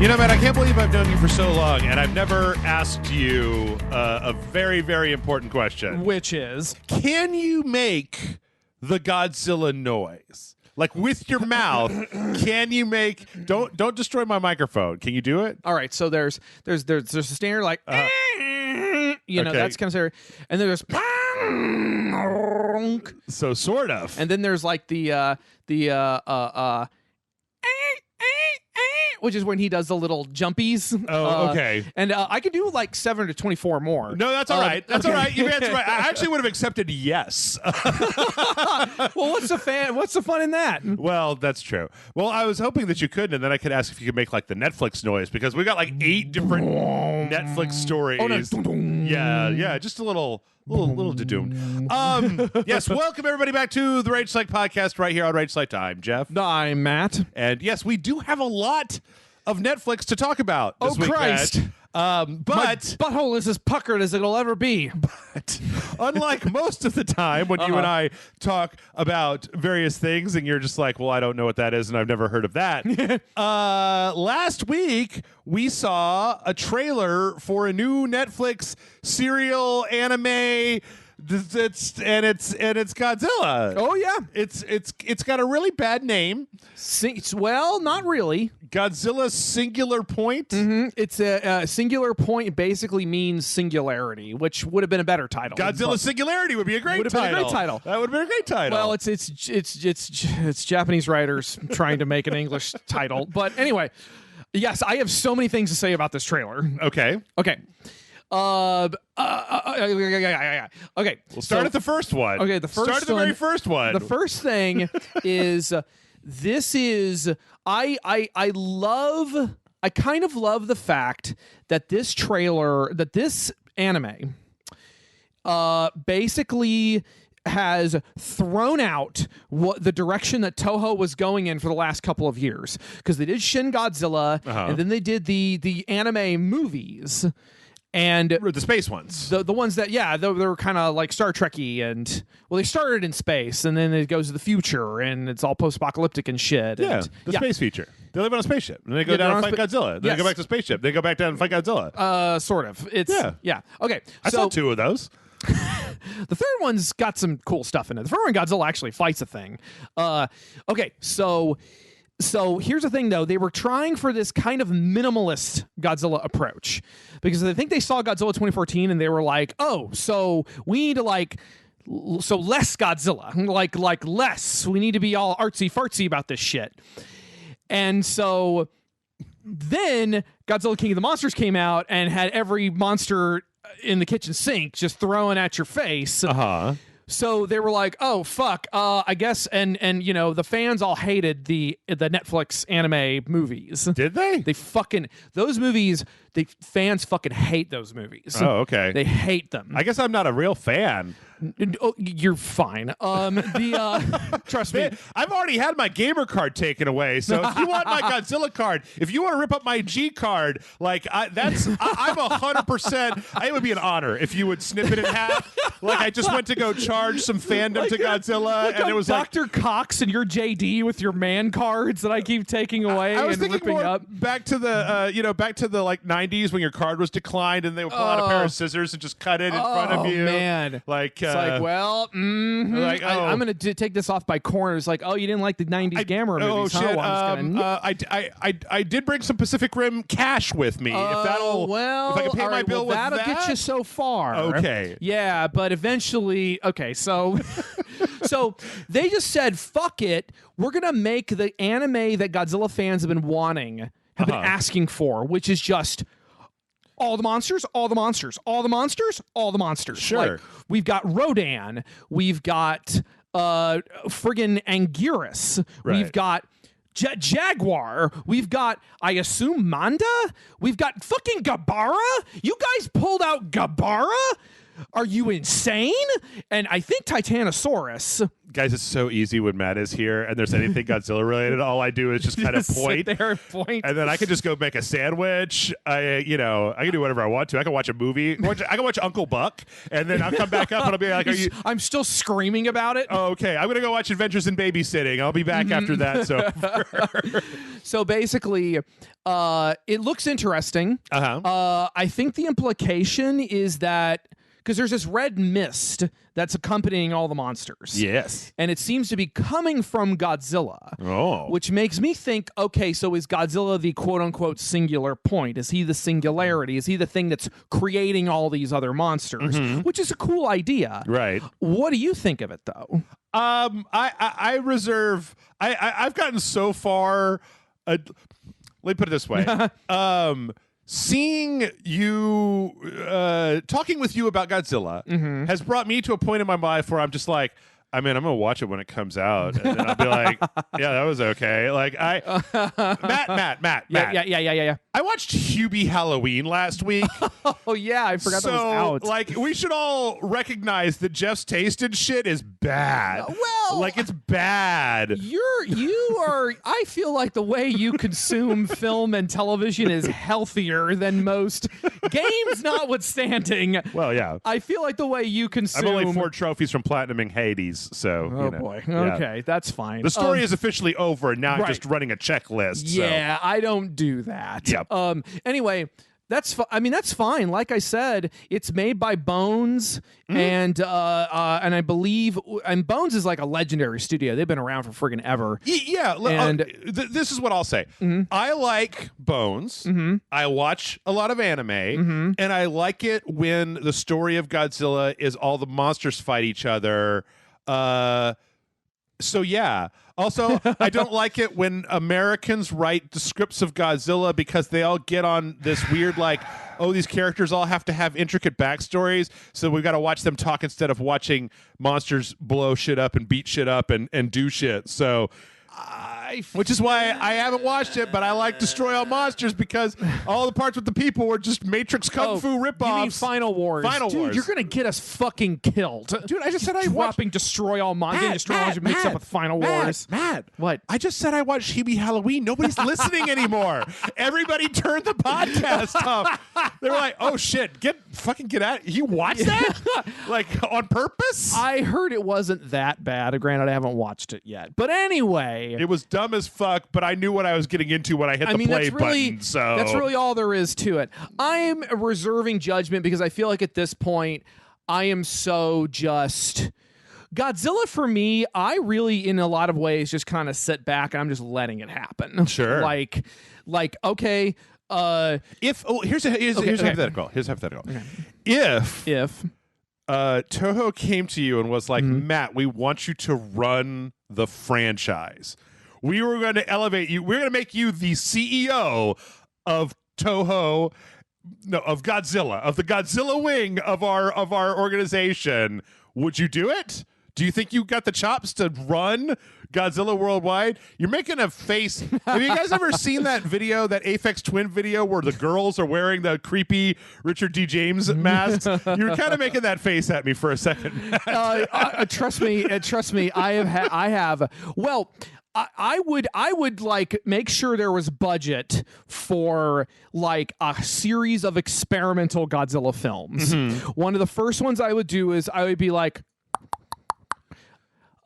You know, man, I can't believe I've known you for so long, and I've never asked you a very, very important question. Which is? Can you make the Godzilla noise? Like, with your mouth, can you make... Don't destroy my microphone. Can you do it? All right, so there's a standard, like... you know, okay. that's kind of scary. And then there's... So, sort of. And then there's, like, the which is when he does the little jumpies. Oh, okay. And I could do like 7 to 24 more. No, that's all right. That's okay. all right. You've answered right. I actually would have accepted yes. Well, what's the fun in that? Well, that's true. Well, I was hoping that you could, and then I could ask if you could make like the Netflix noise, because we got like 8 different Netflix stories. Oh, no. Yeah, just a little da-doom. Yes, welcome everybody back to the Rage Select podcast right here on Rage Select. I'm Jeff. I'm Matt. And yes, we do have a lot of Netflix to talk about this week, Christ. Matt. My But butthole is as puckered as it'll ever be. But unlike most of the time when you and I talk about various things and you're just like, well, I don't know what that is and I've never heard of that. Last week, we saw a trailer for a new Netflix serial anime. It's Godzilla. Oh yeah, It's got a really bad name. Well, not really. Godzilla Singular Point. Mm-hmm. It's a singular point. Basically means singularity, which would have been a better title. Godzilla Singularity would be a great Would have been a great title. That would have been a great title. Well, it's Japanese writers trying to make an English title. But anyway, yes, I have so many things to say about this trailer. Okay. Okay. Okay. We'll start at the first one. Okay, the first Start at the very first one. The first thing is this is I kind of love the fact that this anime basically has thrown out the direction that Toho was going in for the last couple of years, because they did Shin Godzilla and then they did the anime movies. And the space ones. The ones that, they were kind of like Star Trek-y, and, well, they started in space, and then it goes to the future, and it's all post-apocalyptic and shit. Yeah, and, space feature. They live on a spaceship, and they go down and fight Godzilla. Then they go back to spaceship. They go back down and fight Godzilla. Sort of. Yeah. Okay. I saw 2 of those. The third one's got some cool stuff in it. The third one, Godzilla actually fights a thing. Okay, so here's the thing, though. They were trying for this kind of minimalist Godzilla approach, because I think they saw Godzilla 2014 and they were like, oh, so we need to less Godzilla, like less. We need to be all artsy fartsy about this shit. And so then Godzilla King of the Monsters came out and had every monster in the kitchen sink just throwing at your face. So they were like, "Oh fuck, I guess," and you know, the fans all hated the Netflix anime movies. Did they? They fucking those movies. The fans fucking hate those movies. Oh, okay. They hate them. I guess I'm not a real fan. Oh, you're fine. Trust me. I've already had my gamer card taken away. So if you want my Godzilla card, if you want to rip up my G card, like I'm 100%. It would be an honor if you would snip it in half. Like I just went to go charge some fandom to Godzilla, and it was Dr. Cox and your JD with your man cards that I keep taking away I was and thinking ripping more up. back to the like 90s when your card was declined and they would pull out a pair of scissors and just cut it in front of you. Oh man, like it's like, well, like, I'm gonna take this off by corners. Like, oh, you didn't like the 90s Gamera movies? Oh shit! Huh? I did bring some Pacific Rim cash with me. If I can pay my bill with that'll get you so far. Okay. Yeah, but eventually, okay. So, so they just said, "Fuck it, we're gonna make the anime that Godzilla fans have been wanting, have been asking for, which is just." All the monsters, all the monsters, all the monsters, all the monsters. Sure. Like, we've got Rodan. We've got friggin' Anguirus. Right. We've got Jaguar. We've got, I assume, Manda. We've got fucking Gabara. You guys pulled out Gabara? Are you insane? And I think Titanosaurus. Guys, it's so easy when Matt is here and there's anything Godzilla related. All I do is just kind of point. Sit there and point. And then I can just go make a sandwich. I can do whatever I want to. I can watch a movie. I can watch Uncle Buck, and then I'll come back up and I'll be like, I'm still screaming about it. Oh, okay. I'm going to go watch Adventures in Babysitting. I'll be back after that. So, So basically, it looks interesting. I think the implication is that because there's this red mist that's accompanying all the monsters. Yes. And it seems to be coming from Godzilla. Oh. Which makes me think, okay, so is Godzilla the quote-unquote singular point? Is he the singularity? Is he the thing that's creating all these other monsters? Which is a cool idea. Right. What do you think of it, though? I reserve... I've gotten so far... let me put it this way. Seeing you, talking with you about Godzilla has brought me to a point in my life where I'm just like, I mean, I'm going to watch it when it comes out. And then I'll be like, yeah, that was okay. Like, Matt. Yeah. I watched Hubie Halloween last week. Oh, yeah, I forgot that was out. Like, we should all recognize that Jeff's taste in shit is bad. Well, like, it's bad. I feel like the way you consume film and television is healthier than most. Games notwithstanding. Well, yeah. I feel like the way you consume... I'm only 4 trophies from Platinum Hades, so, Oh, boy. Okay, that's fine. The story is officially over, and now I'm just running a checklist. Yeah, I don't do that. Yep. Anyway, that's fine. Like I said, it's made by Bones, and I believe, and Bones is like a legendary studio. They've been around for friggin' ever. Yeah, and this is what I'll say. I like Bones. I watch a lot of anime, and I like it when the story of Godzilla is all the monsters fight each other. So yeah. Also, I don't like it when Americans write the scripts of Godzilla because they all get on this weird, like, oh, these characters all have to have intricate backstories, so we've got to watch them talk instead of watching monsters blow shit up and beat shit up and do shit. So... which is why I haven't watched it, but I like Destroy All Monsters because all the parts with the people were just Matrix Kung Fu ripoffs. You mean Final Wars? Dude, you're gonna get us fucking killed. Dude, I just said I watching Destroy All Monsters. Destroy All Monsters mixed up with Final Wars. Matt, what? I just said I watched Hubie Halloween. Nobody's listening anymore. Everybody turned the podcast off. They were like, "Oh shit, get out!" You watched that? Like on purpose? I heard it wasn't that bad. Granted, I haven't watched it yet, but anyway, it was dumb as fuck. But I knew what I was getting into when I hit the play button. So that's really all there is to it. I'm reserving judgment because I feel like at this point I am so just Godzilla for me. I really, in a lot of ways, just kind of sit back and I'm just letting it happen. Sure, like okay. Here's a hypothetical. Here's a hypothetical. Okay. If Toho came to you and was like, Matt, we want you to run the franchise. We were going to elevate you. We're going to make you the CEO of Toho, of Godzilla, of the Godzilla wing of our organization. Would you do it? Do you think you got the chops to run Godzilla worldwide? You're making a face. Have you guys ever seen that video, that Aphex Twin video, where the girls are wearing the creepy Richard D. James masks? You were kind of making that face at me for a second. Trust me. I have. Well, I would like make sure there was budget for like a series of experimental Godzilla films. One of the first ones I would do is I would be like,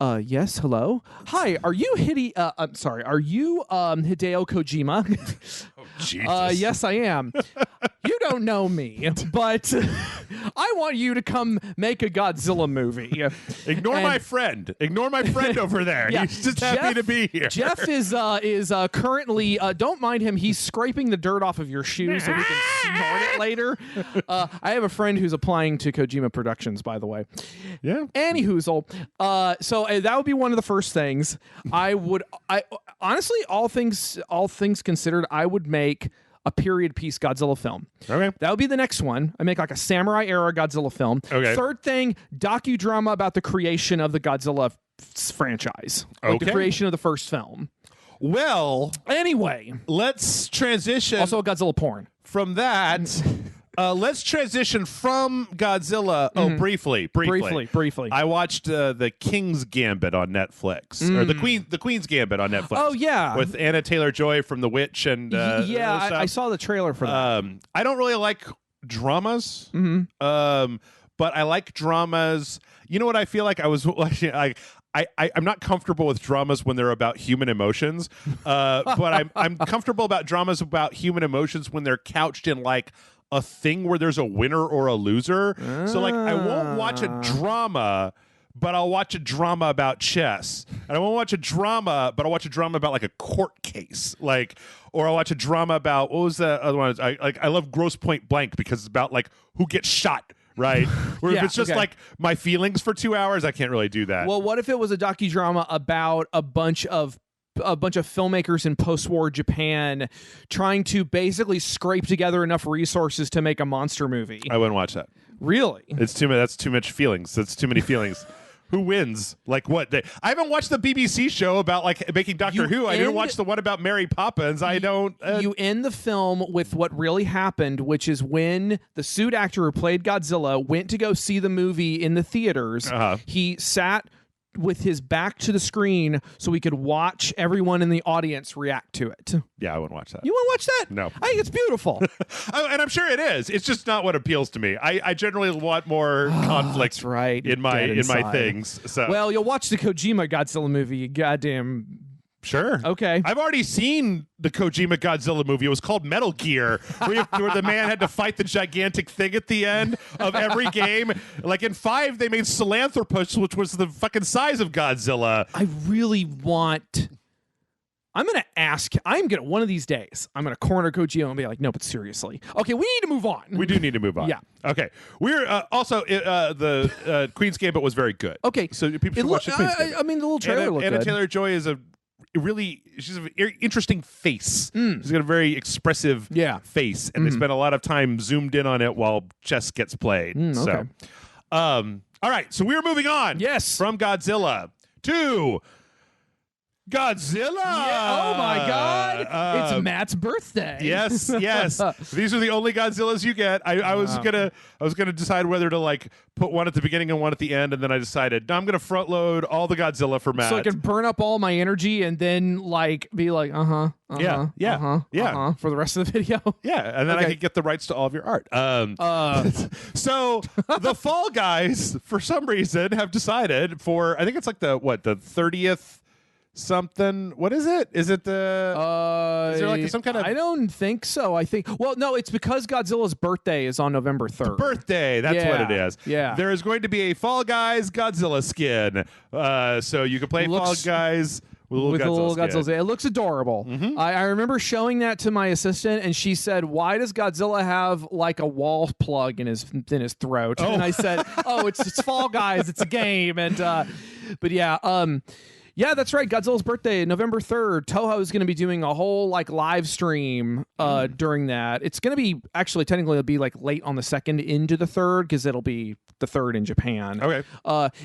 yes, hello. Hi, are you are you Hideo Kojima? Oh, Jesus. Yes, I am. You don't know me, but I want you to come make a Godzilla movie. Ignore my friend over there. Yeah, he's just happy to be here. Jeff is currently, don't mind him, he's scraping the dirt off of your shoes so we can snort it later. I have a friend who's applying to Kojima Productions, by the way. Yeah. Anywhoozle. So that would be one of the first things. I honestly, all things considered, I would make a period piece Godzilla film. Okay. That would be the next one. I make like a samurai era Godzilla film. Okay. Third thing, docudrama about the creation of the Godzilla franchise. Like the creation of the first film. Well, anyway, let's transition. Also a Godzilla porn. From that, let's transition from Godzilla. Oh, briefly. I watched the King's Gambit on Netflix, or the Queen's Gambit on Netflix. Oh yeah, with Anna Taylor-Joy from The Witch and I saw the trailer for that. I don't really like dramas, but I like dramas. You know what I feel like? I was watching. I'm not comfortable with dramas when they're about human emotions, but I'm comfortable about dramas about human emotions when they're couched in like a thing where there's a winner or a loser. So like I won't watch a drama, but I'll watch a drama about chess. And I won't watch a drama, but I'll watch a drama about like a court case. Or I'll watch a drama about, what was the other one? I love Grosse Point Blank because it's about like who gets shot. Right? Where if it's just like my feelings for 2 hours, I can't really do that. Well, what if it was a docudrama about a bunch of filmmakers in post-war Japan trying to basically scrape together enough resources to make a monster movie? I wouldn't watch that. Really? It's too much. That's too much feelings. That's too many feelings. Who wins? Like what? I haven't watched the BBC show about like making Doctor Who. I didn't watch the one about Mary Poppins. I don't. You end the film with what really happened, which is when the suit actor who played Godzilla went to go see the movie in the theaters. He sat with his back to the screen so we could watch everyone in the audience react to it. Yeah, I wouldn't watch that. You won't watch that? No. I think it's beautiful. And I'm sure it is. It's just not what appeals to me. I generally want more conflict that's right. in my things. So well, you'll watch the Kojima Godzilla movie, you goddamn. Sure. Okay. I've already seen the Kojima Godzilla movie. It was called Metal Gear, where the man had to fight the gigantic thing at the end of every game. Like in 5, they made Salanthropus, which was the fucking size of Godzilla. I really want. One of these days, I'm going to corner Kojima and be like, no, but seriously. Okay, we need to move on. We do need to move on. Yeah. Okay. We're also, the Queen's Gambit was very good. Okay. So people should watch the Queen's Gambit. I mean, the little trailer looked good. Anna Taylor-Joy is she's an interesting face. She's got a very expressive face, and they spend a lot of time zoomed in on it while chess gets played. Okay. So, all right. So we're moving on. Yes. From Godzilla to Godzilla! Yeah. Oh my God! It's Matt's birthday. Yes. These are the only Godzillas you get. I was gonna decide whether to like put one at the beginning and one at the end, and then I decided no, I'm gonna front load all the Godzilla for Matt, so I can burn up all my energy and then like be like for the rest of the video. Yeah, and then I can get the rights to all of your art. So the Fall Guys, for some reason, have decided for I think it's like the 30th. Something. What is it? Is it the? Is there like some kind of? I don't think so. I think. Well, no. It's because Godzilla's birthday is on November 3rd. Birthday. That's what it is. Yeah. There is going to be a Fall Guys Godzilla skin. So you can play Fall Guys with a little Godzilla skin. It looks adorable. I remember showing that to my assistant, and she said, "Why does Godzilla have like a wall plug in his throat?" And I said, "Oh, it's Fall Guys. It's a game." And but yeah. Yeah, that's right. Godzilla's birthday, November 3rd. Toho is going to be doing a whole like live stream during that. It's going to be technically it'll be like late on the 2nd into the 3rd because it'll be the 3rd in Japan. Okay.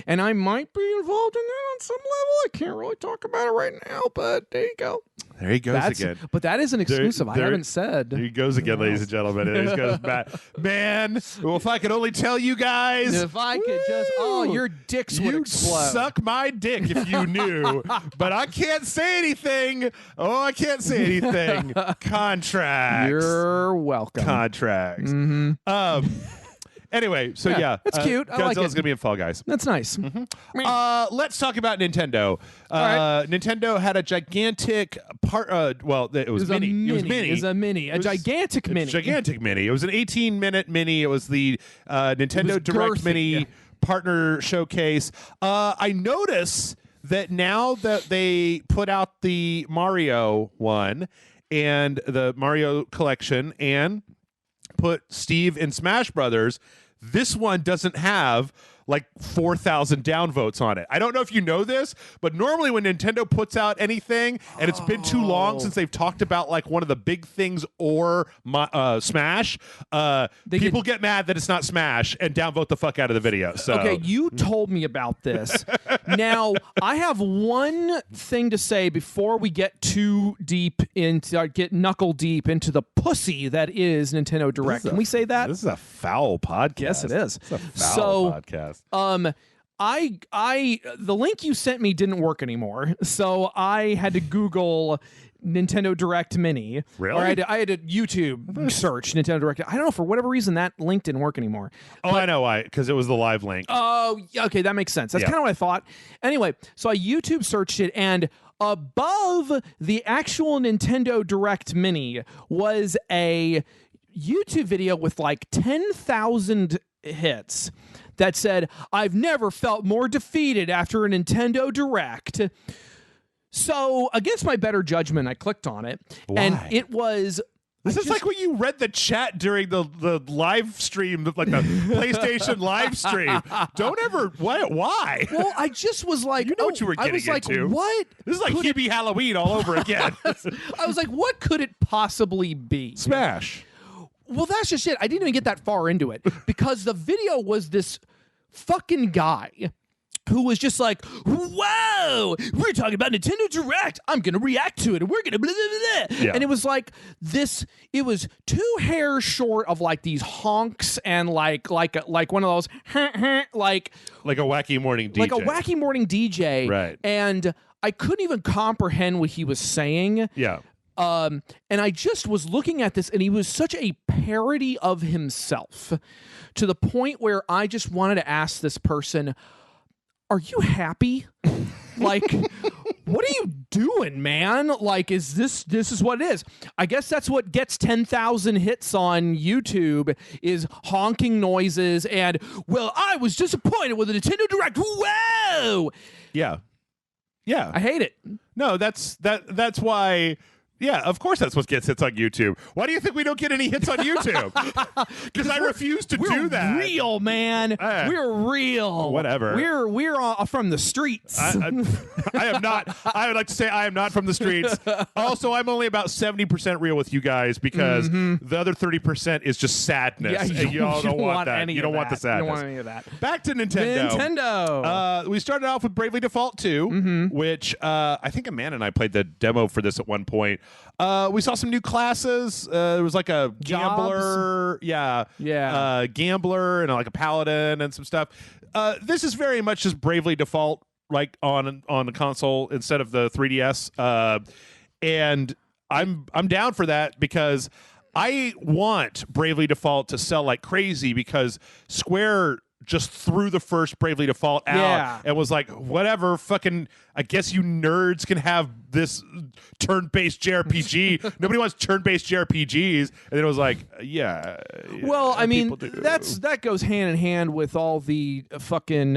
And I might be involved in that on some level. I can't really talk about it right now, but there you go. There he goes again. But that is an exclusive. I haven't said. There he goes again, ladies and gentlemen. There he goes back. Man, well, if I could only tell you guys. If I could just. Oh, your dicks would explode. Suck my dick if you knew. But I can't say anything. Oh, I can't say anything. Contracts. You're welcome. Contracts. Anyway, so yeah, that's cute. I like it. Godzilla's gonna be in Fall Guys. That's nice. Let's talk about Nintendo. Right. Nintendo had a gigantic part. Well, it was mini. It was mini. It was a mini. A gigantic mini. Gigantic mini. It was an 18-minute mini. It was the Nintendo Direct girthy. Mini partner showcase. I notice that now that they put out the Mario one and the Mario collection and put Steve in Smash Brothers, this one doesn't have like 4,000 downvotes on it. I don't know if you know this, but normally when Nintendo puts out anything and it's been too long since they've talked about like one of the big things or Smash, people get mad that it's not Smash and downvote the fuck out of the video. So okay, you told me about this. Now, I have one thing to say before we get too deep into get knuckle deep into the pussy that is Nintendo Direct. Can we say that? This is a foul podcast. Yes, it is. It's a foul podcast. The link you sent me didn't work anymore, so I had to Google Nintendo Direct Mini. Really? Or I had to YouTube search Nintendo Direct. I don't know, for whatever reason that link didn't work anymore. I know why, because it was the live link. Oh, okay, that makes sense. That's kind of what I thought. Anyway, so I YouTube searched it, and above the actual Nintendo Direct Mini was a YouTube video with like 10,000 hits that said, "I've never felt more defeated after a Nintendo Direct." So, against my better judgment, I clicked on it. Why? And it was... This is like when you read the chat during the live stream, like the PlayStation live stream. Don't ever... Why? Well, I just was like... You know what you were getting into. What? This is like Hebe Halloween all over again. I was like, what could it possibly be? Smash. Well, that's just it. I didn't even get that far into it because the video was this fucking guy who was just like, "Whoa, we're talking about Nintendo Direct. I'm going to react to it, and we're going to blah, blah, blah." Yeah. And it was like this, it was 2 hairs short of like these honks and like one of those, like a wacky morning DJ. Like a wacky morning DJ. Right. And I couldn't even comprehend what he was saying. Yeah. And I just was looking at this, and he was such a parody of himself to the point where I just wanted to ask this person, "Are you happy? Like, what are you doing, man? Like, is this is what it is?" I guess that's what gets 10,000 hits on YouTube is honking noises and, "Well, I was disappointed with the Nintendo Direct. Whoa!" Yeah. Yeah. I hate it. No, that's why... Yeah, of course that's what gets hits on YouTube. Why do you think we don't get any hits on YouTube? Because I refuse to do that. We're real, man. We're real. Whatever. We're from the streets. I am not. I would like to say I am not from the streets. Also, I'm only about 70% real with you guys because the other 30% is just sadness. Yeah, and y'all don't want that. any You of don't want the that. sadness. You don't want any of that. Back to Nintendo. We started off with Bravely Default 2, which I think Amanda and I played the demo for this at one point. We saw some new classes. There was like a gambler, gambler, and like a paladin and some stuff. This is very much just Bravely Default, like on the console instead of the 3DS. And I'm down for that because I want Bravely Default to sell like crazy because Square just threw the first Bravely Default out and was like, whatever, fucking, I guess you nerds can have this turn-based JRPG. Nobody wants turn-based JRPGs. And then it was like, yeah. Well, I mean, that goes hand in hand with all the fucking,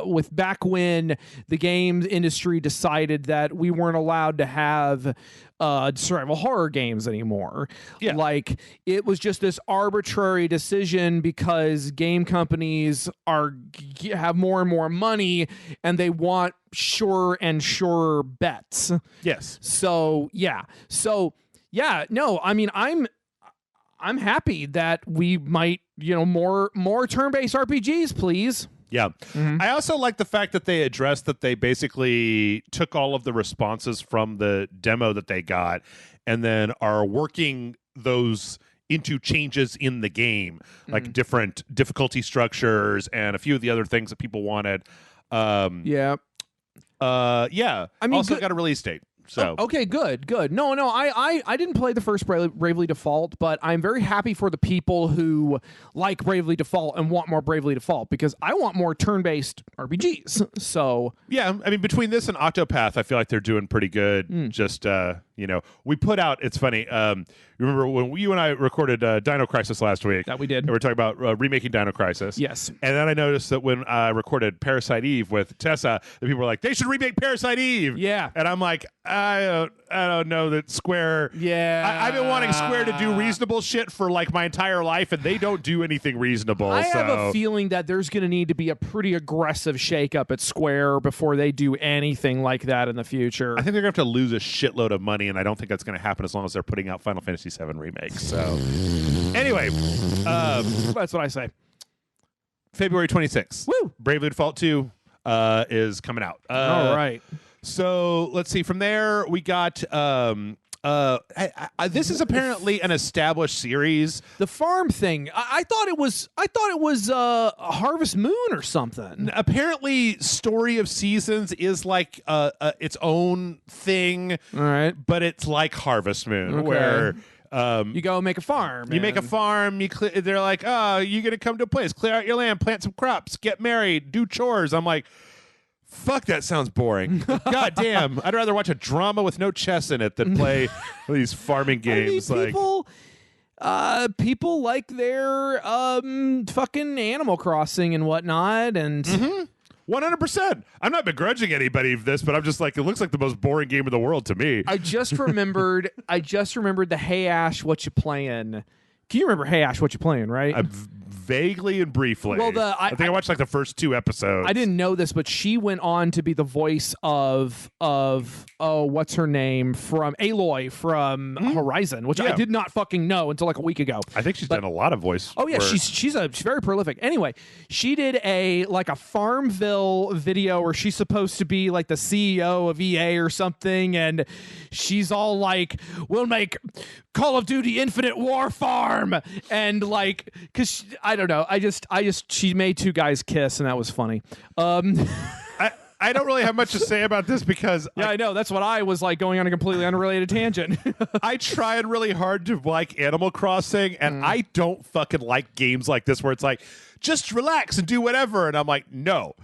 with back when the games industry decided that we weren't allowed to have survival horror games anymore. Yeah. Like, it was just this arbitrary decision because game companies have more and more money and they want surer and surer bets. Yes. So no, I mean, I'm happy that we might, more turn-based RPGs, please. Yeah. I also like the fact that they addressed that they basically took all of the responses from the demo that they got and then are working those into changes in the game, like different difficulty structures and a few of the other things that people wanted. I mean, also got a release date. So okay, good. No, I didn't play the first Bravely Default, but I'm very happy for the people who like Bravely Default and want more Bravely Default because I want more turn-based RPGs. So yeah, I mean, between this and Octopath, I feel like they're doing pretty good. Just we put out. It's funny. Remember when you and I recorded Dino Crisis last week? That we did. And we were talking about remaking Dino Crisis. Yes. And then I noticed that when I recorded Parasite Eve with Tessa, the people were like, they should remake Parasite Eve. Yeah. And I'm like, I don't know that Square. Yeah. I've been wanting Square to do reasonable shit for like my entire life, and they don't do anything reasonable. I have a feeling that there's going to need to be a pretty aggressive shakeup at Square before they do anything like that in the future. I think they're going to have to lose a shitload of money, and I don't think that's going to happen as long as they're putting out Final Fantasy VII remakes. So, anyway, that's what I say. February 26th. Woo! Bravely Default 2 is coming out. All right. So let's see. From there, we got. This is apparently an established series. The farm thing. I thought it was Harvest Moon or something. Apparently, Story of Seasons is like its own thing. All right, but it's like Harvest Moon, okay. where. You go make a farm. You make a farm. They're like, oh, you're gonna come to a place, clear out your land, plant some crops, get married, do chores. I'm like, fuck, that sounds boring. God damn, I'd rather watch a drama with no chess in it than play these farming games. I mean, people like their fucking Animal Crossing and whatnot, and. Mm-hmm. 100%. I'm not begrudging anybody of this, but I'm just like, it looks like the most boring game in the world to me. I just remembered the Hey Ash, what you playing? Can you remember Hey Ash, what you playing? Right? Vaguely and briefly. Well, I think I watched like the first 2 episodes. I didn't know this, but she went on to be the voice of what's her name from Aloy from Horizon, which I did not fucking know until like a week ago. I think she's done a lot of voice. Oh yeah, work. she's very prolific. Anyway, she did a Farmville video where she's supposed to be like the CEO of EA or something, and she's all like, "We'll make Call of Duty Infinite War Farm," and like, because I don't know, she made 2 guys kiss, and that was funny. I don't really have much to say about this because I know that's what I was like, going on a completely unrelated tangent. I tried really hard to like Animal Crossing, and I don't fucking like games like this where it's like, just relax and do whatever. And I'm like, no,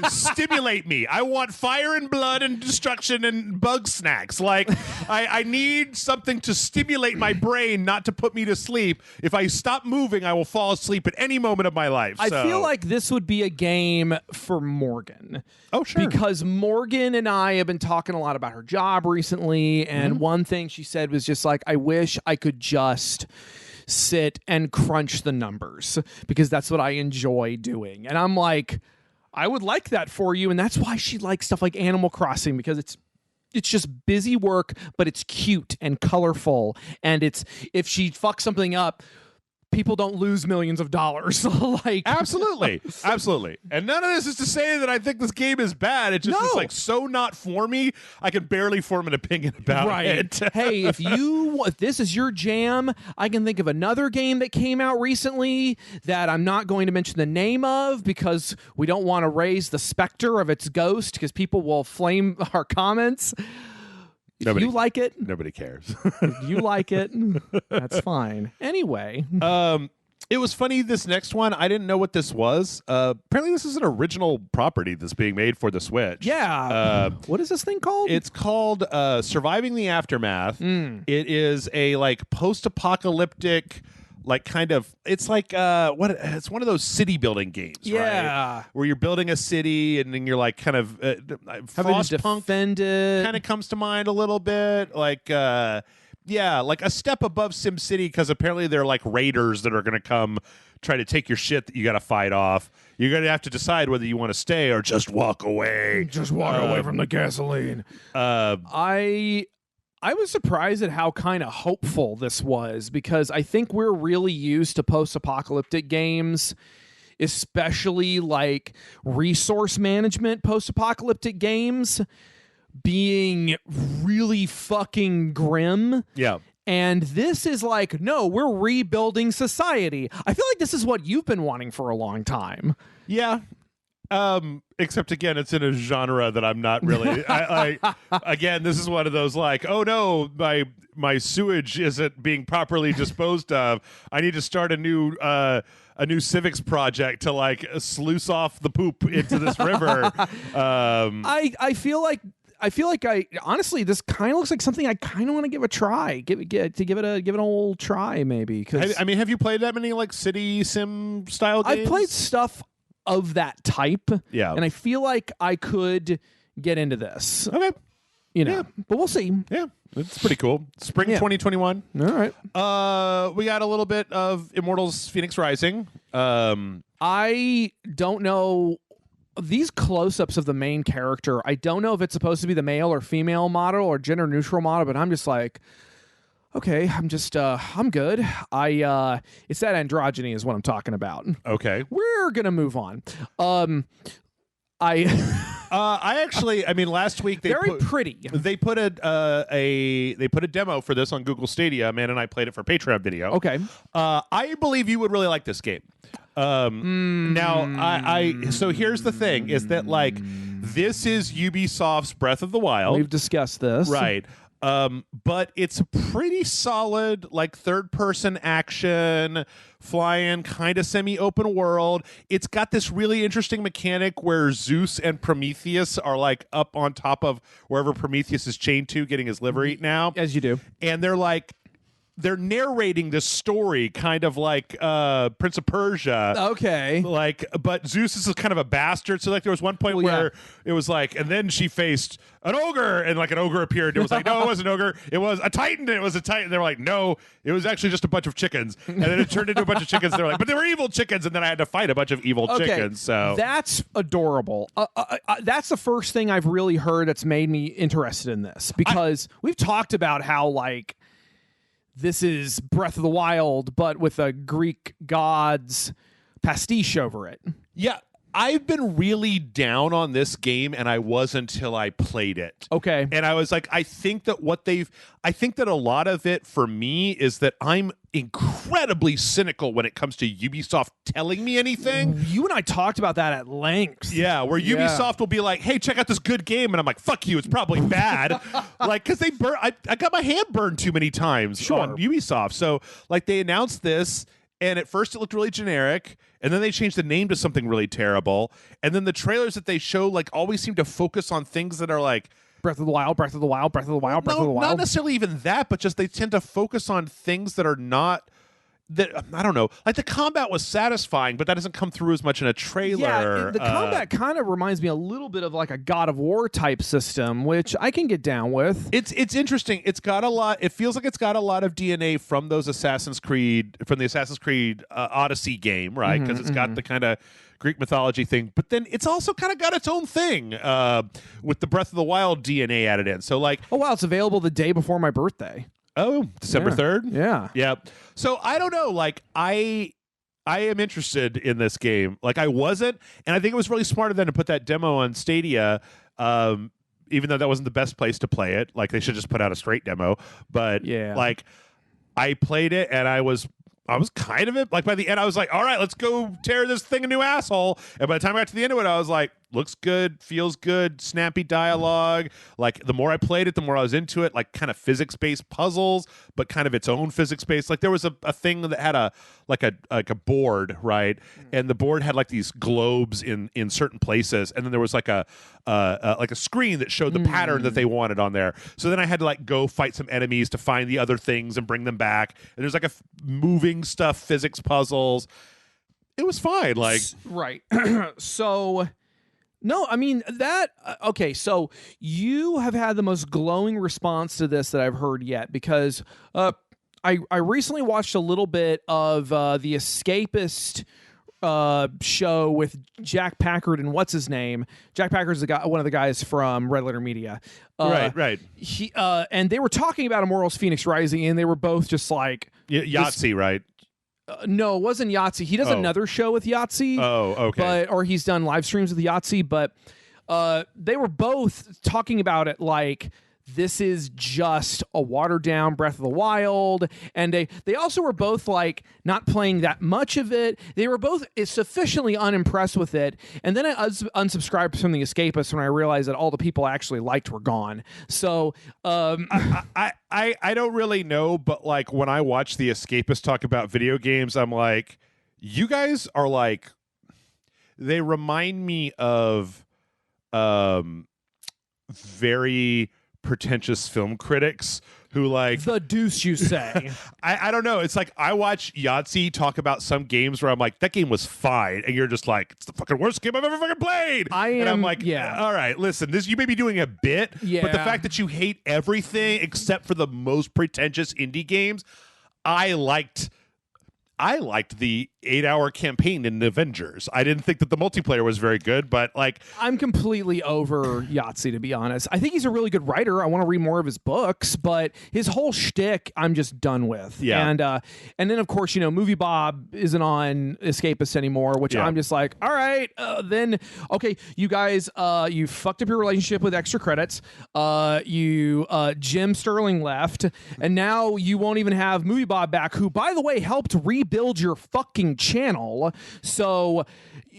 stimulate me. I want fire and blood and destruction and bug snacks. Like, I need something to stimulate my brain, not to put me to sleep. If I stop moving, I will fall asleep at any moment of my life. I feel like this would be a game for Morgan. Oh, sure. Because Morgan and I have been talking a lot about her job recently, and one thing she said was just like, I wish I could just sit and crunch the numbers because that's what I enjoy doing. And I'm like, I would like that for you. And that's why she likes stuff like Animal Crossing, because it's just busy work, but it's cute and colorful. And it's, if she fucks something up, people don't lose millions of dollars. Like, absolutely. And none of this is to say that I think this game is bad. It just is like so not for me. I can barely form an opinion about it. Hey, if this is your jam, I can think of another game that came out recently that I'm not going to mention the name of because we don't want to raise the specter of its ghost because people will flame our comments. You like it? Nobody cares. You like it? That's fine. Anyway. It was funny, this next one, I didn't know what this was. Apparently this is an original property that's being made for the Switch. Yeah. What is this thing called? It's called Surviving the Aftermath. It is a like post-apocalyptic, like kind of, it's like it's one of those city building games, right? Where you're building a city and then you're like kind of Frostpunk kind of comes to mind a little bit, like like a step above SimCity, because apparently they're like raiders that are going to come try to take your shit that you got to fight off. You're going to have to decide whether you want to stay or just walk away. Just walk away from the gasoline. I was surprised at how kind of hopeful this was, because I think we're really used to post-apocalyptic games, especially like resource management post-apocalyptic games, being really fucking grim. Yeah. And this is like, no, we're rebuilding society. I feel like this is what you've been wanting for a long time. Yeah. Except again, it's in a genre that I'm not really. Again, this is one of those like, oh no, my sewage isn't being properly disposed of. I need to start a new civics project to like sluice off the poop into this river. I feel like honestly, this kind of looks like something I kind of want to give a try. Give it an old try, maybe. I mean, have you played that many like city sim style games? I've played stuff of that type. Yeah. And I feel like I could get into this. Okay. you know. But we'll see. Yeah, it's pretty cool. Spring 2021. All right. We got a little bit of Immortals: Phoenix Rising. I don't know these close-ups of the main character. I don't know if it's supposed to be the male or female model or gender neutral model, but I'm just like, okay, I'm good. It's that androgyny is what I'm talking about. Okay, we're gonna move on. I actually, I mean, last week they pretty. They put a demo for this on Google Stadia. Man and I played it for Patreon video. Okay. I believe you would really like this game. Now, so here's the thing: is that like this is Ubisoft's Breath of the Wild. We've discussed this, right? But it's a pretty solid, like third-person action, flying, kind of semi-open world. It's got this really interesting mechanic where Zeus and Prometheus are like up on top of wherever Prometheus is chained to, getting his liver eaten out. As you do, and they're narrating this story kind of like Prince of Persia. Okay. Like, but Zeus is kind of a bastard. So like there was one point where it was like, and then she faced an ogre and like an ogre appeared. It was like, no, it wasn't an ogre. It was a titan. It was a titan. They were like, no, it was actually just a bunch of chickens. And then it turned into a bunch of chickens. They were like, but they were evil chickens. And then I had to fight a bunch of evil chickens. So that's adorable. That's the first thing I've really heard that's made me interested in this, because we've talked about how like, this is Breath of the Wild, but with a Greek gods pastiche over it. Yeah, I've been really down on this game, and I was until I played it. Okay. And I was like, I think that a lot of it for me is that I'm incredibly cynical when it comes to Ubisoft telling me anything. You and I talked about that at length. Yeah, where Ubisoft will be like, hey, check out this good game. And I'm like, fuck you, it's probably bad. Like, because I got my hand burned too many times on Ubisoft. So, like, they announced this, and at first it looked really generic, and then they changed the name to something really terrible. And then the trailers that they show, like, always seem to focus on things that are like, Breath of the Wild, Breath of the Wild, Breath of the Wild, Breath of the Wild. Not necessarily even that, but just they tend to focus on things that are not, that I don't know. Like the combat was satisfying, but that doesn't come through as much in a trailer. Yeah, the combat kind of reminds me a little bit of like a God of War type system, which I can get down with. It's interesting. It's got a lot. It feels like it's got a lot of DNA from the Assassin's Creed Odyssey game, right? Because it's got the kind of Greek mythology thing, but then it's also kind of got its own thing with the Breath of the Wild DNA added in. So like, oh wow, it's available the day before my birthday. Oh, December 3rd? Yeah. Yep. So I don't know. Like I am interested in this game. Like I wasn't, and I think it was really smart of them to put that demo on Stadia, even though that wasn't the best place to play it. Like they should just put out a straight demo. But like I played it and I was kind of it. Like by the end, I was like, all right, let's go tear this thing a new asshole. And by the time I got to the end of it, I was like, looks good, feels good, snappy dialogue. Like the more I played it, the more I was into it. Like kind of physics-based puzzles, but kind of its own physics-based. Like there was a thing that had a board, right? And the board had like these globes in certain places, and then there was like a screen that showed the pattern that they wanted on there. So then I had to like go fight some enemies to find the other things and bring them back. And there's like a moving stuff, physics puzzles. It was fine. Like right. So. No, I mean that. Okay, so you have had the most glowing response to this that I've heard yet, because I recently watched a little bit of the Escapist show with Jack Packard and what's his name? Jack Packard's the guy, one of the guys from Red Letter Media. Right. He and they were talking about Immortals: Phoenix Rising, and they were both just like Yahtzee, right? No, it wasn't Yahtzee. He does another show with Yahtzee. Oh, okay. Or he's done live streams with Yahtzee. But they were both talking about it like this is just a watered down Breath of the Wild. And they also were both like not playing that much of it. They were both sufficiently unimpressed with it. And then I unsubscribed from the Escapists when I realized that all the people I actually liked were gone. So I don't really know, but like when I watch the Escapists talk about video games, I'm like, you guys are like, they remind me of very pretentious film critics who like the deuce you say. I don't know. It's like I watch Yahtzee talk about some games where I'm like, that game was fine, and you're just like, it's the fucking worst game I've ever fucking played. And I'm like, all right, listen, this you may be doing a bit, but the fact that you hate everything except for the most pretentious indie games, I liked the 8-hour campaign in Avengers. I didn't think that the multiplayer was very good, but like I'm completely over Yahtzee, to be honest. I think he's a really good writer. I want to read more of his books, but his whole shtick I'm just done with. Yeah. And then of course, Movie Bob isn't on Escapist anymore, which I'm just like, all right, then okay, you guys, you fucked up your relationship with extra credits. Jim Sterling left, and now you won't even have Movie Bob back, who, by the way, helped rebuild your fucking channel. So,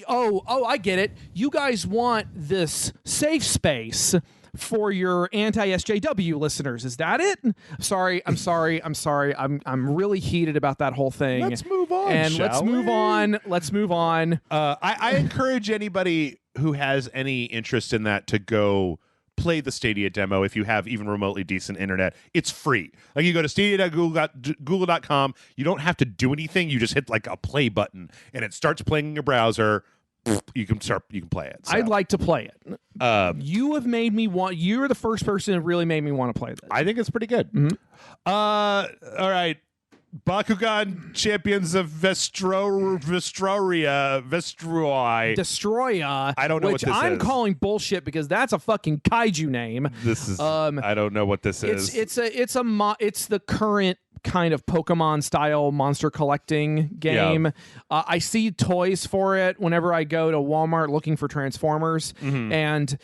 I get it. You guys want this safe space for your anti-SJW listeners. Is that it? I'm sorry. I'm really heated about that whole thing. Let's move on. And let's move on. I encourage anybody who has any interest in that to go play the Stadia demo if you have even remotely decent internet. It's free. Like you go to stadia.google.com. You don't have to do anything. You just hit like a play button and it starts playing in your browser. You can play it. So. I'd like to play it. You have made me want. You're the first person that really made me want to play this. I think it's pretty good. Mm-hmm. All right. Bakugan Champions of Vestroia. I don't know what this is. Which I'm calling bullshit because that's a fucking kaiju name. This is. I don't know what this is. It's the current kind of Pokemon style monster collecting game. Yeah. I see toys for it whenever I go to Walmart looking for Transformers, and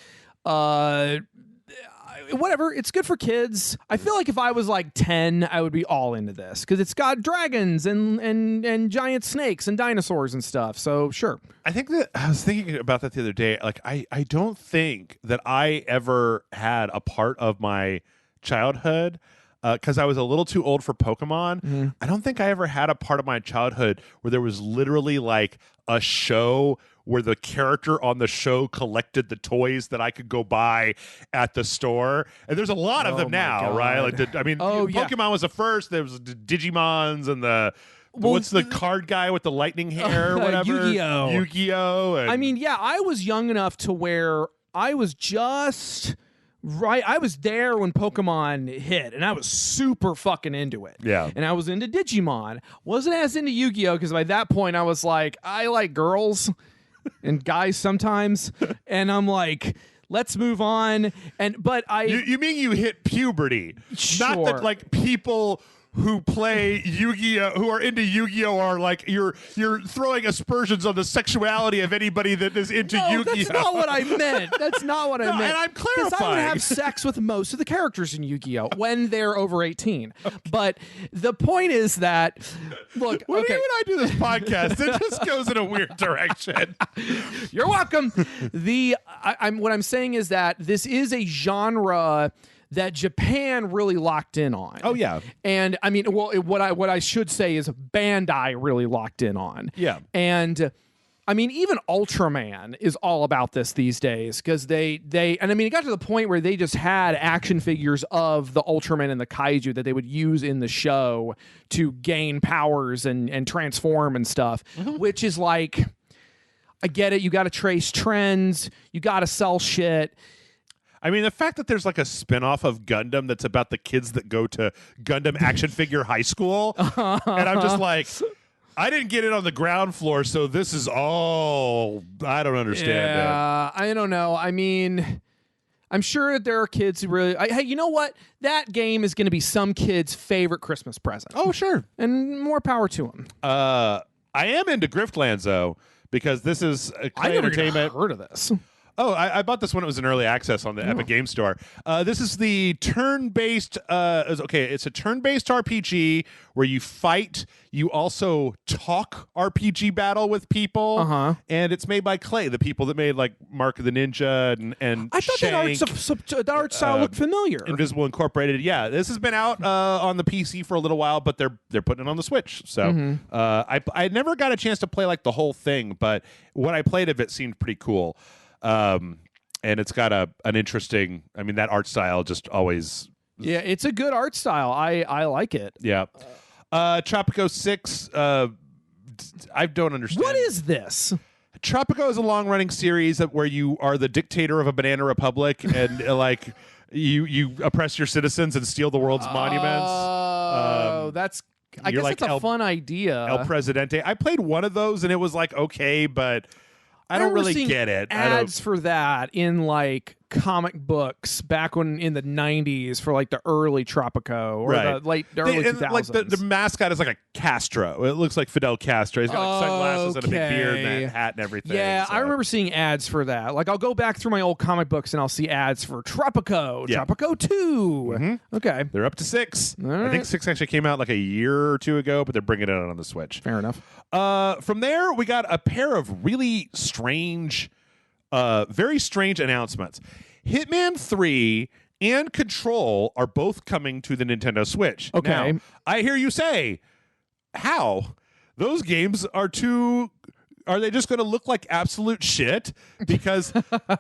whatever, it's good for kids. I feel like if I was like 10, I would be all into this because it's got dragons and giant snakes and dinosaurs and stuff. So sure. I think that I was thinking about that the other day. Like I don't think that I ever had a part of my childhood because I was a little too old for Pokemon. I don't think I ever had a part of my childhood where there was literally like a show where the character on the show collected the toys that I could go buy at the store. And there's a lot of them now, right? Like, Pokemon was the first. There was the Digimons and what's the card guy with the lightning hair or whatever? Yu-Gi-Oh! I was young enough to where I was just... Right, I was there when Pokemon hit, and I was super fucking into it. Yeah. And I was into Digimon. Wasn't as into Yu-Gi-Oh! Because by that point, I was like, I like girls and guys sometimes. And I'm like, let's move on. But You mean you hit puberty? Sure. Not that, like, people who play Yu-Gi-Oh, who are into Yu-Gi-Oh, are like you're throwing aspersions on the sexuality of anybody that is into Yu-Gi-Oh. That's not what I meant. That's not what I meant. And I'm clarifying. Because I would have sex with most of the characters in Yu-Gi-Oh when they're over 18. Okay. But the point is that, look, when I do this podcast, it just goes in a weird direction. You're welcome. What I'm saying is that this is a genre that Japan really locked in on. Oh yeah. And I mean, what I should say is Bandai really locked in on. Yeah. And I mean, even Ultraman is all about this these days because it got to the point where they just had action figures of the Ultraman and the Kaiju that they would use in the show to gain powers and transform and stuff, which is like, I get it. You got to trace trends. You got to sell shit. I mean, the fact that there's like a spinoff of Gundam that's about the kids that go to Gundam action figure high school, and I'm just like, I didn't get it on the ground floor, so this is all, I don't understand it. Yeah, I don't know. I mean, I'm sure that there are kids who really, hey, you know what? That game is going to be some kid's favorite Christmas present. Oh, sure. And more power to them. I am into Griftlands, though, because this is I never entertainment. Heard of this. Oh, I bought this when it was in early access on the Epic Game Store. This is the turn-based. It's a turn-based RPG where you fight. You also talk RPG battle with people, and it's made by Clay, the people that made like Mark of the Ninja and I thought Shank, that art style looked familiar. Invisible Incorporated. Yeah, this has been out on the PC for a little while, but they're putting it on the Switch. So I never got a chance to play like the whole thing, but what I played of it seemed pretty cool. And it's got an interesting, I mean, that art style just always Yeah, it's a good art style. I like it. Yeah. Tropico 6, I don't understand. What is this? Tropico is a long-running series where you are the dictator of a banana republic and like you oppress your citizens and steal the world's monuments. Oh, I guess like that's a fun idea. El Presidente. I played one of those and it was like okay, but I don't remember really seeing get it. Ads for that in like comic books back when in the 90s for like the early Tropico or the early 2000s. Like the mascot is like a Castro. It looks like Fidel Castro. He's got like sunglasses and a big beard and that hat and everything. Yeah, so. I remember seeing ads for that. Like I'll go back through my old comic books and I'll see ads for Tropico, Tropico 2. Mm-hmm. Okay. They're up to 6. All I think right. 6 actually came out like a year or two ago, but they're bringing it out on the Switch. Fair enough. From there, we got a pair of really strange, very strange announcements. Hitman 3 and Control are both coming to the Nintendo Switch. Okay. Now, I hear you say, how? Those games are too... Are they just going to look like absolute shit? Because,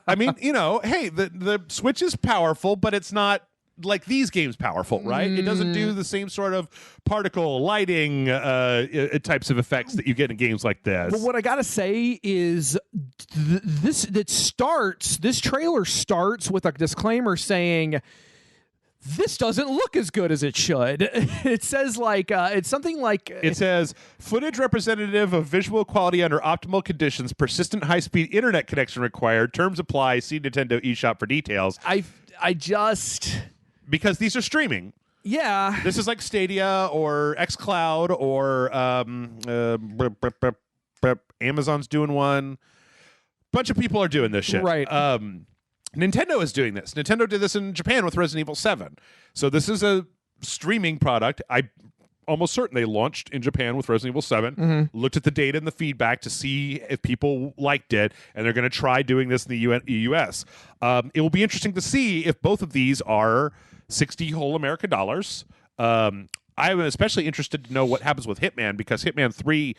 I mean, hey, the Switch is powerful, but it's not like these games powerful, right? It doesn't do the same sort of particle lighting types of effects that you get in games like this. But what I gotta say is this trailer starts with a disclaimer saying this doesn't look as good as it should. It says like it's something like it says footage representative of visual quality under optimal conditions, persistent high-speed internet connection required, terms apply, see Nintendo eShop for details. I just because these are streaming. Yeah. This is like Stadia or xCloud or Amazon's doing one. Bunch of people are doing this shit. Right. Nintendo is doing this. Nintendo did this in Japan with Resident Evil 7. So this is a streaming product. I almost certain they launched in Japan with Resident Evil 7, looked at the data and the feedback to see if people liked it, and they're going to try doing this in the US. It will be interesting to see if both of these are 60 whole American dollars. I'm especially interested to know what happens with Hitman, because Hitman 3,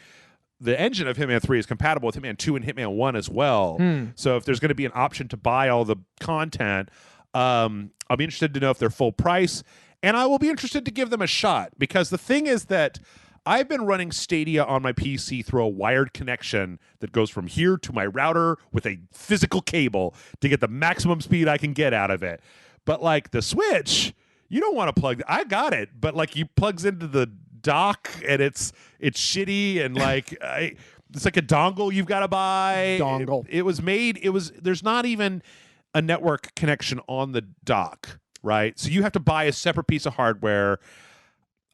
the engine of Hitman 3 is compatible with Hitman 2 and Hitman 1 as well. So if there's going to be an option to buy all the content, I'll be interested to know if they're full price. And I will be interested to give them a shot, because the thing is that I've been running Stadia on my PC through a wired connection that goes from here to my router with a physical cable to get the maximum speed I can get out of it. But like the Switch, you don't want to plug. I got it, but like you plugs into the dock and it's shitty and like it's like a dongle you've got to buy. Dongle. There's not even a network connection on the dock. Right, so you have to buy a separate piece of hardware.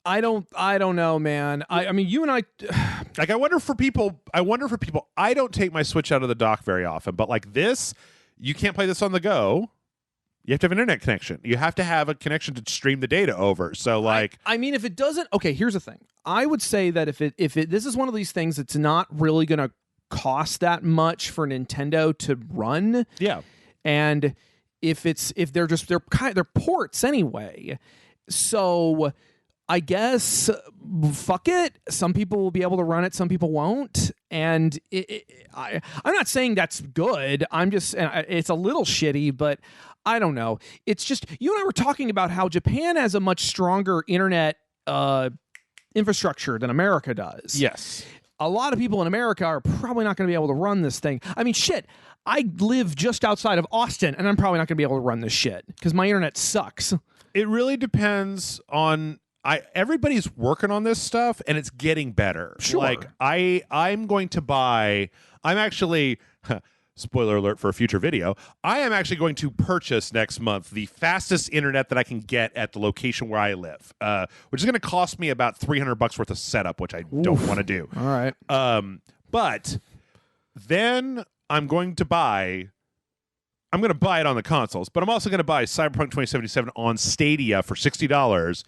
I don't know, man. I mean, you and I, like, I wonder for people. I don't take my Switch out of the dock very often, but like this, you can't play this on the go. You have to have an internet connection. You have to have a connection to stream the data over. So, like, I mean, if it doesn't, okay. Here's the thing. I would say that if this is one of these things that's not really going to cost that much for Nintendo to run. Yeah, and if they're ports anyway, so I guess fuck it. Some people will be able to run it, some people won't, and I'm not saying that's good. I'm just it's a little shitty, but I don't know. It's just you and I were talking about how Japan has a much stronger internet infrastructure than America does. Yes. A lot of people in America are probably not going to be able to run this thing. I mean, shit. I live just outside of Austin, and I'm probably not going to be able to run this shit because my internet sucks. It really depends on. Everybody's working on this stuff, and it's getting better. Sure. Like I'm going to buy. I'm actually. Spoiler alert for a future video. I am actually going to purchase next month the fastest internet that I can get at the location where I live, which is going to cost me about $300 worth of setup, which I don't want to do. All right. But then I'm going to buy it on the consoles, but I'm also going to buy Cyberpunk 2077 on Stadia for $60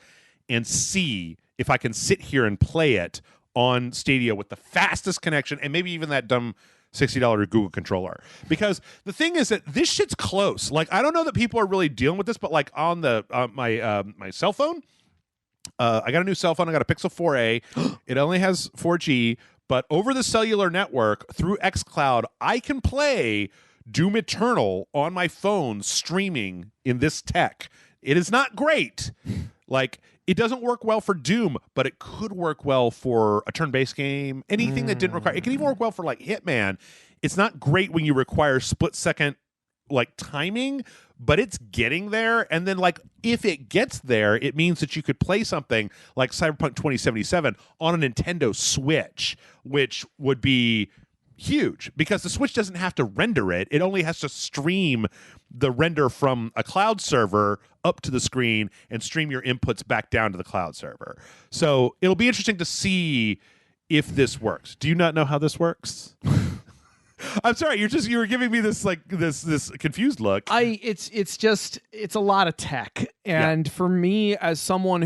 and see if I can sit here and play it on Stadia with the fastest connection and maybe even that dumb $60 Google controller. Because the thing is that this shit's close. Like, I don't know that people are really dealing with this, but like on the my cell phone, I got a new cell phone. I got a Pixel 4a. It only has 4G, but over the cellular network through xCloud, I can play Doom Eternal on my phone streaming in this tech It is not great. Like, it doesn't work well for Doom, but it could work well for a turn-based game. Anything that didn't require... It can even work well for, like, Hitman. It's not great when you require split-second, like, timing, but it's getting there. And then, like, if it gets there, it means that you could play something like Cyberpunk 2077 on a Nintendo Switch, which would be huge because the Switch doesn't have to render it. It only has to stream the render from a cloud server up to the screen and stream your inputs back down to the cloud server. So it'll be interesting to see if this works. Do you not know how this works? I'm sorry, you were giving me this like this confused look. It's a lot of tech. And for me, as someone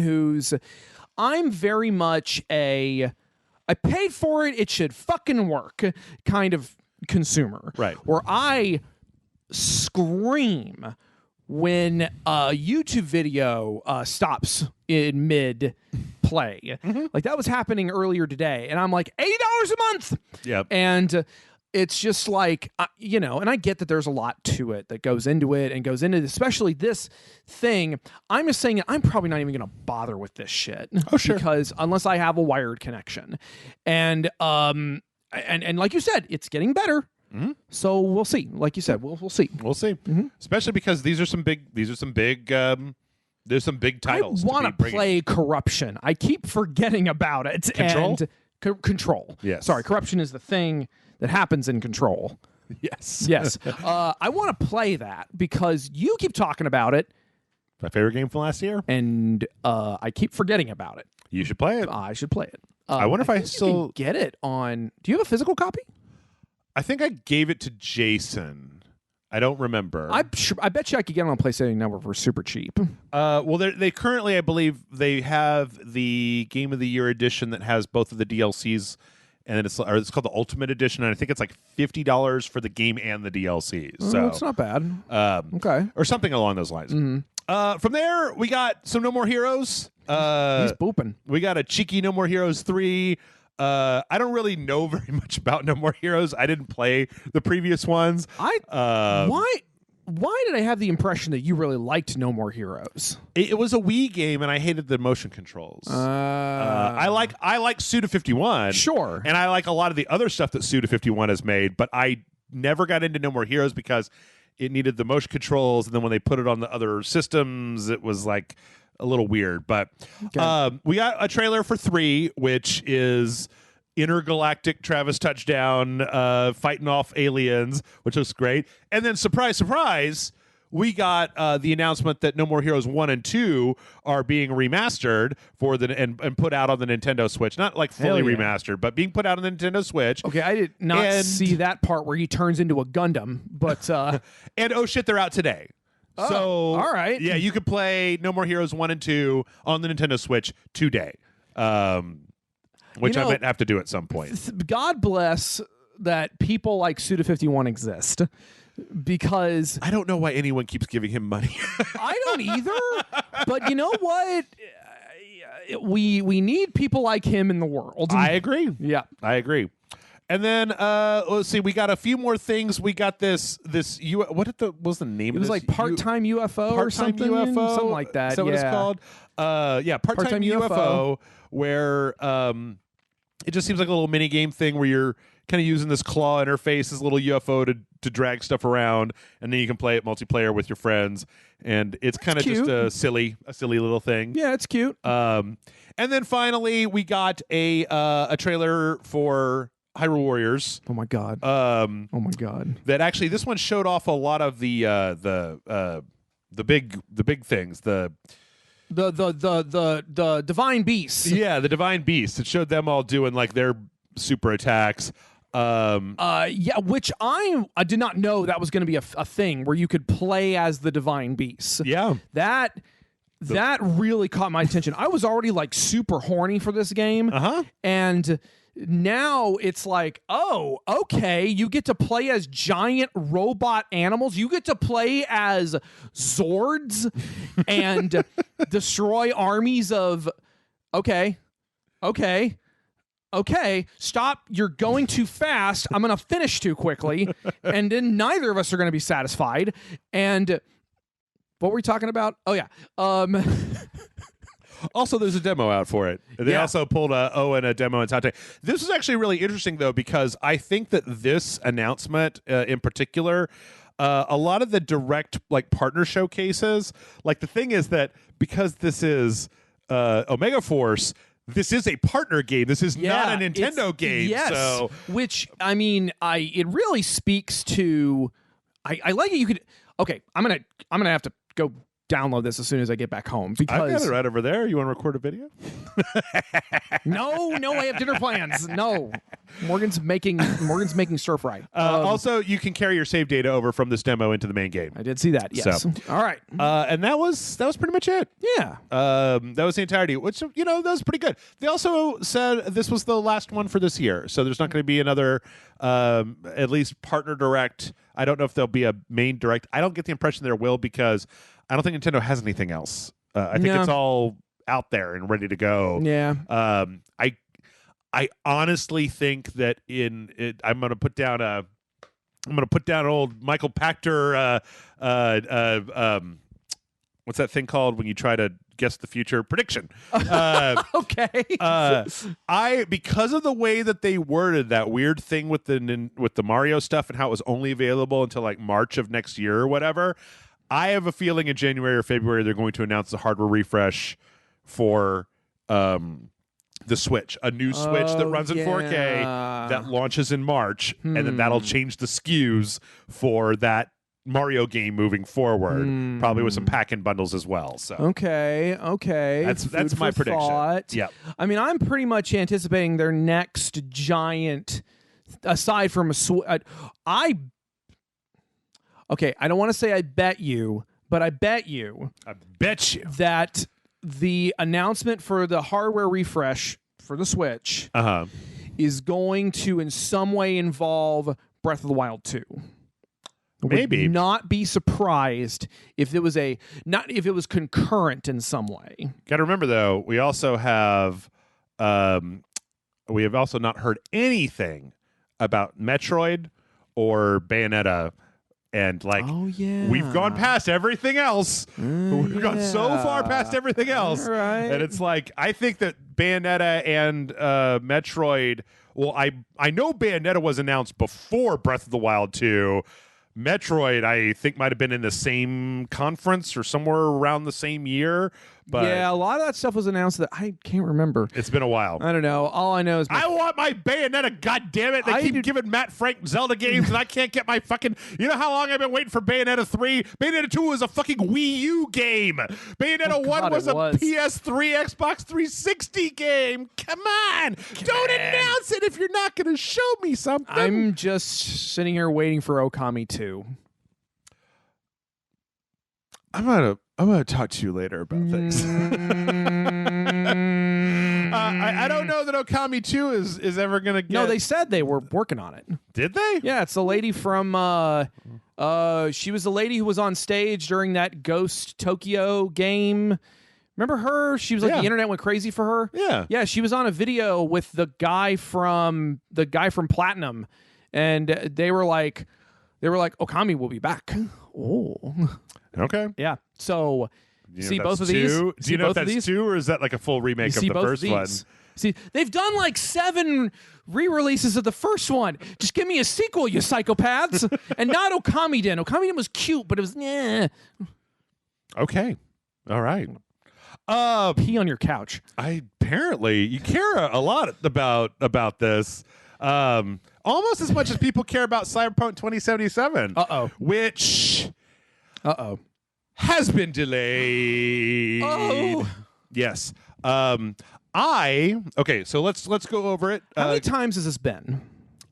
I'm very much I paid for it, it should fucking work kind of consumer. Right. Where I scream when a YouTube video stops in mid play. Like that was happening earlier today. And I'm like, $80 a month. Yep. And it's just like, and I get that there's a lot to it that goes into it and goes into especially this thing. I'm just saying I'm probably not even going to bother with this shit. Oh, sure. Because unless I have a wired connection. And like you said, it's getting better. Mm-hmm. So we'll see. Like you said, we'll see. We'll see. Mm-hmm. Especially because there's some big titles. I want to play Corruption. I keep forgetting about it. Control? And Control. Yes. Sorry, Corruption is the thing that happens in Control. Yes. Yes. I want to play that because you keep talking about it. My favorite game from last year. And I keep forgetting about it. You should play it. I should play it. I wonder if I still get it on... Do you have a physical copy? I think I gave it to Jason. I don't remember. I bet you I could get it on PlayStation Network for super cheap. Well, they currently, I believe, they have the Game of the Year edition that has both of the DLCs, and it's called the Ultimate Edition, and I think it's like $50 for the game and the DLCs. So it's not bad. Okay, or something along those lines. Mm-hmm. From there, we got some No More Heroes. He's booping. We got a cheeky No More Heroes 3. I don't really know very much about No More Heroes. I didn't play the previous ones. Why did I have the impression that you really liked No More Heroes? It was a Wii game, and I hated the motion controls. I like Suda51. Sure. And I like a lot of the other stuff that Suda51 has made, but I never got into No More Heroes because it needed the motion controls, and then when they put it on the other systems, it was like a little weird. But we got a trailer for 3, which is intergalactic Travis Touchdown fighting off aliens, which looks great. And then surprise, surprise, we got the announcement that No More Heroes 1 and 2 are being remastered for and put out on the Nintendo Switch. Not like fully remastered, but being put out on the Nintendo Switch. Okay, I did not see that part where he turns into a Gundam, but and oh shit, they're out today. Oh, so all right. Yeah, you could play No More Heroes 1 and 2 on the Nintendo Switch today. Which I might have to do at some point. God bless that people like Suda51 exist, because I don't know why anyone keeps giving him money. I don't either. But you know what? We need people like him in the world. I agree. Yeah, I agree. And then let's see, we got a few more things. We got this what was the name it of this? It was like part-time UFO or something? Something like that. Is that what it's called? Part-time UFO, where it just seems like a little mini game thing where you're kind of using this claw interface, this little UFO to drag stuff around, and then you can play it multiplayer with your friends. And it's kind of just a silly little thing. Yeah, it's cute. And then finally, we got a trailer for Hyrule Warriors. Oh my god. Oh my god. That actually, this one showed off a lot of the big things. The divine beasts. Yeah, the divine beasts. It showed them all doing like their super attacks. Which I did not know that was going to be a thing where you could play as the divine beasts. Yeah. That really caught my attention. I was already like super horny for this game. And now it's like, oh, okay, you get to play as giant robot animals. You get to play as Zords and destroy armies of... Okay, stop. You're going too fast. I'm going to finish too quickly. And then neither of us are going to be satisfied. And What were we talking about? Oh yeah. Also, there's a demo out for it. They also pulled a demo in Tante. This was actually really interesting, though, because I think that this announcement in particular, a lot of the direct partner showcases, the thing is that because this is Omega Force, this is a partner game. This is not a Nintendo game. Yes. So, which it really speaks to. I like it. You could. Okay, I'm gonna have to go download this as soon as I get back home because I've got it right over there. You want to record a video? No, I have dinner plans. No, Morgan's making stir fry. Also, you can carry your save data over from this demo into the main game. I did see that. Yes. So, all right. And that was pretty much it. Yeah. That was the entirety, which that was pretty good. They also said this was the last one for this year, so there's not going to be another at least partner direct. I don't know if there'll be a main direct. I don't get the impression there will because I don't think Nintendo has anything else. I think it's all out there and ready to go. Yeah. I honestly think that I'm going to put down an old Michael Pachter. What's that thing called when you try to guess the future? Prediction. Okay. Because of the way that they worded that weird thing with the Mario stuff and how it was only available until March of next year or whatever. I have a feeling in January or February they're going to announce a hardware refresh for the Switch, a new Switch that runs in 4K that launches in March, and then that'll change the SKUs for that Mario game moving forward, probably with some pack-in bundles as well. So okay, that's my prediction. Thought. Yeah, I mean, I'm pretty much anticipating their next giant, aside from I don't want to say I bet you, but I bet you that the announcement for the hardware refresh for the Switch is going to in some way involve Breath of the Wild 2. Maybe. Would not be surprised if it was concurrent in some way. Got to remember though, we also have not heard anything about Metroid or Bayonetta. And we've gone past everything else. We've gone so far past everything else. Right. And it's I think that Bayonetta and Metroid, well, I know Bayonetta was announced before Breath of the Wild 2. Metroid, I think, might have been in the same conference or somewhere around the same year. But yeah, a lot of that stuff was announced that I can't remember. It's been a while. I don't know. All I know is I want my Bayonetta, goddammit. They keep giving Matt Frank Zelda games, and I can't get my fucking... You know how long I've been waiting for Bayonetta 3? Bayonetta 2 was a fucking Wii U game. Bayonetta 1 was a PS3, Xbox 360 game. Come on. Don't announce it if you're not going to show me something. I'm just sitting here waiting for Okami 2. I'm gonna talk to you later about things. I don't know that Okami 2 is ever gonna get. No, they said they were working on it. Did they? Yeah, it's the lady from she was the lady who was on stage during that Ghost Tokyo game. Remember her? She was the internet went crazy for her. Yeah. She was on a video with the guy from Platinum, and they were like, Okami will be back. Oh. Okay. Yeah. So see both of these. these. Do you know if that's 2 or is that a full remake of the first one? See, they've done 7 re-releases of the first one. Just give me a sequel, you psychopaths. And not Okamiden. Okamiden was cute, but it was Okay. All right. Pee on your couch. Apparently you care a lot about this. Almost as much as people care about Cyberpunk 2077. Which has been delayed. Oh. Yes. Okay, so let's go over it. How many times has this been?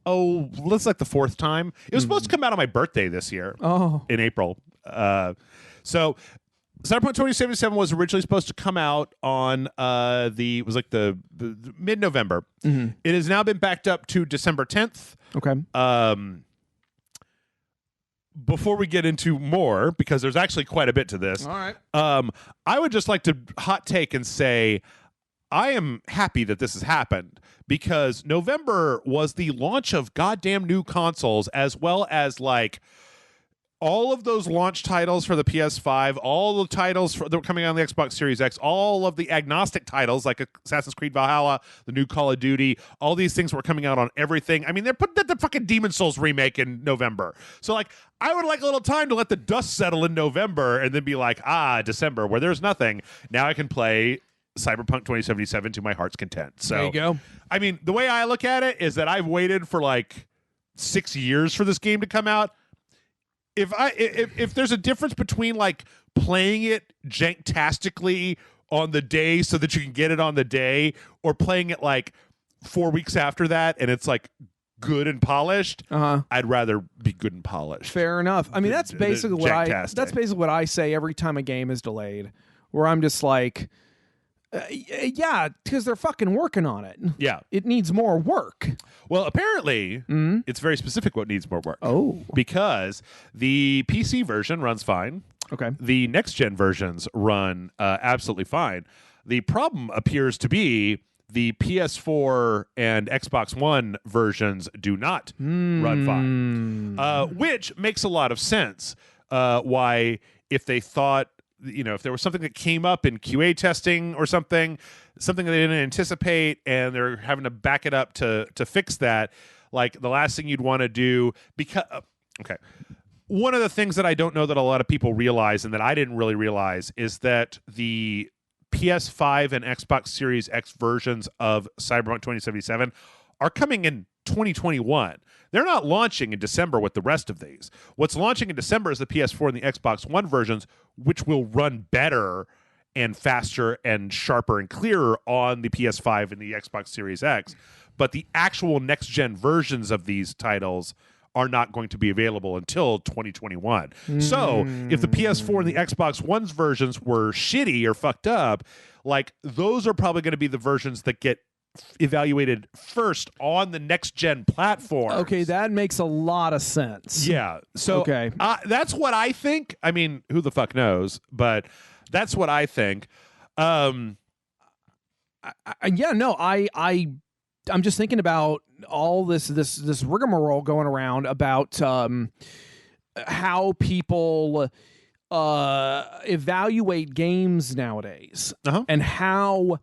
Oh, that's the 4th time. It was supposed to come out on my birthday this year. In April. So Cyberpunk 2077 was originally supposed to come out on the mid-November. Mm-hmm. It has now been backed up to December 10th. Okay. Before we get into more, because there's actually quite a bit to this. All right. I would just like to hot take and say I am happy that this has happened because November was the launch of goddamn new consoles as well as all of those launch titles for the PS5, all the titles that were coming on the Xbox Series X, all of the agnostic titles like Assassin's Creed Valhalla, the new Call of Duty, all these things were coming out on everything. I mean, they're putting the fucking Demon Souls remake in November. So, like, I would like a little time to let the dust settle in November and then be like, December, where there's nothing. Now I can play Cyberpunk 2077 to my heart's content. So, there you go. I mean, the way I look at it is that I've waited for like 6 years for this game to come out. If there's a difference between like playing it janktastically on the day so that you can get it on the day, or playing it like 4 weeks after that and it's like good and polished, I'd rather be good and polished. Fair enough. I mean, that's basically what I say every time a game is delayed, where I'm just like, yeah, because they're fucking working on it. Yeah. It needs more work. Well, apparently, it's very specific what needs more work. Oh. Because the PC version runs fine. Okay. The next-gen versions run absolutely fine. The problem appears to be the PS4 and Xbox One versions do not run fine, which makes a lot of sense. Why, if they thought, if there was something that came up in QA testing or something that they didn't anticipate, and they're having to back it up to fix that, like the last thing you'd want to do, because one of the things that I don't know that a lot of people realize, and that I didn't really realize, is that the PS5 and Xbox Series X versions of Cyberpunk 2077 are coming in 2021. They're not launching in December with the rest of these. What's launching in December is the PS4 and the Xbox One versions, which will run better and faster and sharper and clearer on the PS5 and the Xbox Series X. But the actual next-gen versions of these titles are not going to be available until 2021. So if the PS4 and the Xbox One's versions were shitty or fucked up, like those are probably going to be the versions that get evaluated first on the next gen platform. Okay, that makes a lot of sense. Yeah. So that's what I think. I mean, who the fuck knows? But that's what I think. I'm just thinking about all this rigmarole going around about how people evaluate games nowadays, and how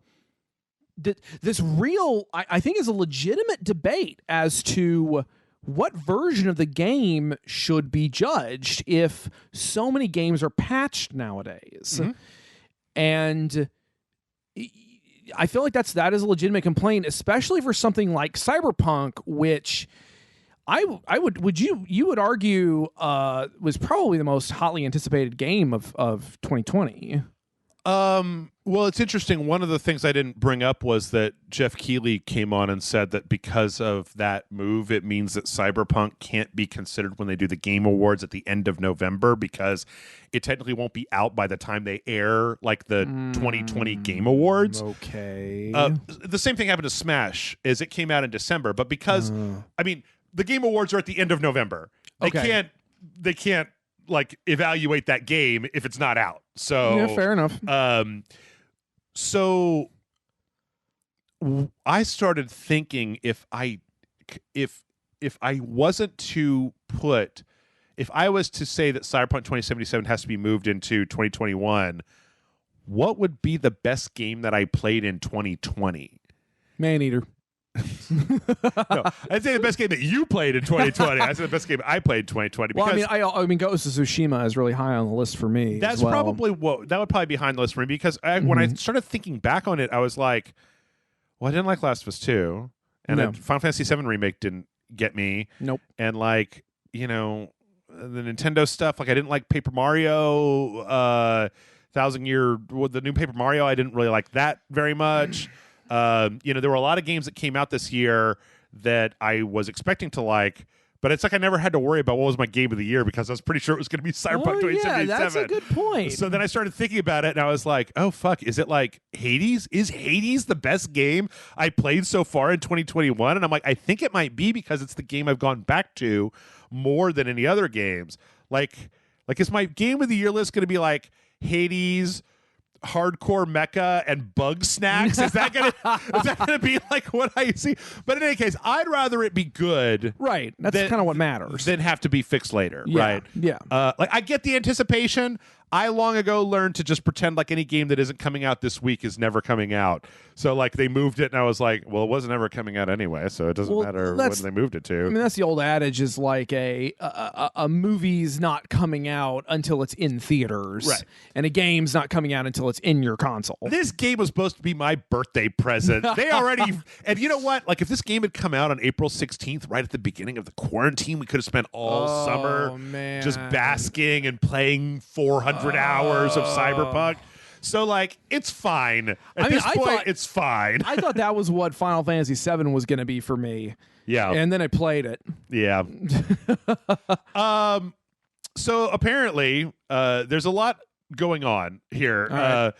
this real, I think, is a legitimate debate as to what version of the game should be judged if so many games are patched nowadays. And I feel like that is a legitimate complaint, especially for something like Cyberpunk, which you would argue was probably the most hotly anticipated game of 2020. Well, it's interesting. One of the things I didn't bring up was that Jeff Keighley came on and said that because of that move, it means that Cyberpunk can't be considered when they do the Game Awards at the end of November, because it technically won't be out by the time they air like the 2020 Game Awards. Okay. The same thing happened to Smash, is it came out in December, but because I mean, the Game Awards are at the end of November. They can't like evaluate that game if it's not out. So yeah, fair enough. So I started thinking if I was to say that Cyberpunk 2077 has to be moved into 2021, what would be the best game that I played in 2020? Maneater. No, I'd say the best game that you played in 2020. I said the best game I played in 2020. Well, I mean, Ghost of Tsushima is really high on the list for me. That's as well. probably that would probably be behind the list for me, because when I started thinking back on it, I was like, well, I didn't like Last of Us 2, and Final Fantasy VII Remake didn't get me. Nope. And like, the Nintendo stuff, like I didn't like Paper Mario, the new Paper Mario, I didn't really like that very much. There were a lot of games that came out this year that I was expecting to like, but it's like I never had to worry about what was my game of the year, because I was pretty sure it was going to be Cyberpunk 2077. Yeah, that's a good point. So then I started thinking about it, and I was like, oh, fuck, is it like Hades? Is Hades the best game I played so far in 2021? And I'm like, I think it might be, because it's the game I've gone back to more than any other games. Like is my game of the year list going to be like Hades, hardcore mecha and bug snacks? Is that gonna be like what I see? But in any case, I'd rather it be good, Right. That's kind of what matters. than have to be fixed later, Yeah, right? yeah. Like I get the anticipation. I long ago learned to just pretend like any game that isn't coming out this week is never coming out. So like they moved it, and I was like, well, it wasn't ever coming out anyway, so it doesn't matter when they moved it to. I mean, that's the old adage is like a movie's not coming out until it's in theaters, Right. and a game's not coming out until it's in your console. This game was supposed to be my birthday present. They already, and you know what? Like if this game had come out on April 16th, right at the beginning of the quarantine, we could have spent all summer just basking and playing 400 hours of Cyberpunk. So like it's fine. At this point, it's fine. I thought that was what Final Fantasy VII was going to be for me. Yeah. And then I played it. Yeah. So apparently, there's a lot going on here. Right.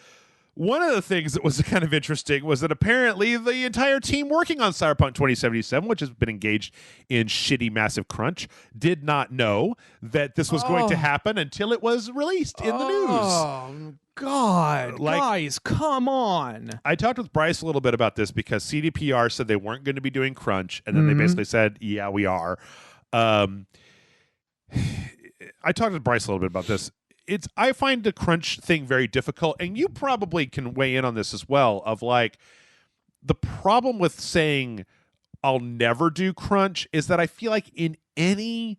One of the things that was kind of interesting was that apparently the entire team working on Cyberpunk 2077, which has been engaged in shitty massive crunch, did not know that this was going to happen until it was released in the news. Oh, God. Guys, come on. I talked with Bryce a little bit about this because CDPR said they weren't going to be doing crunch, and then they basically said, yeah, we are. I talked with Bryce a little bit about this. I find the crunch thing very difficult, and you probably can weigh in on this as well, of like the problem with saying I'll never do crunch is that I feel like in any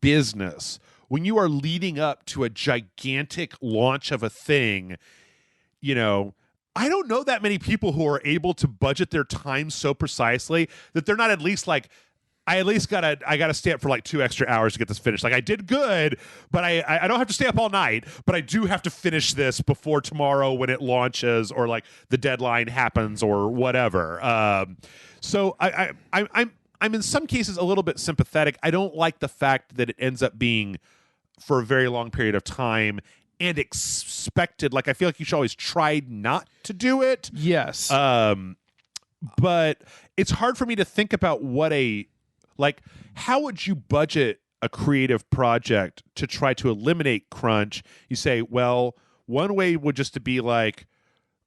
business, when you are leading up to a gigantic launch of a thing, you know, I don't know that many people who are able to budget their time so precisely that they're not at least like, I gotta stay up for like 2 extra hours to get this finished. Like I did good, but I don't have to stay up all night, but I do have to finish this before tomorrow when it launches or like the deadline happens or whatever. So I'm in some cases a little bit sympathetic. I don't like the fact that it ends up being for a very long period of time and expected. Like I feel like you should always try not to do it. Yes. But it's hard for me to think about how would you budget a creative project to try to eliminate crunch? You say, well, one way would just to be like,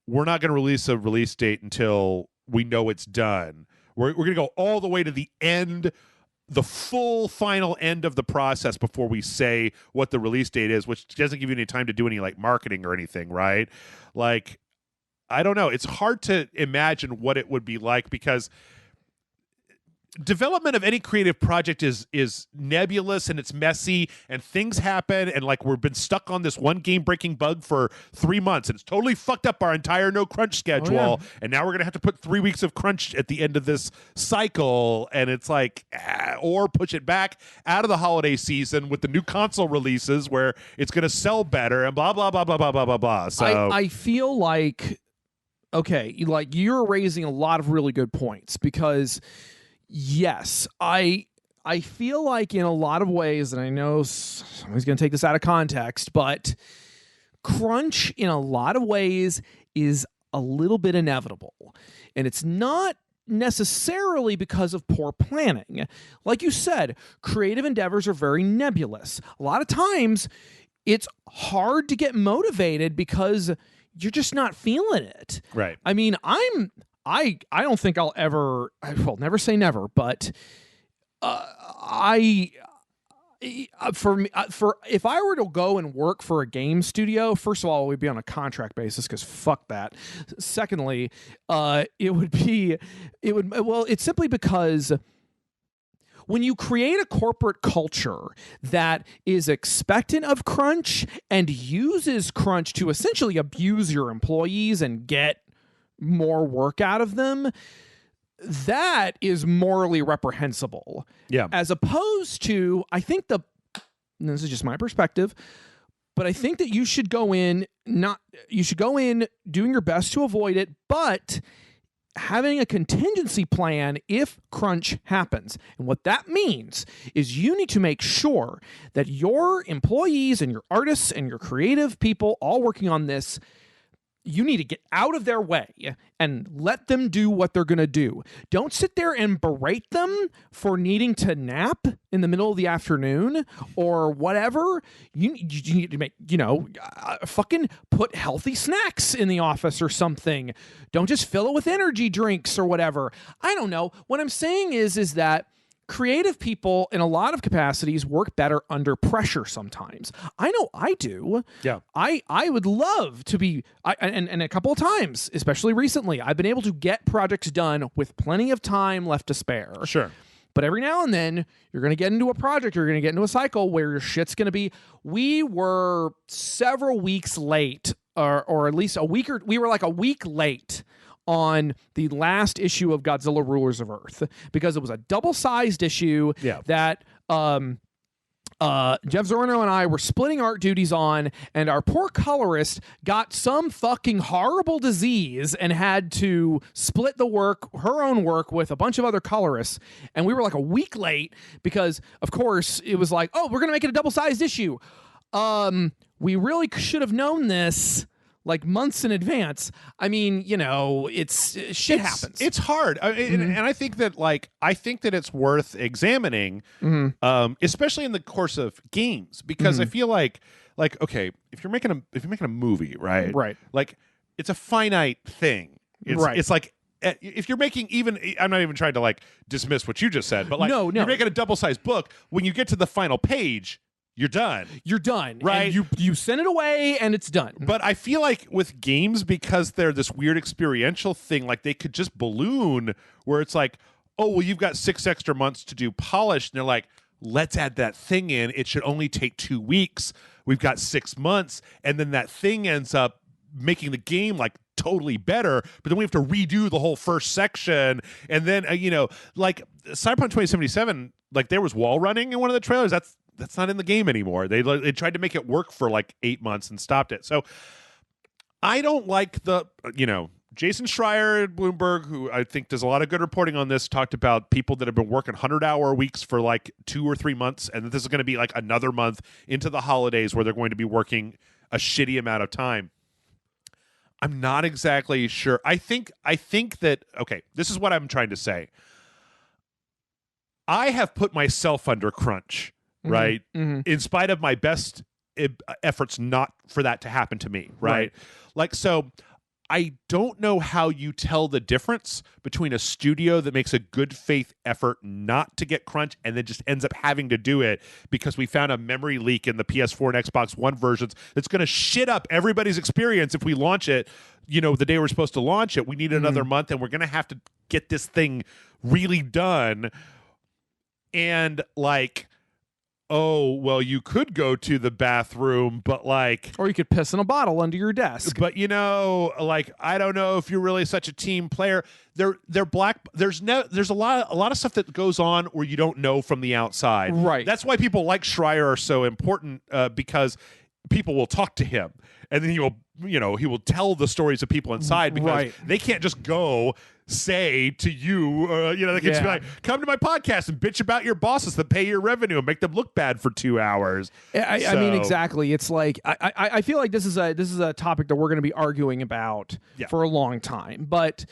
we're not going to release a release date until we know it's done. We're going to go all the way to the end, the full final end of the process before we say what the release date is, which doesn't give you any time to do any like marketing or anything, right? Like, I don't know. It's hard to imagine what it would be like because development of any creative project is nebulous and it's messy and things happen and like we've been stuck on this one game-breaking bug for 3 months and it's totally fucked up our entire no crunch schedule and now we're gonna have to put 3 weeks of crunch at the end of this cycle and it's like or push it back out of the holiday season with the new console releases where it's gonna sell better and blah blah blah blah blah blah blah blah. So I feel like you're raising a lot of really good points because yes, I feel like in a lot of ways, and I know somebody's going to take this out of context, but crunch in a lot of ways is a little bit inevitable. And it's not necessarily because of poor planning. Like you said, creative endeavors are very nebulous. A lot of times, it's hard to get motivated because you're just not feeling it. Right. I mean, I don't think I'll ever, well, never say never, but if I were to go and work for a game studio, first of all, we'd be on a contract basis because fuck that. Secondly, it's simply because when you create a corporate culture that is expectant of crunch and uses crunch to essentially abuse your employees and get more work out of them, that is morally reprehensible. Yeah. As opposed to, I think and this is just my perspective, but I think that you should go in doing your best to avoid it, but having a contingency plan if crunch happens. And what that means is you need to make sure that your employees and your artists and your creative people all working on this you need to get out of their way and let them do what they're going to do. Don't sit there and berate them for needing to nap in the middle of the afternoon or whatever. You need to make, fucking put healthy snacks in the office or something. Don't just fill it with energy drinks or whatever. I don't know. What I'm saying is that creative people in a lot of capacities work better under pressure sometimes. I know I do. Yeah. I would love to be, and a couple of times, especially recently, I've been able to get projects done with plenty of time left to spare. Sure. But every now and then, you're going to get into a project, you're going to get into a cycle where your shit's going to be, we were several weeks late, or at least we were like a week late on the last issue of Godzilla Rulers of Earth, because it was a double-sized issue that Jeff Zorno and I were splitting art duties on, and our poor colorist got some fucking horrible disease and had to split the work, her own work, with a bunch of other colorists, and we were like a week late because, of course, it was like, oh, we're going to make it a double-sized issue. We really should have known this like months in advance. I mean, it's shit happens. It's hard. And I think that it's worth examining, especially in the course of games, because I feel like, okay, if you're making a movie, right? Right. Like, it's a finite thing. It's like, if you're making I'm not even trying to like dismiss what you just said, but like, no. You're making a double-sized book. When you get to the final page, you're done. Right. And you send it away and it's done. But I feel like with games, because they're this weird experiential thing, like they could just balloon where it's like, oh, well, you've got 6 extra months to do polish. And they're like, let's add that thing in. It should only take 2 weeks. We've got 6 months. And then that thing ends up making the game like totally better. But then we have to redo the whole first section. And then, like Cyberpunk 2077, like there was wall running in one of the trailers. That's not in the game anymore. They tried to make it work for like 8 months and stopped it. So I don't like Jason Schreier at Bloomberg, who I think does a lot of good reporting on this, talked about people that have been working 100-hour weeks for like 2 or 3 months, and that this is going to be like another month into the holidays where they're going to be working a shitty amount of time. I'm not exactly sure. I think that, okay, this is what I'm trying to say. I have put myself under crunch. Right. In spite of my best efforts not for that to happen to me. Right. Like, so I don't know how you tell the difference between a studio that makes a good faith effort not to get crunch and then just ends up having to do it because we found a memory leak in the PS4 and Xbox One versions that's going to shit up everybody's experience if we launch it, the day we're supposed to launch it. We need another month and we're going to have to get this thing really done. And like, oh, well, you could go to the bathroom, but like... Or you could piss in a bottle under your desk. But, like, I don't know if you're really such a team player. They're black... There's a lot of stuff that goes on where you don't know from the outside. Right. That's why people like Schreier are so important, because people will talk to him. And then he will tell the stories of people inside, because they can't just go say to you, they can just be like, come to my podcast and bitch about your bosses that pay your revenue and make them look bad for 2 hours. I mean, exactly. It's like, I feel like this is a topic that we're going to be arguing about for a long time, but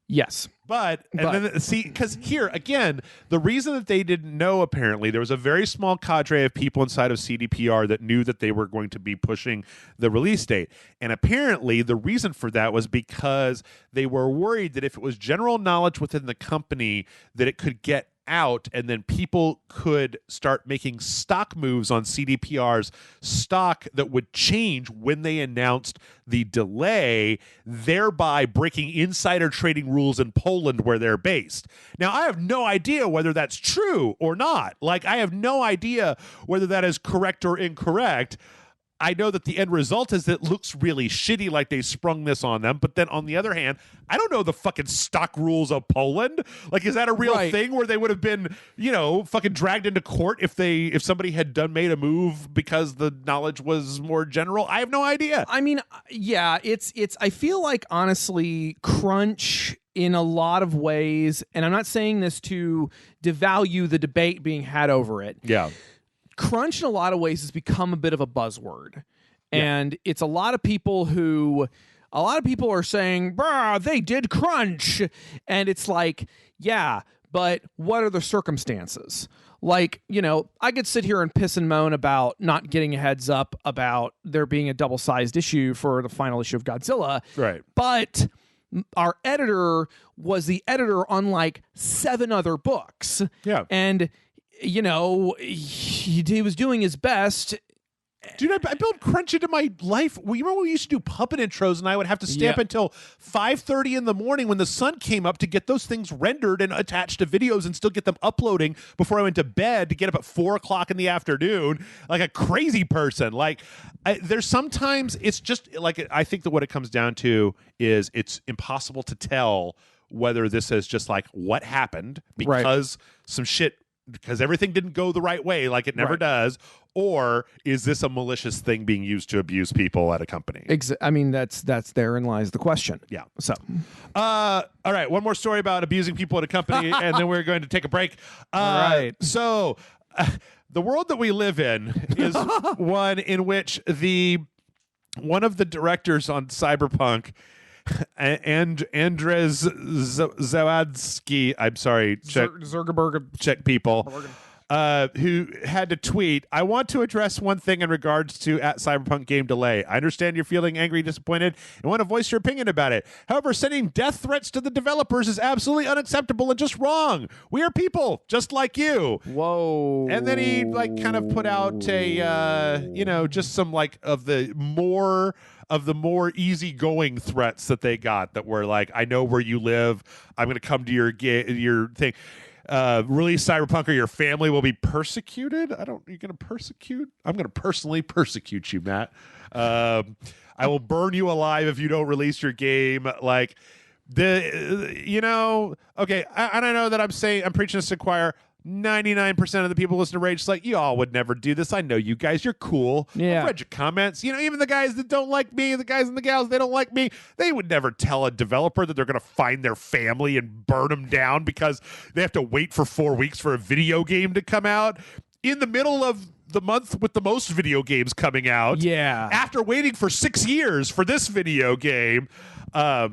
yes. Then see, because here again, the reason that they didn't know, apparently, there was a very small cadre of people inside of CDPR that knew that they were going to be pushing the release date. And apparently, the reason for that was because they were worried that if it was general knowledge within the company, that it could get out and then people could start making stock moves on CDPR's stock that would change when they announced the delay, thereby breaking insider trading rules in Poland where they're based. Now, I have no idea whether that's true or not. Like, I have no idea whether that is correct or incorrect. I know that the end result is that it looks really shitty, like they sprung this on them. But then on the other hand, I don't know the fucking stock rules of Poland. Like, is that a real thing where they would have been, fucking dragged into court if somebody had made a move because the knowledge was more general? I have no idea. I mean, yeah, I feel like, honestly, crunch in a lot of ways, and I'm not saying this to devalue the debate being had over it. Yeah. Crunch in a lot of ways has become a bit of a buzzword, and it's a lot of people who a lot of people are saying, "Bruh, they did crunch," and it's like, yeah, but what are the circumstances? Like, I could sit here and piss and moan about not getting a heads up about there being a double-sized issue for the final issue of Godzilla. Right. But our editor was the editor on like 7 other books. Yeah. And, he was doing his best. Dude, I built crunch into my life. You remember when we used to do puppet intros and I would have to stay up until 5:30 in the morning when the sun came up to get those things rendered and attached to videos and still get them uploading before I went to bed to get up at 4 o'clock in the afternoon like a crazy person. Like, there's sometimes it's just like, I think that what it comes down to is it's impossible to tell whether this is just like what happened because some shit, because everything didn't go the right way like it never does, or is this a malicious thing being used to abuse people at a company? I mean, that's therein lies the question. Yeah. So, all right, one more story about abusing people at a company, and then we're going to take a break. All right. So, the world that we live in is one in which one of the directors on Cyberpunk, and Andres Zawadzki, I'm sorry, Czech people, who had to tweet, "I want to address one thing in regards to at Cyberpunk game delay. I understand you're feeling angry, disappointed, and want to voice your opinion about it. However, sending death threats to the developers is absolutely unacceptable and just wrong. We are people, just like you." Whoa. And then he kind of put out a, just some of the more easygoing threats that they got that were like, "I know where you live. I'm going to come to your thing. Release Cyberpunk or your family will be persecuted." You're going to persecute? I'm going to personally persecute you, Matt. I will burn you alive if you don't release your game. Like, okay. I don't know that I'm preaching to the choir. 99% of the people listening to Rage, like, y'all would never do this. I know you guys. You're cool. Yeah. I've read your comments. Even the guys that don't like me, the guys and the gals, they don't like me. They would never tell a developer that they're going to find their family and burn them down because they have to wait for 4 weeks for a video game to come out in the middle of the month with the most video games coming out. Yeah. After waiting for 6 years for this video game. But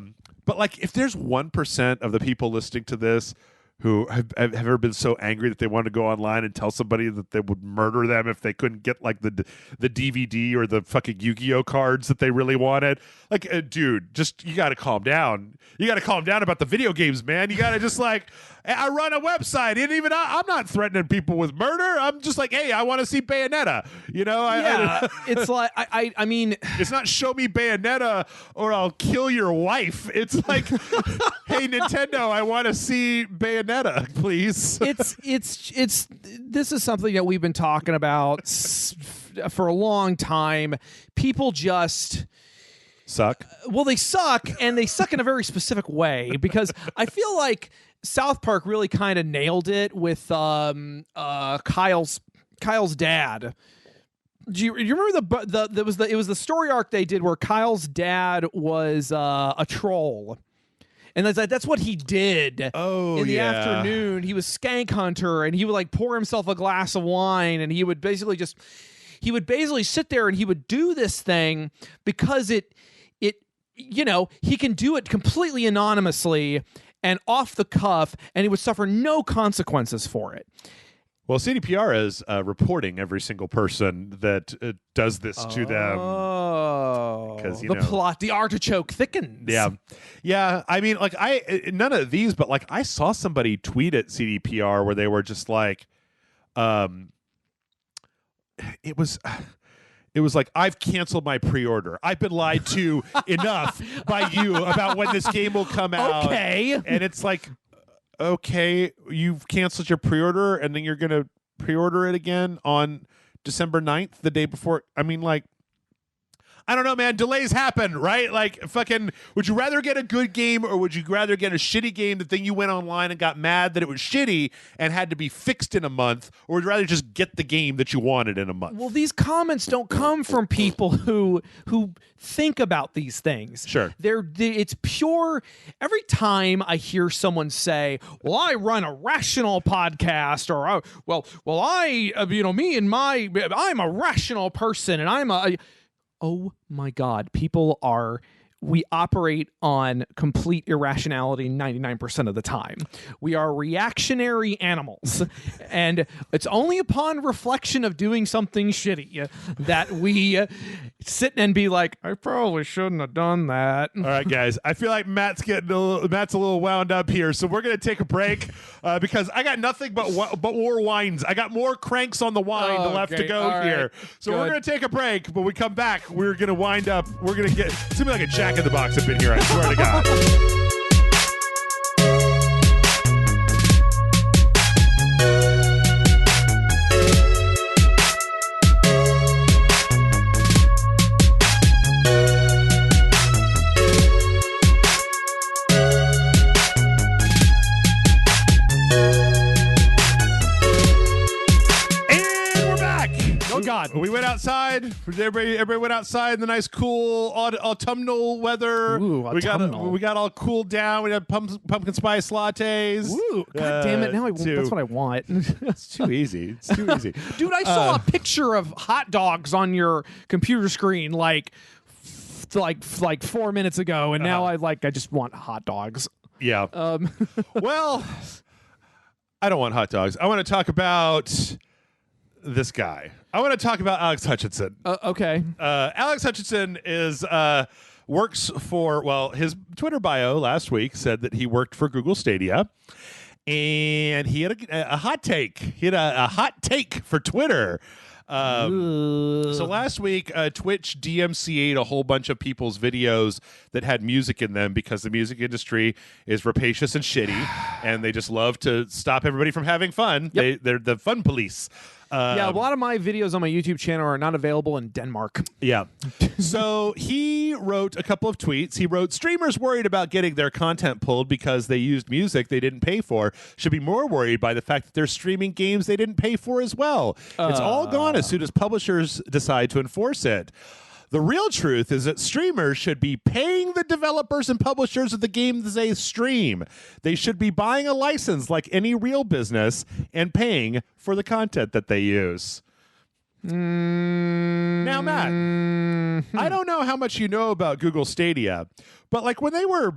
if there's 1% of the people listening to this who have ever been so angry that they wanted to go online and tell somebody that they would murder them if they couldn't get the DVD or the fucking Yu-Gi-Oh cards that they really wanted. Dude, just, you got to calm down. You got to calm down about the video games, man. You got to just I run a website, and even I'm not threatening people with murder. I'm just like, hey, I want to see Bayonetta. It's like, I mean, it's not show me Bayonetta or I'll kill your wife. It's like, hey, Nintendo, I want to see Bayonetta, please. It's this is something that we've been talking about for a long time. People just suck. Well, they suck, and they suck in a very specific way, because I feel like South Park really kind of nailed it with Kyle's dad. Do you remember it was the story arc they did where Kyle's dad was a troll. And that's what he did. Oh, in the afternoon, he was Skank Hunter, and he would pour himself a glass of wine, and he would basically sit there and he would do this thing because he can do it completely anonymously and off the cuff, and he would suffer no consequences for it. Well, CDPR is reporting every single person that does this to them. Oh, because plot, the artichoke thickens. Yeah. I mean, none of these, but I saw somebody tweet at CDPR where they were just like, it was like, "I've canceled my pre-order. I've been lied to enough by you about when this game will come out." Okay. And it's like, okay, you've canceled your pre-order and then you're going to pre-order it again on December 9th, the day before. I mean, I don't know, man. Delays happen, right? Would you rather get a good game or would you rather get a shitty game that then you went online and got mad that it was shitty and had to be fixed in a month? Or would you rather just get the game that you wanted in a month? Well, these comments don't come from people who think about these things. Sure. It's pure. Every time I hear someone say, "Well, I run a rational podcast," or I'm a rational person, and oh my God, people are we operate on complete irrationality 99% of the time. We are reactionary animals. And it's only upon reflection of doing something shitty that we sit and be like, I probably shouldn't have done that. All right, guys. I feel like Matt's a little wound up here, so we're gonna take a break because I got nothing but more wines. I got more cranks on the wine left to go here. So we're gonna take a break. But when we come back, we're gonna wind up. We're gonna get it's gonna be like a Jack in the Box up in here. I swear to God. God, we went outside. Everybody went outside in the nice, cool autumnal weather. Ooh, autumnal. We got all cooled down. We had pumpkin spice lattes. Ooh, God damn it! Now that's what I want. It's too easy. It's too easy, dude. I saw a picture of hot dogs on your computer screen like 4 minutes ago, and now I just want hot dogs. Yeah. Well, I don't want hot dogs. I want to talk about this guy. I want to talk about Alex Hutchinson. Okay. Alex Hutchinson works for, his Twitter bio last week said that he worked for Google Stadia, and he had a hot take. He had a hot take for Twitter. So last week, Twitch DMCA'd a whole bunch of people's videos that had music in them because the music industry is rapacious and shitty, and they just love to stop everybody from having fun. Yep. They're the fun police. Yeah, a lot of my videos on my YouTube channel are not available in Denmark. Yeah. So he wrote a couple of tweets. He wrote, streamers worried about getting their content pulled because they used music they didn't pay for should be more worried by the fact that they're streaming games they didn't pay for as well. It's all gone as soon as publishers decide to enforce it. The real truth is that streamers should be paying the developers and publishers of the games they stream. They should be buying a license like any real business and paying for the content that they use. Now, Matt, I don't know how much you know about Google Stadia, but when they were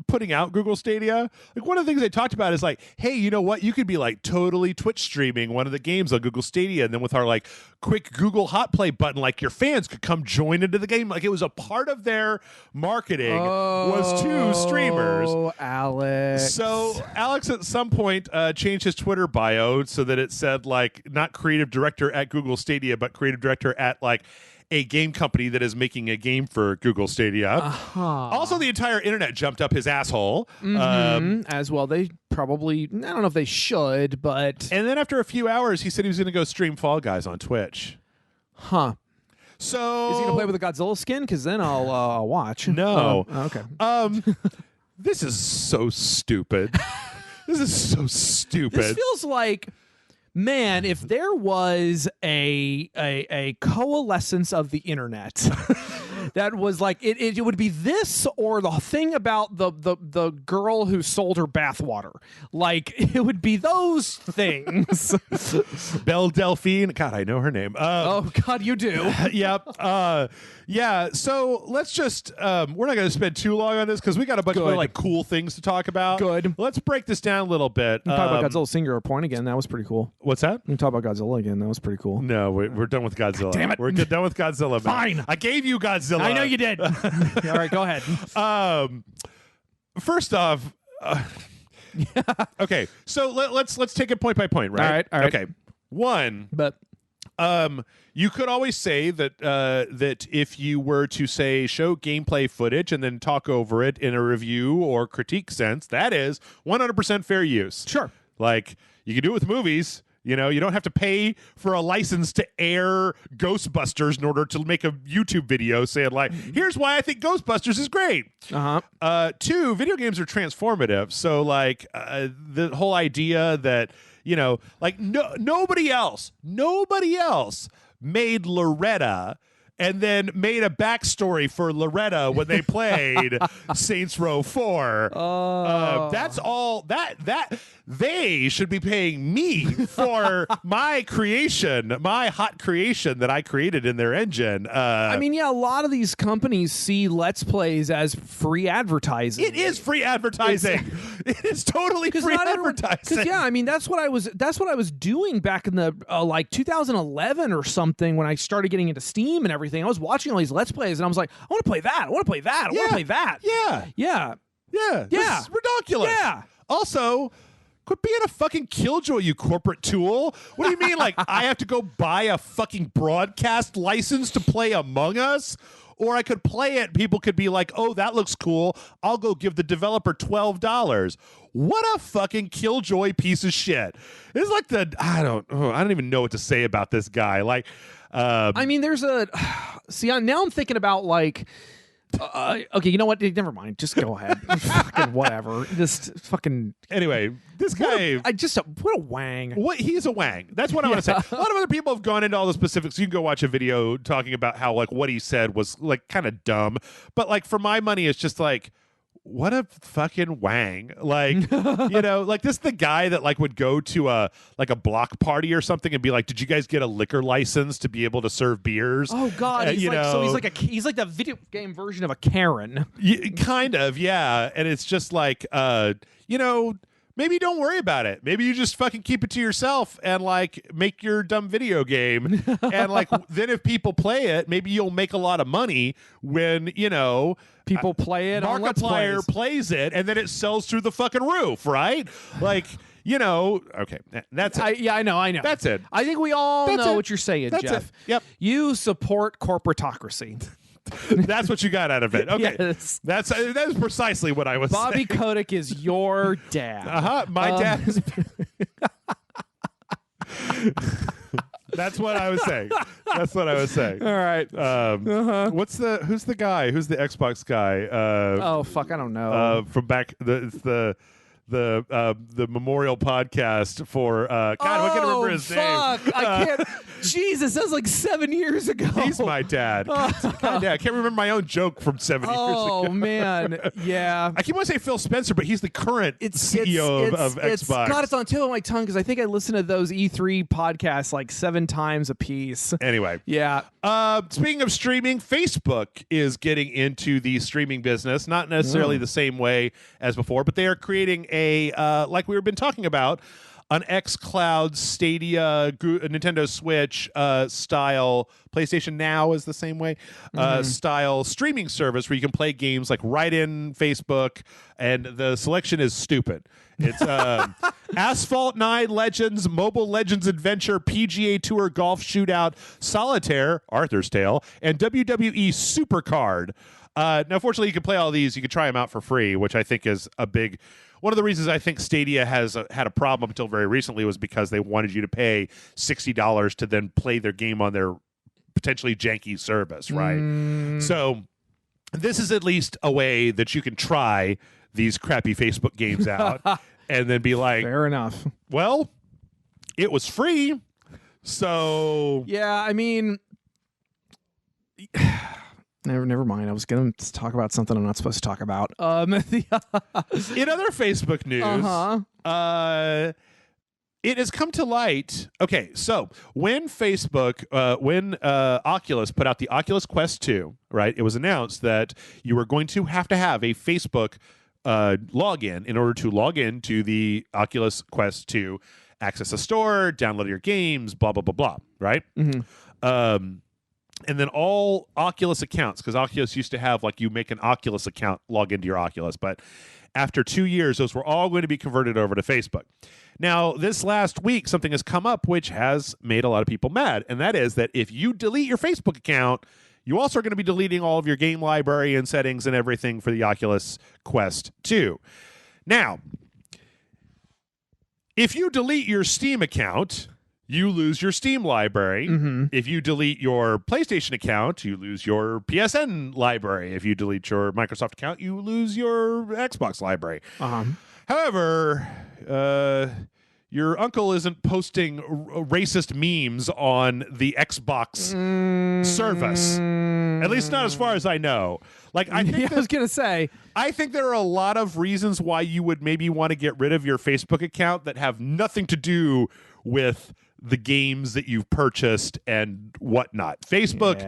putting out Google Stadia, one of the things they talked about is hey, you know what? You could be totally Twitch streaming one of the games on Google Stadia, and then with our quick Google Hot Play button, your fans could come join into the game. It was a part of their marketing was to streamers. Oh, Alex. So Alex at some point changed his Twitter bio so that it said not creative director at Google Stadia, but creative director at a game company that is making a game for Google Stadia. Also, the entire internet jumped up his asshole. As well, they probably, I don't know if they should, but... And then after a few hours, he said he was going to go stream Fall Guys on Twitch. Huh. So... Is he going to play with the Godzilla skin? Because then I'll watch. No. Okay. This is so stupid. This is so stupid. This feels like... Man, if there was a coalescence of the internet that was it would be this or the thing about the girl who sold her bathwater. It would be those things. Belle Delphine. God, I know her name. Oh, God, you do. Yep. Yeah, so let's just we're not going to spend too long on this because we got a bunch of cool things to talk about. Good. Let's break this down a little bit. We talk about Godzilla Singular Point again. That was pretty cool. What's that? We talk about Godzilla again. That was pretty cool. No, we're done with Godzilla. God damn it. We're done with Godzilla. Man. Fine. I gave you Godzilla. I know you did. All right, go ahead. First off, okay, so let's take it point by point, right? All right. Okay. One, but you could always say that that if you were to say show gameplay footage and then talk over it in a review or critique sense, that is 100% fair use. Sure. You can do it with movies. You don't have to pay for a license to air Ghostbusters in order to make a YouTube video saying here's why I think Ghostbusters is great. Two, video games are transformative. So the whole idea that nobody else made Loretta and then made a backstory for Loretta when they played Saints Row 4. That's all that they should be paying me for my creation, my hot creation that I created in their engine. I mean, yeah, a lot of these companies see Let's Plays as free advertising. It is free advertising. It is totally free advertising. Because yeah, I mean that's what I was doing back in the like 2011 or something when I started getting into Steam and everything. I was watching all these Let's Plays and I was like, I want to play that. I want to play that. I want to play that. Yeah. This is ridiculous. Yeah. Also, quit being a fucking killjoy, you corporate tool. What do you mean? Like, I have to go buy a fucking broadcast license to play Among Us? Or I could play it. People could be like, oh, that looks cool. I'll go give the developer $12. What a fucking killjoy piece of shit. It's like I don't even know what to say about this guy. Like, I mean, now I'm thinking about like, okay, you know what? Never mind. Just go ahead. Fucking whatever. Just fucking. Anyway, this guy. What a wang. He's a wang. That's what I want to say. A lot of other people have gone into all the specifics. You can go watch a video talking about how like what he said was like kind of dumb. But like for my money, it's just like, what a fucking wang. Like, you know, like this is the guy that like would go to a block party or something and be like, did you guys get a liquor license to be able to serve beers? Oh God. So he's like the video game version of a Karen. Kind of, yeah. And it's just like, you know, maybe don't worry about it. Maybe you just fucking keep it to yourself and like make your dumb video game. And like then if people play it, maybe you'll make a lot of money when, you know, people play it on Let's Plays. Plays it and then it sells through the fucking roof, right? Like, you know, okay, that's it. I know. That's it. I think we all know what you're saying, that's Jeff. It. Yep. You support corporatocracy. That's what you got out of it. Okay. Yes. That is precisely what I was Bobby saying. Kotick is your dad. My dad is That's what I was saying. All right. Who's the guy? Who's the Xbox guy? Oh fuck, I don't know. From back the memorial podcast for God, I can't remember his name. I can't. Jesus, that was like 7 years ago. He's my dad. God, yeah, I can't remember my own joke from 7 years ago. Oh man, yeah. I keep wanting to say Phil Spencer, but he's the current CEO of Xbox. God, it's on the tip of my tongue because I think I listened to those E3 podcasts like 7 times a piece. Anyway, yeah. Speaking of streaming, Facebook is getting into the streaming business, not necessarily the same way as before, but they are creating a like we've been talking about, an xCloud, Stadia, Nintendo Switch style, PlayStation Now is the same way, style streaming service where you can play games like right in Facebook, and the selection is stupid. It's Asphalt 9 Legends, Mobile Legends Adventure, PGA Tour Golf Shootout, Solitaire, Arthur's Tale, and WWE Supercard. Now, fortunately, you can play all these. You can try them out for free, which I think is a big... One of the reasons I think Stadia has had a problem until very recently was because they wanted you to pay $60 to then play their game on their potentially janky service, right? So this is at least a way that you can try these crappy Facebook games out and then be like... Fair enough. Well, it was free, so... Yeah, I mean... Never mind. I was going to talk about something I'm not supposed to talk about. In other Facebook news, it has come to light. Okay, so when Facebook, when Oculus put out the Oculus Quest 2, right, it was announced that you were going to have a Facebook login in order to log in to the Oculus Quest 2, access a store, download your games, blah, blah, blah, blah, right? And then all Oculus accounts, because Oculus used to have, like, you make an Oculus account, log into your Oculus. But after 2 years, those were all going to be converted over to Facebook. Now, this last week, something has come up which has made a lot of people mad. And that is that if you delete your Facebook account, you also are going to be deleting all of your game library and settings and everything for the Oculus Quest 2. Now, if you delete your Steam account... you lose your Steam library. If you delete your PlayStation account, you lose your PSN library. If you delete your Microsoft account, you lose your Xbox library. However, your uncle isn't posting racist memes on the Xbox service. At least not as far as I know. Like, I think I was gonna say, I think there are a lot of reasons why you would maybe want to get rid of your Facebook account that have nothing to do with the games that you've purchased and whatnot. Facebook,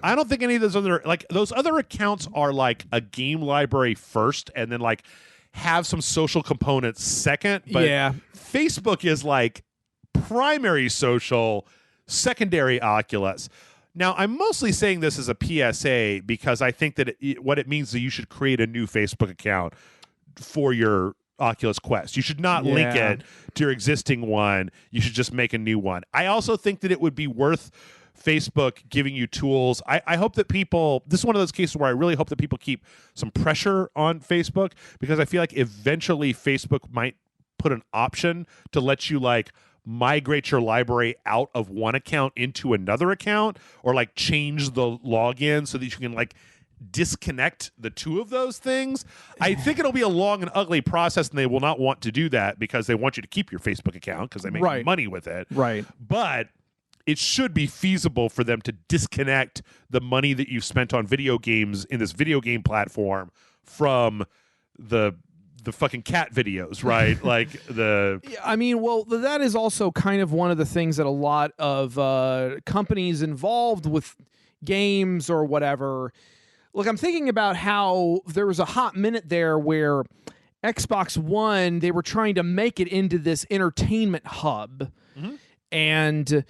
I don't think any of those other accounts are like a game library first, and then like have some social components second. But Facebook is like primary social, secondary Oculus. Now, I'm mostly saying this as a PSA because I think that what it means is that you should create a new Facebook account for your Oculus Quest. You should not link it to your existing one. You should just make a new one. I also think that it would be worth Facebook giving you tools. I hope that people, this is one of those cases where I really hope that people keep some pressure on Facebook, because I feel like eventually Facebook might put an option to let you like migrate your library out of one account into another account, or like change the login so that you can like disconnect the two of those things. I think it'll be a long and ugly process, and they will not want to do that because they want you to keep your Facebook account because they make money with it. Right. But it should be feasible for them to disconnect the money that you've spent on video games in this video game platform from the fucking cat videos, right? Like the... I mean, well, that is also kind of one of the things that a lot of companies involved with games or whatever... Look, I'm thinking about how there was a hot minute there where Xbox One, they were trying to make it into this entertainment hub. Mm-hmm. And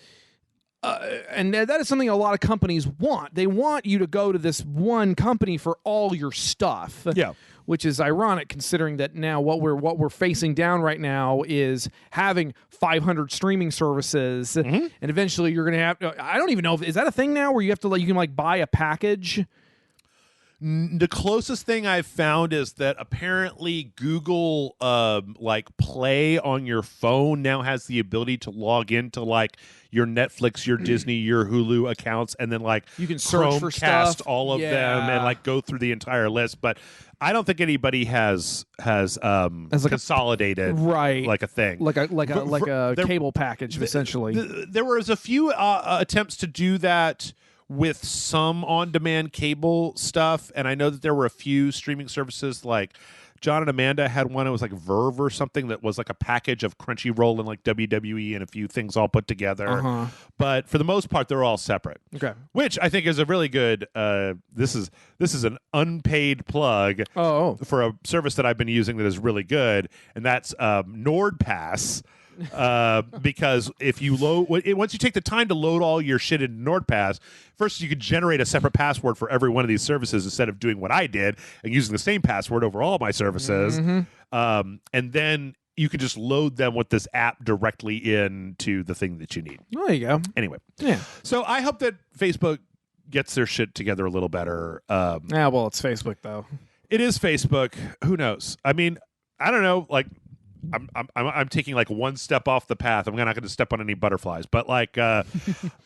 that is something a lot of companies want. They want you to go to this one company for all your stuff. Yeah. Which is ironic considering that now what we're facing down right now is having 500 streaming services, and eventually you're going to have. I don't even know is that a thing now where you have to you can buy a package. The closest thing I've found is that apparently Google Play on your phone now has the ability to log into your Netflix, your Disney, your Hulu accounts, and then you can search for stuff, all of them and go through the entire list. But I don't think anybody has consolidated a thing like a cable package essentially. There was a few attempts to do that with some on-demand cable stuff, and I know that there were a few streaming services like John and Amanda had one. It was like Verve or something that was like a package of Crunchyroll and like WWE and a few things all put together. But for the most part, they're all separate. Okay, which I think is a really good. This is an unpaid plug for a service that I've been using that is really good, and that's NordPass. Because if you once you take the time to load all your shit into NordPass, first you could generate a separate password for every one of these services instead of doing what I did and using the same password over all my services. And then you could just load them with this app directly into the thing that you need. There you go. Anyway, yeah. So I hope that Facebook gets their shit together a little better. Well, it's Facebook though. It is Facebook. Who knows? I mean, I don't know. I'm taking one step off the path. I'm not going to step on any butterflies, but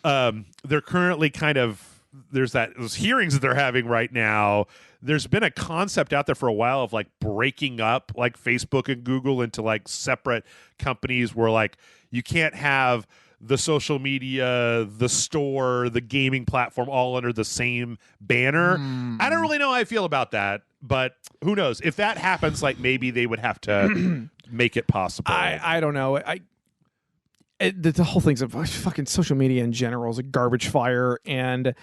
they're currently there's those hearings that they're having right now. There's been a concept out there for a while of breaking up Facebook and Google into separate companies where you can't have the social media, the store, the gaming platform all under the same banner. I don't really know how I feel about that, but who knows? If that happens, maybe they would have to make it possible. I don't know. The whole thing's fucking social media in general is a garbage fire, and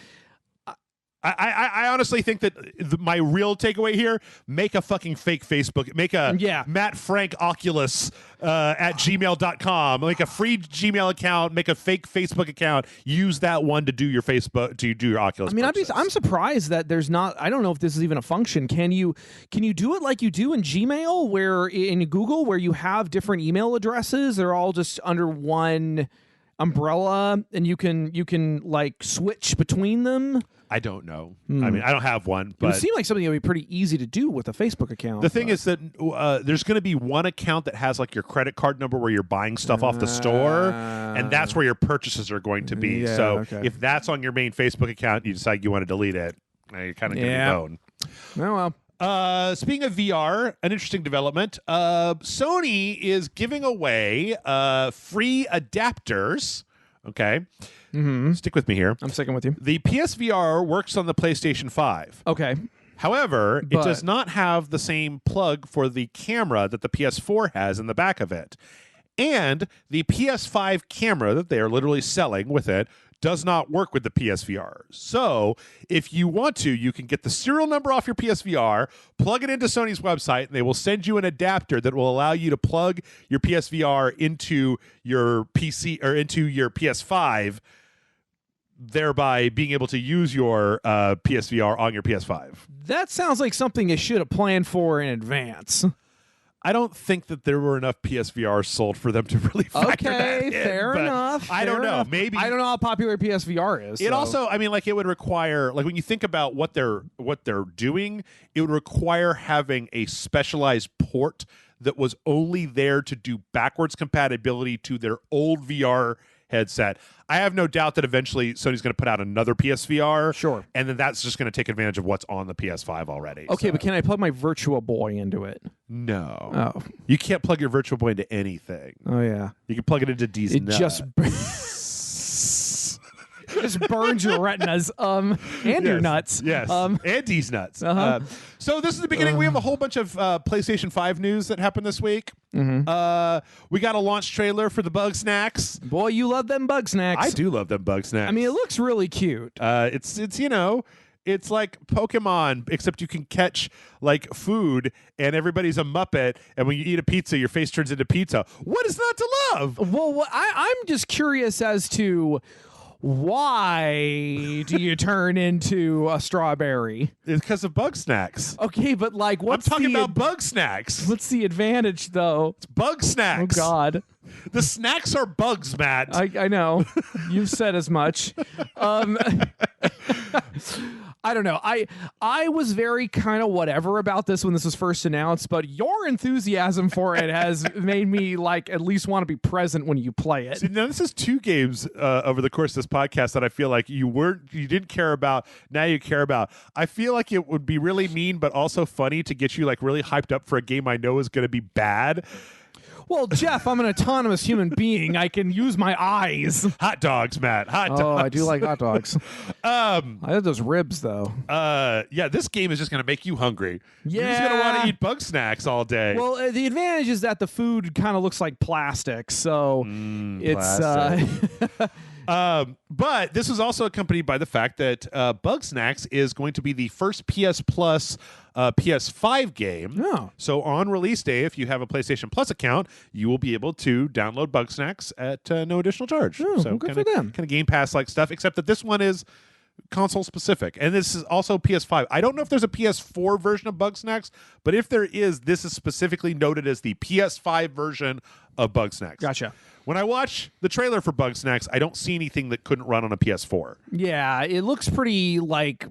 I honestly think that my real takeaway here: make a fucking fake Facebook, make a Matt Frank Oculus at gmail.com, make a free Gmail account, make a fake Facebook account, use that one to do your Facebook, to do your Oculus. I mean, I'm surprised that there's not. I don't know if this is even a function. Can you do it like you do in Gmail, where in Google, where you have different email addresses? They're all just under one umbrella, and you can switch between them. I don't know. I mean, I don't have one, but it would seem like something that would be pretty easy to do with a Facebook account. The thing is that there's going to be one account that has your credit card number where you're buying stuff off the store, and that's where your purchases are going to be. If that's on your main Facebook account, you decide you want to delete it, you're kind of getting own. Oh, well. Speaking of VR, an interesting development. Sony is giving away free adapters. Okay. Stick with me here. I'm sticking with you. The PSVR works on the PlayStation 5. Okay. However, it does not have the same plug for the camera that the PS4 has in the back of it. And the PS5 camera that they are literally selling with it does not work with the PSVR. So if you want to, you can get the serial number off your PSVR, plug it into Sony's website, and they will send you an adapter that will allow you to plug your PSVR into your PC or into your PS5, thereby being able to use your PSVR on your PS5. That sounds like something you should have planned for in advance. I don't think that there were enough PSVR sold for them to really factor that in. Fair enough. I don't know. Maybe I don't know how popular PSVR is. It also, I mean, like it would require, like when you think about what they're doing, it would require having a specialized port that was only there to do backwards compatibility to their old VR headset. I have no doubt that eventually Sony's going to put out another PSVR. Sure. And then that's just going to take advantage of what's on the PS5 already. Okay, but can I plug my Virtual Boy into it? No. Oh. You can't plug your Virtual Boy into anything. Oh, yeah. You can plug it into D's It nuts. just burns your retinas and your nuts. Yes. And D's nuts. Uh-huh. So this is the beginning. We have a whole bunch of PlayStation 5 news that happened this week. We got a launch trailer for the Bug Snacks. Boy, you love them bug snacks. I do love them Bug Snacks. I mean, it looks really cute. It's you know, it's like Pokemon, except you can catch like food, and everybody's a Muppet. And when you eat a pizza, your face turns into pizza. What is not to love? Well, I'm just curious as to why do you turn into a strawberry? It's because of Bug Snacks. Okay, but like, what's I'm talking about Bug Snacks. What's the advantage, though? It's Bug Snacks. Oh God, the snacks are bugs, Matt. I know. You've said as much. I don't know. I was very kind of whatever about this when this was first announced, but your enthusiasm for it has made me like at least want to be present when you play it. See, now this is two games over the course of this podcast that I feel like you didn't care about. Now you care about. I feel like it would be really mean, but also funny to get you like really hyped up for a game I know is going to be bad. Well, Jeff, I'm an autonomous human being. I can use my eyes. Hot dogs, Matt. Hot dogs. Oh, I do like hot dogs. I have those ribs, though. Yeah, this game is just going to make you hungry. Yeah. You're just going to want to eat Bug Snacks all day. Well, the advantage is that the food kind of looks like plastic, so it's plastic. But this is also accompanied by the fact that Bug Snacks is going to be the first PS Plus PS5 game. Oh. So on release day, if you have a PlayStation Plus account, you will be able to download Bug Snacks at no additional charge. Oh, so good for them. Kind of Game Pass like stuff, except that this one is console specific, and this is also PS5. I don't know if there's a PS4 version of Bug Snacks, but if there is, this is specifically noted as the PS5 version of Bug Snacks. Gotcha. When I watch the trailer for Bug Snacks, I don't see anything that couldn't run on a PS4. Yeah, it looks pretty like...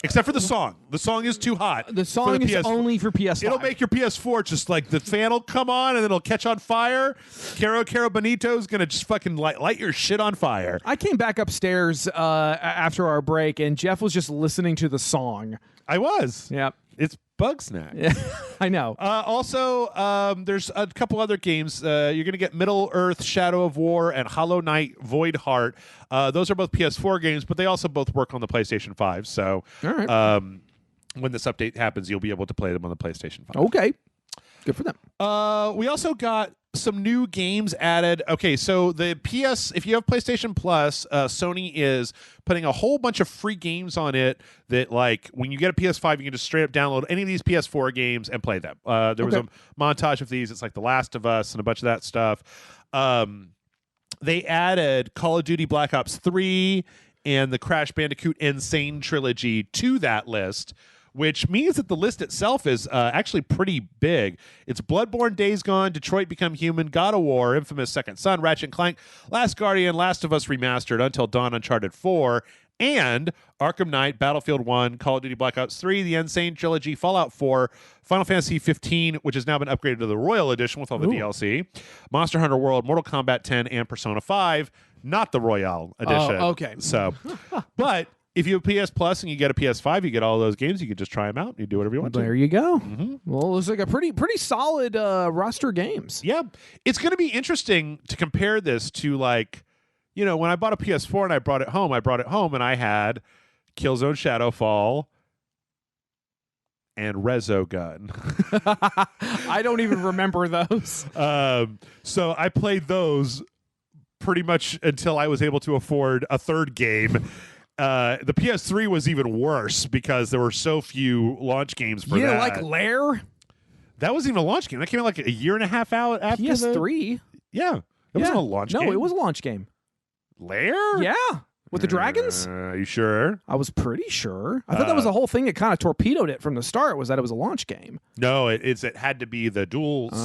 Except for the song. The song is too hot. The song is only for PS5. It'll make your PS4 just like the fan will come on and then it'll catch on fire. Caro Bonito's going to just fucking light your shit on fire. I came back upstairs after our break, and Jeff was just listening to the song. I was. Yep. It's Bug Snack. Yeah, I know. Also, there's a couple other games. You're going to get Middle Earth, Shadow of War, and Hollow Knight, Void Heart. Those are both PS4 games, but they also both work on the PlayStation 5. So all right. When this update happens, you'll be able to play them on the PlayStation 5. Okay. Good for them. We also got some new games added. Okay, so the if you have PlayStation Plus, Sony is putting a whole bunch of free games on it that, like, when you get a PS5, you can just straight up download any of these PS4 games and play them. There was a montage of these. It's like The Last of Us and a bunch of that stuff. They added Call of Duty Black Ops 3 and the Crash Bandicoot Insane trilogy to that list, which means that the list itself is actually pretty big. It's Bloodborne, Days Gone, Detroit Become Human, God of War, Infamous Second Son, Ratchet & Clank, Last Guardian, Last of Us Remastered, Until Dawn, Uncharted 4, and Arkham Knight, Battlefield 1, Call of Duty Black Ops 3, the Insane Trilogy, Fallout 4, Final Fantasy 15, which has now been upgraded to the Royal Edition with all the DLC, Monster Hunter World, Mortal Kombat 10, and Persona 5, not the Royale Edition. Oh, okay. So, but if you have PS Plus and you get a PS5, you get all those games. You can just try them out. And you do whatever you want There to. you go. Mm-hmm. Well, it looks like a pretty solid roster of games. Yeah. It's going to be interesting to compare this to, like, you know, when I bought a PS4 and I brought it home and I had Killzone Shadowfall and Resogun. I don't even remember those. So I played those pretty much until I was able to afford a third game. The PS3 was even worse because there were so few launch games for that. Yeah, like Lair. That wasn't even a launch game. That came out like a year and a half out after PS3. Yeah. It wasn't a launch game. No, it was a launch game. Lair? Yeah. With the dragons? Are you sure? I was pretty sure. I thought that was the whole thing that kind of torpedoed it from the start, was that it was a launch game. No, it had to be the dual. Man,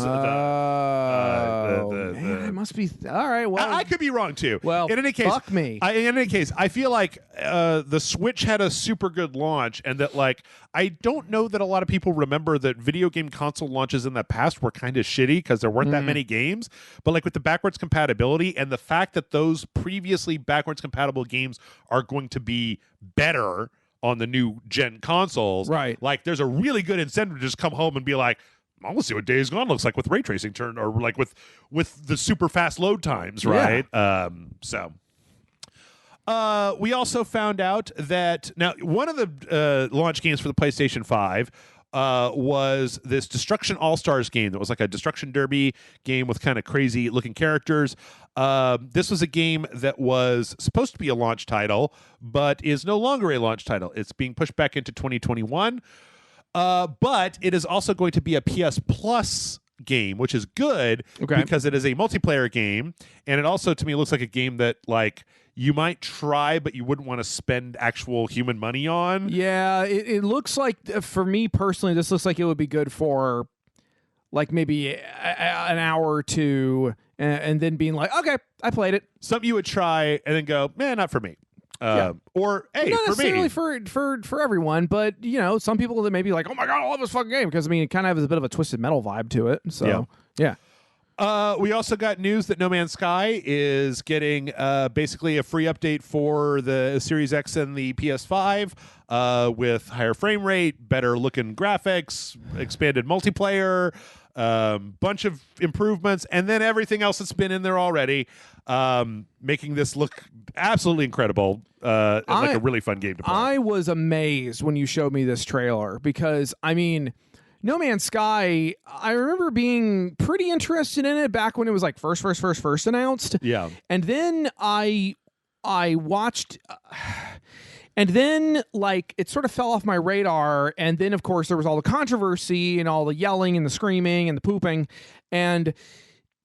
it must be. All right, well. I could be wrong, too. Well, in any case, fuck me. In any case, I feel like the Switch had a super good launch, and that, like, I don't know that a lot of people remember that video game console launches in the past were kind of shitty because there weren't that many games. But, like, with the backwards compatibility and the fact that those previously backwards compatible games are going to be better on the new gen consoles, right? Like, there's a really good incentive to just come home and be like, I want to see what Days Gone looks like with ray tracing or like with the super fast load times, right? Yeah. We also found out that now one of the launch games for the PlayStation 5 was this Destruction All-Stars game that was like a Destruction Derby game with kind of crazy looking characters. This was a game that was supposed to be a launch title, but is no longer a launch title. It's being pushed back into 2021. But it is also going to be a PS Plus game, which is good because it is a multiplayer game. And it also, to me, looks like a game that, like, you might try, but you wouldn't want to spend actual human money on. Yeah, it looks like, for me personally, this looks like it would be good for, like, maybe an hour or two, and then being like, okay, I played it. Something you would try and then go, man, not for me. Or, hey, not for me. necessarily for everyone, but, you know, some people that may be like, oh my God, I love this fucking game, because, I mean, it kind of has a bit of a Twisted Metal vibe to it. So, yeah. We also got news that No Man's Sky is getting basically a free update for the Series X and the PS5 with higher frame rate, better looking graphics, expanded multiplayer, bunch of improvements, and then everything else that's been in there already, making this look absolutely incredible. Like a really fun game to play. I was amazed when you showed me this trailer because, I mean, No Man's Sky, I remember being pretty interested in it back when it was like first announced. Yeah. And then I watched, and then, like, it sort of fell off my radar. And then, of course, there was all the controversy and all the yelling and the screaming and the pooping. And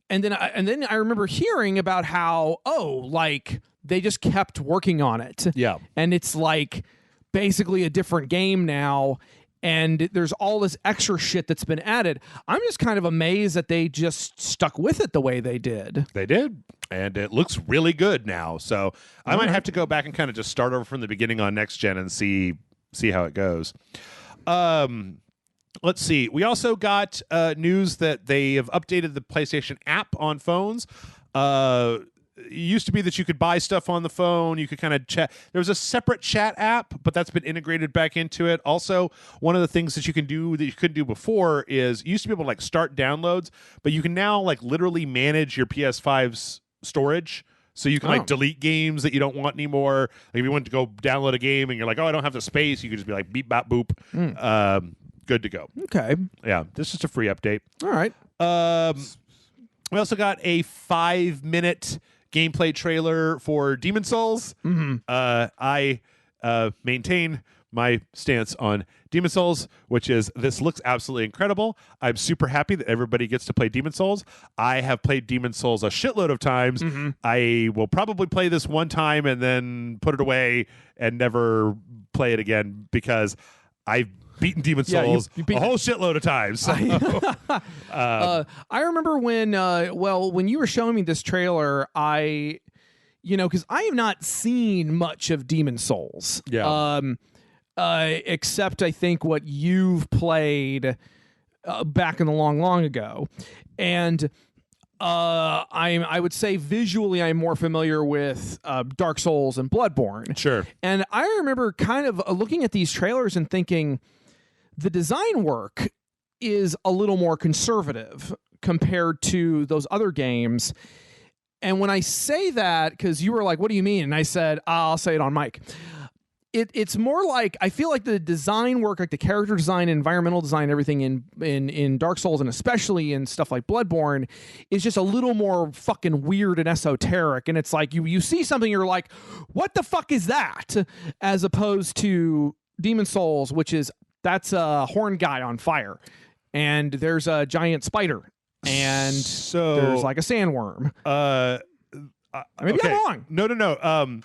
then I remember hearing about how, like, they just kept working on it. Yeah. And it's like basically a different game now. And there's all this extra shit that's been added. I'm just kind of amazed that they just stuck with it the way they did. They did. And it looks really good now. So I might have to go back and kind of just start over from the beginning on next gen and see how it goes. Let's see. We also got news that they have updated the PlayStation app on phones. It used to be that you could buy stuff on the phone. You could kind of chat. There was a separate chat app, but that's been integrated back into it. Also, one of the things that you can do that you couldn't do before is you used to be able to, like, start downloads, but you can now, like, literally manage your PS5's storage. So you can like delete games that you don't want anymore. Like, if you want to go download a game and you're like, oh, I don't have the space, you could just be like, beep, bop, boop. Good to go. Okay. Yeah, this is just a free update. All right. We also got a 5-minute gameplay trailer for Demon Souls. I maintain my stance on Demon Souls, which is this looks absolutely incredible. I'm super happy that everybody gets to play Demon Souls. I have played Demon Souls a shitload of times. I will probably play this one time and then put it away and never play it again because I've beaten Demon Souls a whole shitload of times. So. I remember when you were showing me this trailer, because I have not seen much of Demon Souls. Yeah. Except I think what you've played back in the long ago. And I would say visually I'm more familiar with Dark Souls and Bloodborne. Sure. And I remember kind of looking at these trailers and thinking the design work is a little more conservative compared to those other games. And when I say that, because you were like, what do you mean? And I said, I'll say it on mic. It's more like, I feel like the design work, like the character design, environmental design, everything in Dark Souls, and especially in stuff like Bloodborne, is just a little more fucking weird and esoteric. And it's like you see something, you're like, what the fuck is that? As opposed to Demon Souls, that's a horn guy on fire. And there's a giant spider. And there's like a sandworm. Maybe okay. I'm wrong. No.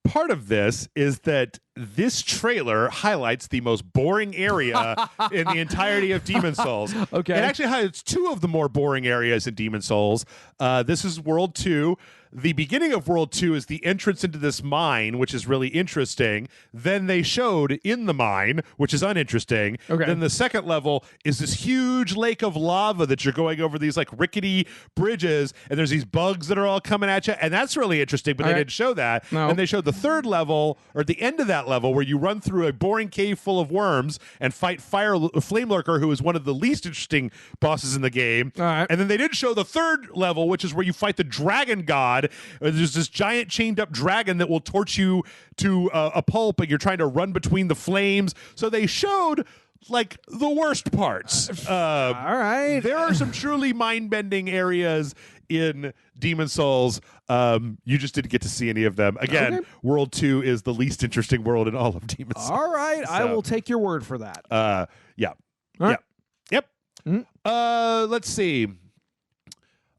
Part of this is that this trailer highlights the most boring area in the entirety of Demon Souls. Okay. It actually highlights two of the more boring areas in Demon Souls. This is World 2. The beginning of World 2 is the entrance into this mine, which is really interesting. Then they showed in the mine, which is uninteresting. Okay. Then the second level is this huge lake of lava that you're going over these like rickety bridges, and there's these bugs that are all coming at you, and that's really interesting, but they didn't show that. No. And they showed the third level, or the end of that level, where you run through a boring cave full of worms and fight Flame Lurker, who is one of the least interesting bosses in the game. All right. And then they did show the third level, which is where you fight the dragon god. There's this giant chained up dragon that will torch you to a pulp, and you're trying to run between the flames. So they showed like the worst parts. All right. There are some truly mind-bending areas in Demon Souls. You just didn't get to see any of them. Again, Okay. World 2 is the least interesting world in all of Demon Souls. All right. I will take your word for that. Yeah. All right. Yep. Mhm. Let's see.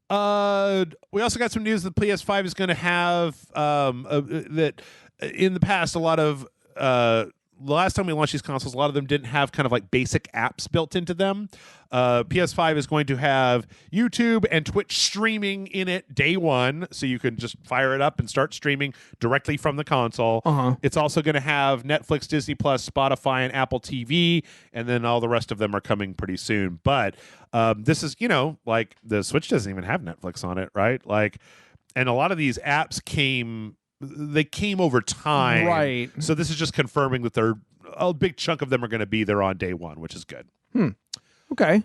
We also got some news that PS5 is going to have that in the past, a lot of the last time we launched these consoles, a lot of them didn't have kind of like basic apps built into them. PS5 is going to have YouTube and Twitch streaming in it day one, so you can just fire it up and start streaming directly from the console. It's also going to have Netflix, Disney Plus, Spotify, and Apple TV, and then all the rest of them are coming pretty soon. But this is, like the Switch doesn't even have Netflix on it, right? Like, and a lot of these apps came over time, right? So this is just confirming that a big chunk of them are going to be there on day one, which is good. Okay.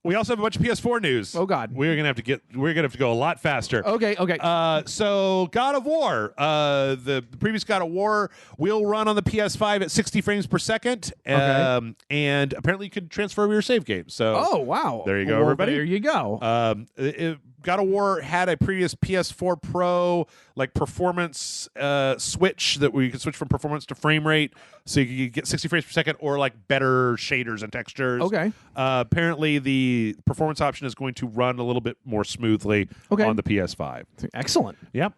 We also have a bunch of PS4 news. Oh God, we're gonna have to go a lot faster. Okay. So God of War, the previous God of War will run on the PS5 at 60 frames per second. Okay. And apparently you can transfer over your save game. So oh wow, there you go, everybody. There you go. God of War had a previous PS4 Pro like performance switch that where you could switch from performance to frame rate, so you could get 60 frames per second or like better shaders and textures. Okay. Apparently the performance option is going to run a little bit more smoothly on the PS5. Excellent. Yep.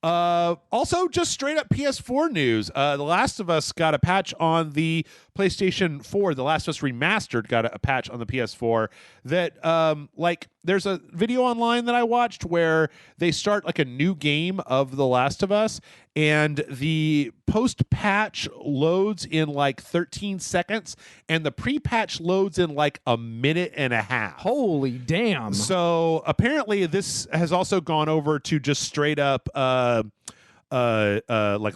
Also, just straight up PS4 news. The Last of Us got a patch on the PlayStation 4. The Last of Us Remastered got a patch on the PS4 that, there's a video online that I watched where they start like a new game of The Last of Us, and the post-patch loads in like 13 seconds, and the pre-patch loads in like a minute and a half. Holy damn. So apparently this has also gone over to just straight up like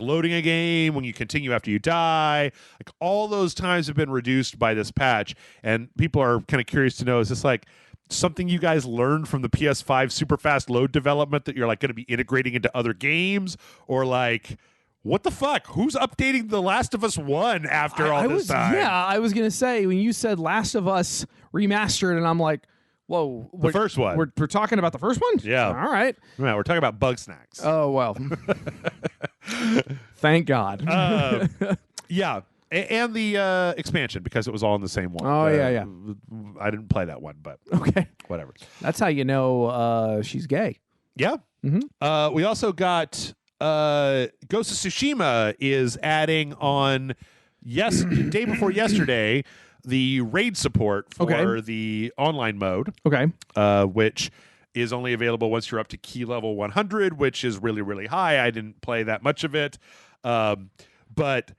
loading a game when you continue after you die. Like all those times have been reduced by this patch, and people are kind of curious to know, is this like something you guys learned from the PS5 super fast load development that you're like going to be integrating into other games, or like what the fuck? Who's updating The Last of Us 1 after all this time? Yeah, I was going to say, when you said Last of Us Remastered, and I'm like, whoa. The first one. We're talking about the first one? Yeah. All right. Yeah, we're talking about bug snacks. Oh, well. Thank God. Yeah. And the expansion, because it was all in the same one. Oh, yeah. I didn't play that one, but okay. whatever. That's how you know she's gay. Yeah. Mm-hmm. We also got Ghost of Tsushima is adding on day before yesterday the raid support for the online mode. Okay. Which is only available once you're up to key level 100, which is really, really high. I didn't play that much of it. But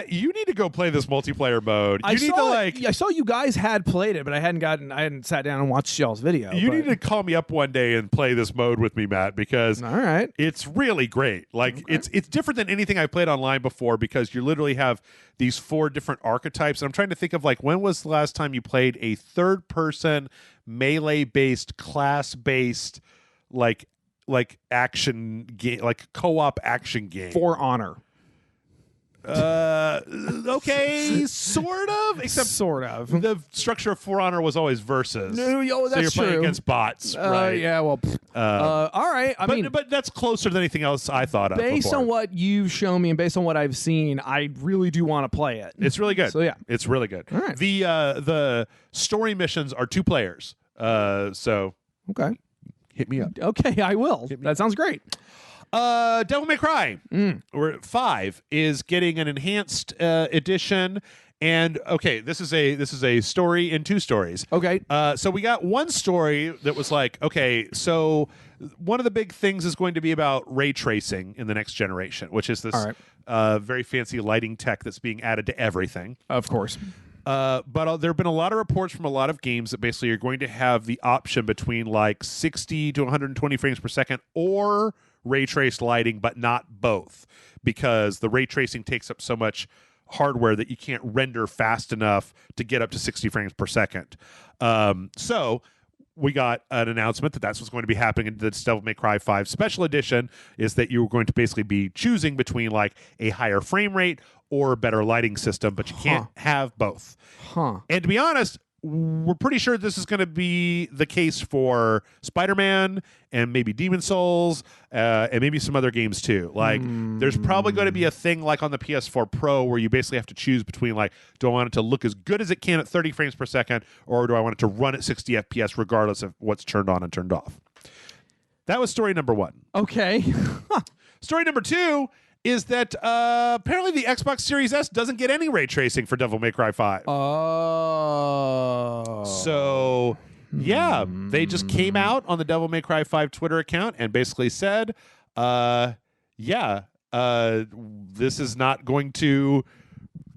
You need to go play this multiplayer mode. You need to I saw you guys had played it, but I hadn't sat down and watched y'all's video. You need to call me up one day and play this mode with me, Matt, because all right, it's really great. Like it's different than anything I played online before because you literally have these 4 different archetypes. And I'm trying to think of like when was the last time you played a third person melee based, class based like action game, like co-op action game. For Honor. Okay, sort of. Except sort of. The structure of For Honor was always versus. No, that's so you're playing true. against bots, right? Yeah, well, all right. I mean, but that's closer than anything else I thought of. Based on what you've shown me and based on what I've seen, I really do want to play it. It's really good. So yeah, it's really good. All right. The story missions are 2 players. So okay, hit me up. Okay, I will. That sounds great. Devil May Cry, or 5 is getting an enhanced edition, and okay, this is a story in 2 stories. Okay, so we got one story that was like, okay, so one of the big things is going to be about ray tracing in the next generation, which is this very fancy lighting tech that's being added to everything. Of course. But there have been a lot of reports from a lot of games that basically you're going to have the option between like 60 to 120 frames per second or ray traced lighting, but not both, because the ray tracing takes up so much hardware that you can't render fast enough to get up to 60 frames per second. So we got an announcement that that's what's going to be happening in the Devil May Cry 5 Special Edition, is that you're going to basically be choosing between like a higher frame rate or a better lighting system, but you can't have both. And to be honest, we're pretty sure this is going to be the case for Spider-Man and maybe Demon's Souls and maybe some other games too. Like there's probably going to be a thing like on the PS4 Pro where you basically have to choose between like, do I want it to look as good as it can at 30 frames per second, or do I want it to run at 60 FPS regardless of what's turned on and turned off? That was story number 1. Okay. Story number 2 is that apparently the Xbox Series S doesn't get any ray tracing for Devil May Cry 5. Oh. So, yeah, they just came out on the Devil May Cry 5 Twitter account and basically said, this is not going to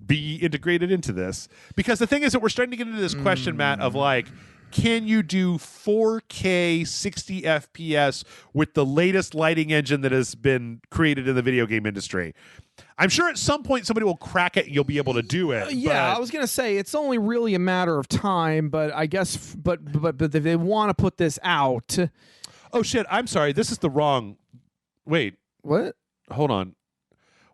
be integrated into this. Because the thing is that we're starting to get into this question, Matt, of like, can you do 4K 60 FPS with the latest lighting engine that has been created in the video game industry? I'm sure at some point somebody will crack it and you'll be able to do it. I was going to say it's only really a matter of time, but I guess but if they want to put this out. Oh shit, I'm sorry. This is the wrong. Wait. What? Hold on.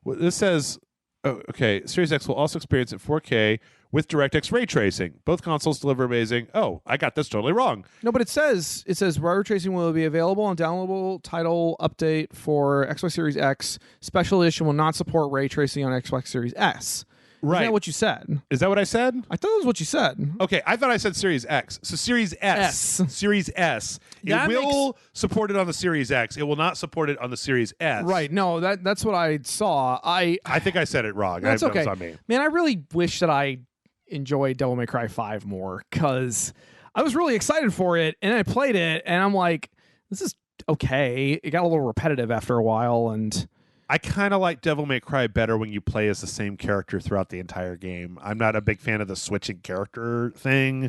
This says okay, Series X will also experience it 4K with DirectX ray tracing. Both consoles deliver amazing. Oh, I got this totally wrong. No, but it says ray tracing will be available on downloadable title update for Xbox Series X. Special edition will not support ray tracing on Xbox Series S. Right. Isn't that what you said? Is that what I said? I thought that was what you said. Okay, I thought I said Series X. So Series S. Series S. It will support it on the Series X. It will not support it on the Series S. Right. No, that's what I saw. I think I said it wrong. That's okay. That was on me. Man, I really wish that I enjoyed Devil May Cry 5 more, because I was really excited for it, and I played it, and I'm like, this is okay. It got a little repetitive after a while, and I kind of like Devil May Cry better when you play as the same character throughout the entire game. I'm not a big fan of the switching character thing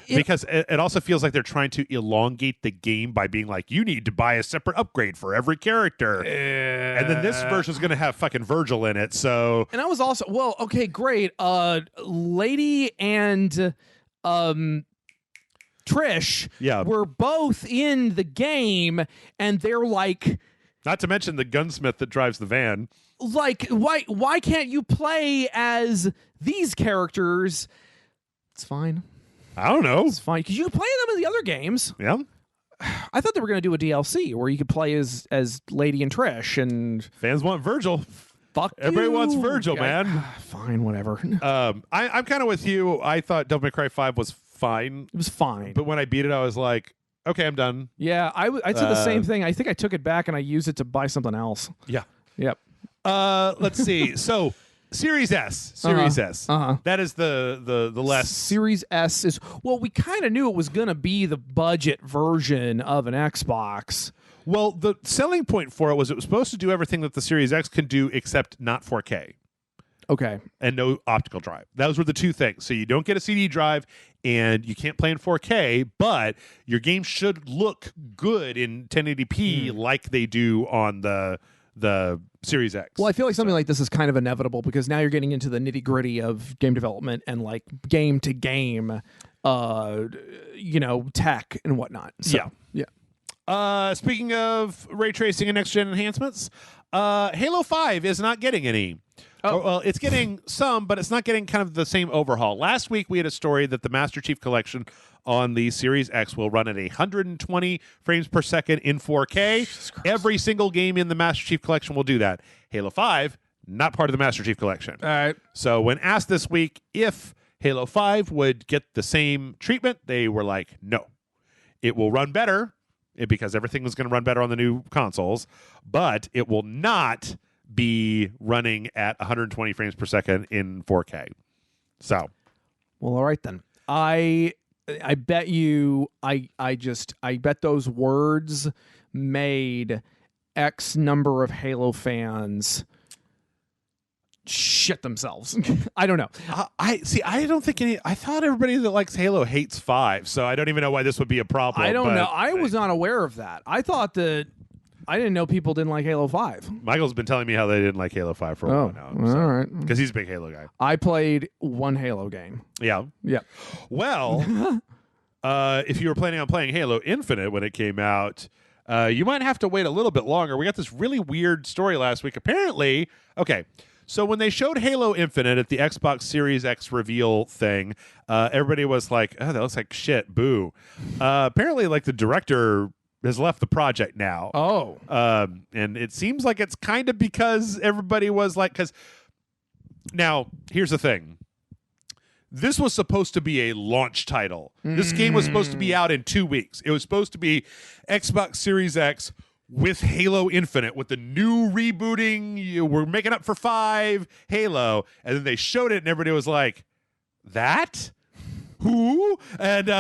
because it also feels like they're trying to elongate the game by being like, you need to buy a separate upgrade for every character. And then this version is going to have fucking Virgil in it. So, and I was also, well, okay, great. Lady and Trish were both in the game, and they're like, not to mention the gunsmith that drives the van. Like, why can't you play as these characters? It's fine. I don't know. It's fine, because you can play them in the other games. Yeah. I thought they were going to do a DLC where you could play as Lady and Trish, and fans want Virgil. Fuck Everybody you. wants Virgil, man. Fine, whatever. I'm kind of with you. I thought Devil May Cry 5 was fine. It was fine. But when I beat it, I was like, okay, I'm done. Yeah, I did the same thing. I think I took it back and I used it to buy something else. Yeah. Yep. Let's see. So, Series S. Series S. That is the less. Series S is, well, we kind of knew it was going to be the budget version of an Xbox. Well, the selling point for it was supposed to do everything that the Series X can do except not 4K. Okay. and no optical drive. Those were the two things. So you don't get a CD drive and you can't play in 4K, but your game should look good in 1080p like they do on the Series X. Well, I feel like something like this is kind of inevitable because now you're getting into the nitty-gritty of game development and like game to game tech and whatnot. So, yeah. Speaking of ray tracing and next gen enhancements, Halo 5 is not getting any. Well, it's getting some, but it's not getting kind of the same overhaul. Last week, we had a story that the Master Chief Collection on the Series X will run at 120 frames per second in 4K. Every single game in the Master Chief Collection will do that. Halo 5, not part of the Master Chief Collection. All right. So when asked this week if Halo 5 would get the same treatment, they were like, no. It will run better because everything was going to run better on the new consoles, but it will not be running at 120 frames per second in 4K. So, well, all right then. I bet you I bet those words made X number of Halo fans shit themselves. I don't know. I don't think I thought everybody that likes Halo hates 5, so I don't even know why this would be a problem. I don't know. I was not aware of that. I thought that I didn't know people didn't like Halo 5. Michael's been telling me how they didn't like Halo 5 for a while now. All right. Because he's a big Halo guy. I played one Halo game. Yeah. Yeah. Well, if you were planning on playing Halo Infinite when it came out, you might have to wait a little bit longer. We got this really weird story last week. Apparently, okay, so when they showed Halo Infinite at the Xbox Series X reveal thing, everybody was like, oh, that looks like shit, boo. Apparently, like, the director has left the project now. Oh. And it seems like it's kind of because everybody was like, because now, here's the thing. This was supposed to be a launch title. This game was supposed to be out in 2 weeks. It was supposed to be Xbox Series X with Halo Infinite, with the new rebooting. We're making up for 5 Halo. And then they showed it, and everybody was like, that? Who? And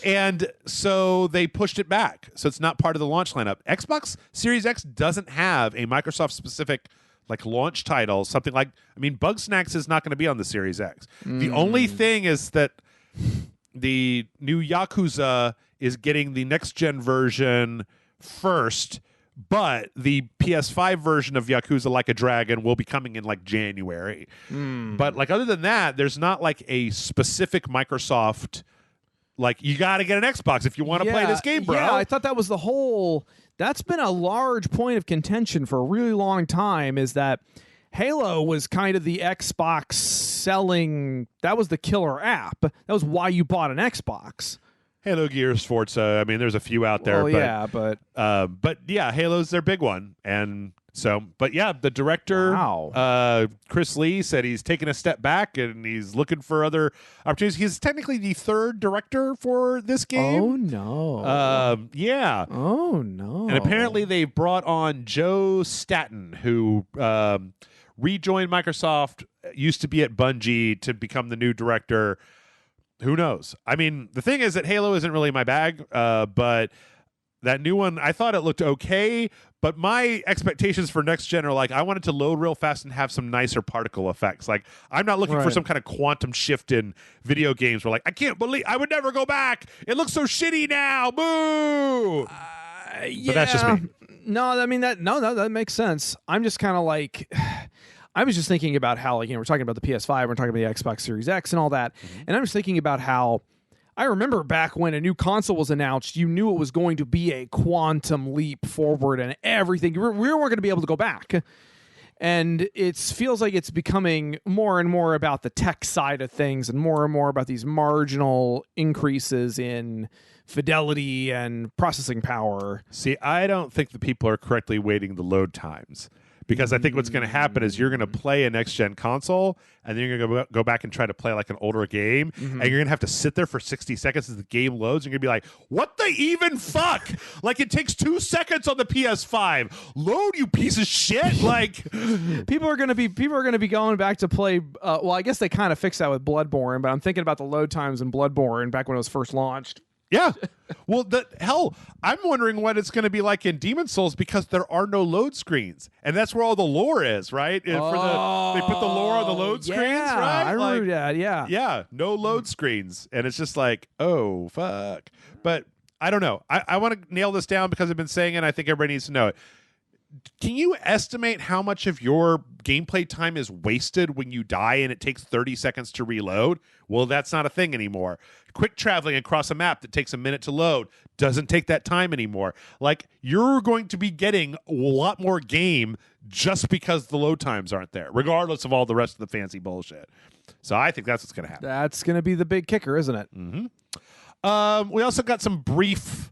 and so they pushed it back. So it's not part of the launch lineup. Xbox Series X doesn't have a Microsoft specific like launch title, something like, I mean, Bugsnax is not going to be on the Series X. The only thing is that the new Yakuza is getting the next gen version first, but the PS5 version of Yakuza Like a Dragon will be coming in like January. But like other than that, there's not like a specific Microsoft, like you got to get an Xbox if you want to play this game, bro. Yeah, I thought that was the whole, that's been a large point of contention for a really long time, is that Halo was kind of the Xbox selling, that was the killer app. That was why you bought an Xbox. Halo, Gears, Forza. I mean, there's a few out there. Well, but yeah, Halo's their big one. And so, but yeah, the director, Chris Lee, said he's taking a step back and he's looking for other opportunities. He's technically the third director for this game. Oh, no. Yeah. Oh, no. And apparently they brought on Joe Staten, who rejoined Microsoft, used to be at Bungie, to become the new director. Who knows? I mean, the thing is that Halo isn't really my bag, but that new one, I thought it looked okay, but my expectations for next gen are like, I want it to load real fast and have some nicer particle effects. Like, I'm not looking for some kind of quantum shift in video games where, like, I can't believe, I would never go back. It looks so shitty now. Boo! But that's just me. No, I mean, that makes sense. I'm just kind of like... I was just thinking about how, like, we're talking about the PS5, we're talking about the Xbox Series X and all that, and I'm just thinking about how I remember back when a new console was announced, you knew it was going to be a quantum leap forward and everything. We weren't going to be able to go back. And it feels like it's becoming more and more about the tech side of things and more about these marginal increases in fidelity and processing power. See, I don't think the people are correctly weighting the load times. Because I think what's going to happen is you're going to play a next-gen console, and then you're going to go back and try to play like an older game, and you're going to have to sit there for 60 seconds as the game loads. You're going to be like, what the even fuck? Like, it takes 2 seconds on the PS5. Load, you piece of shit. Like, people are going to be going back to play. Well, I guess they kind of fixed that with Bloodborne, but I'm thinking about the load times in Bloodborne back when it was first launched. Yeah. Well, hell, I'm wondering what it's going to be like in Demon Souls because there are no load screens, and that's where all the lore is, right? They put the lore on the load screens, right? I remember that. Yeah. Yeah, no load screens, and it's just like, oh fuck. But I don't know. I want to nail this down because I've been saying it. And I think everybody needs to know it. Can you estimate how much of your gameplay time is wasted when you die and it takes 30 seconds to reload? Well, that's not a thing anymore. Quick traveling across a map that takes a minute to load doesn't take that time anymore. Like, you're going to be getting a lot more game just because the load times aren't there, regardless of all the rest of the fancy bullshit. So I think that's what's going to happen. That's going to be the big kicker, isn't it? Mm-hmm. We also got some brief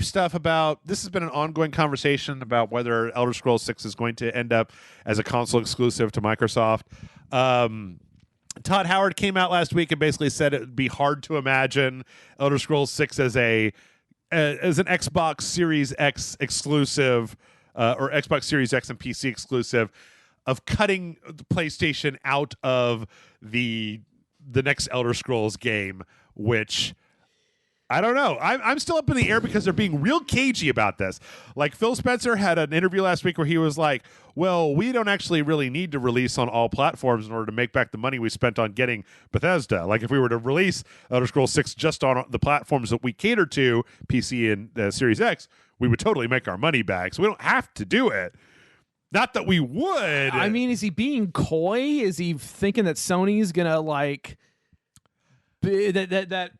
stuff about, this has been an ongoing conversation about whether Elder Scrolls 6 is going to end up as a console exclusive to Microsoft. Todd Howard came out last week and basically said it would be hard to imagine Elder Scrolls 6 as an Xbox Series X exclusive or Xbox Series X and PC exclusive, of cutting the PlayStation out of the next Elder Scrolls game, which I don't know. I'm still up in the air because they're being real cagey about this. Like, Phil Spencer had an interview last week where he was like, well, we don't actually really need to release on all platforms in order to make back the money we spent on getting Bethesda. Like, if we were to release Elder Scrolls 6 just on the platforms that we cater to, PC and Series X, we would totally make our money back. So we don't have to do it. Not that we would. I mean, is he being coy? Is he thinking that Sony's going to, like, that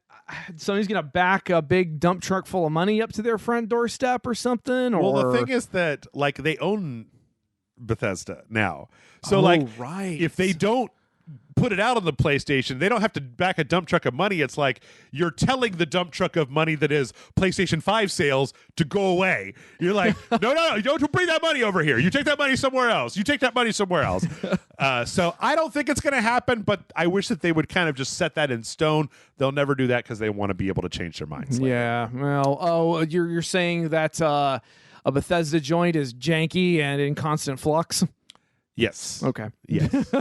Sony's going to back a big dump truck full of money up to their front doorstep or something? Or? Well, the thing is that, like, they own Bethesda now. So, right. If they don't put it out on the PlayStation, they don't have to back a dump truck of money. It's like you're telling the dump truck of money that is PlayStation 5 sales to go away. You're like, no, you don't bring that money over here. You take that money somewhere else. So I don't think it's going to happen, but I wish that they would kind of just set that in stone. They'll never do that because they want to be able to change their minds later. Yeah. Well, you're saying that a Bethesda joint is janky and in constant flux? Yes. Okay. Yes.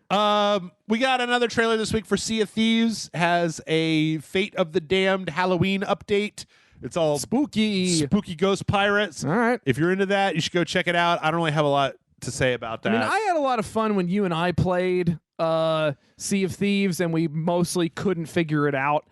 We got another trailer this week for Sea of Thieves. Has a Fate of the Damned Halloween update. It's all spooky ghost pirates. All right. If you're into that, you should go check it out. I don't really have a lot to say about that. I mean, I had a lot of fun when you and I played Sea of Thieves, and we mostly couldn't figure it out.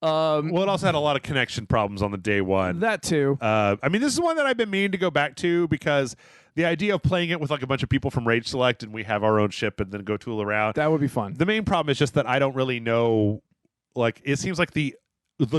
Well, it also had a lot of connection problems on the day one. That too. I mean, this is one that I've been meaning to go back to because the idea of playing it with like a bunch of people from Rage Select and we have our own ship and then go tool around. That would be fun. The main problem is just that I don't really know. Like, it seems like the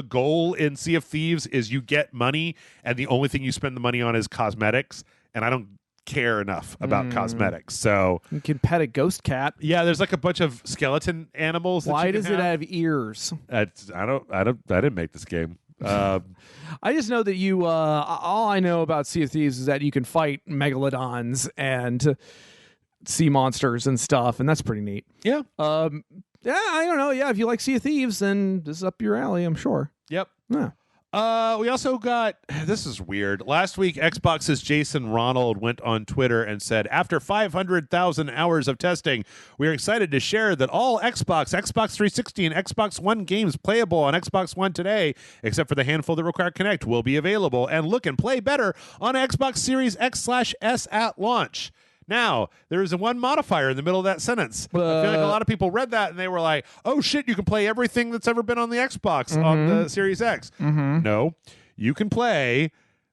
goal in Sea of Thieves is you get money and the only thing you spend the money on is cosmetics, and I don't care enough about cosmetics. So you can pet a ghost cat. Yeah, there's like a bunch of skeleton animals. Why does it have have ears? I didn't make this game. I just know that you. All I know about Sea of Thieves is that you can fight megalodons and sea monsters and stuff, and that's pretty neat. Yeah. Yeah, I don't know. Yeah, if you like Sea of Thieves, then this is up your alley, I'm sure. Yep. Yeah. We also got, this is weird. Last week, Xbox's Jason Ronald went on Twitter and said, after 500,000 hours of testing, we are excited to share that all Xbox 360, and Xbox One games playable on Xbox One today, except for the handful that require Kinect, will be available and look and play better on Xbox Series X/S at launch. Now, there is a one modifier in the middle of that sentence. I feel like a lot of people read that and they were like, oh shit, you can play everything that's ever been on the Xbox on the Series X. No, you can play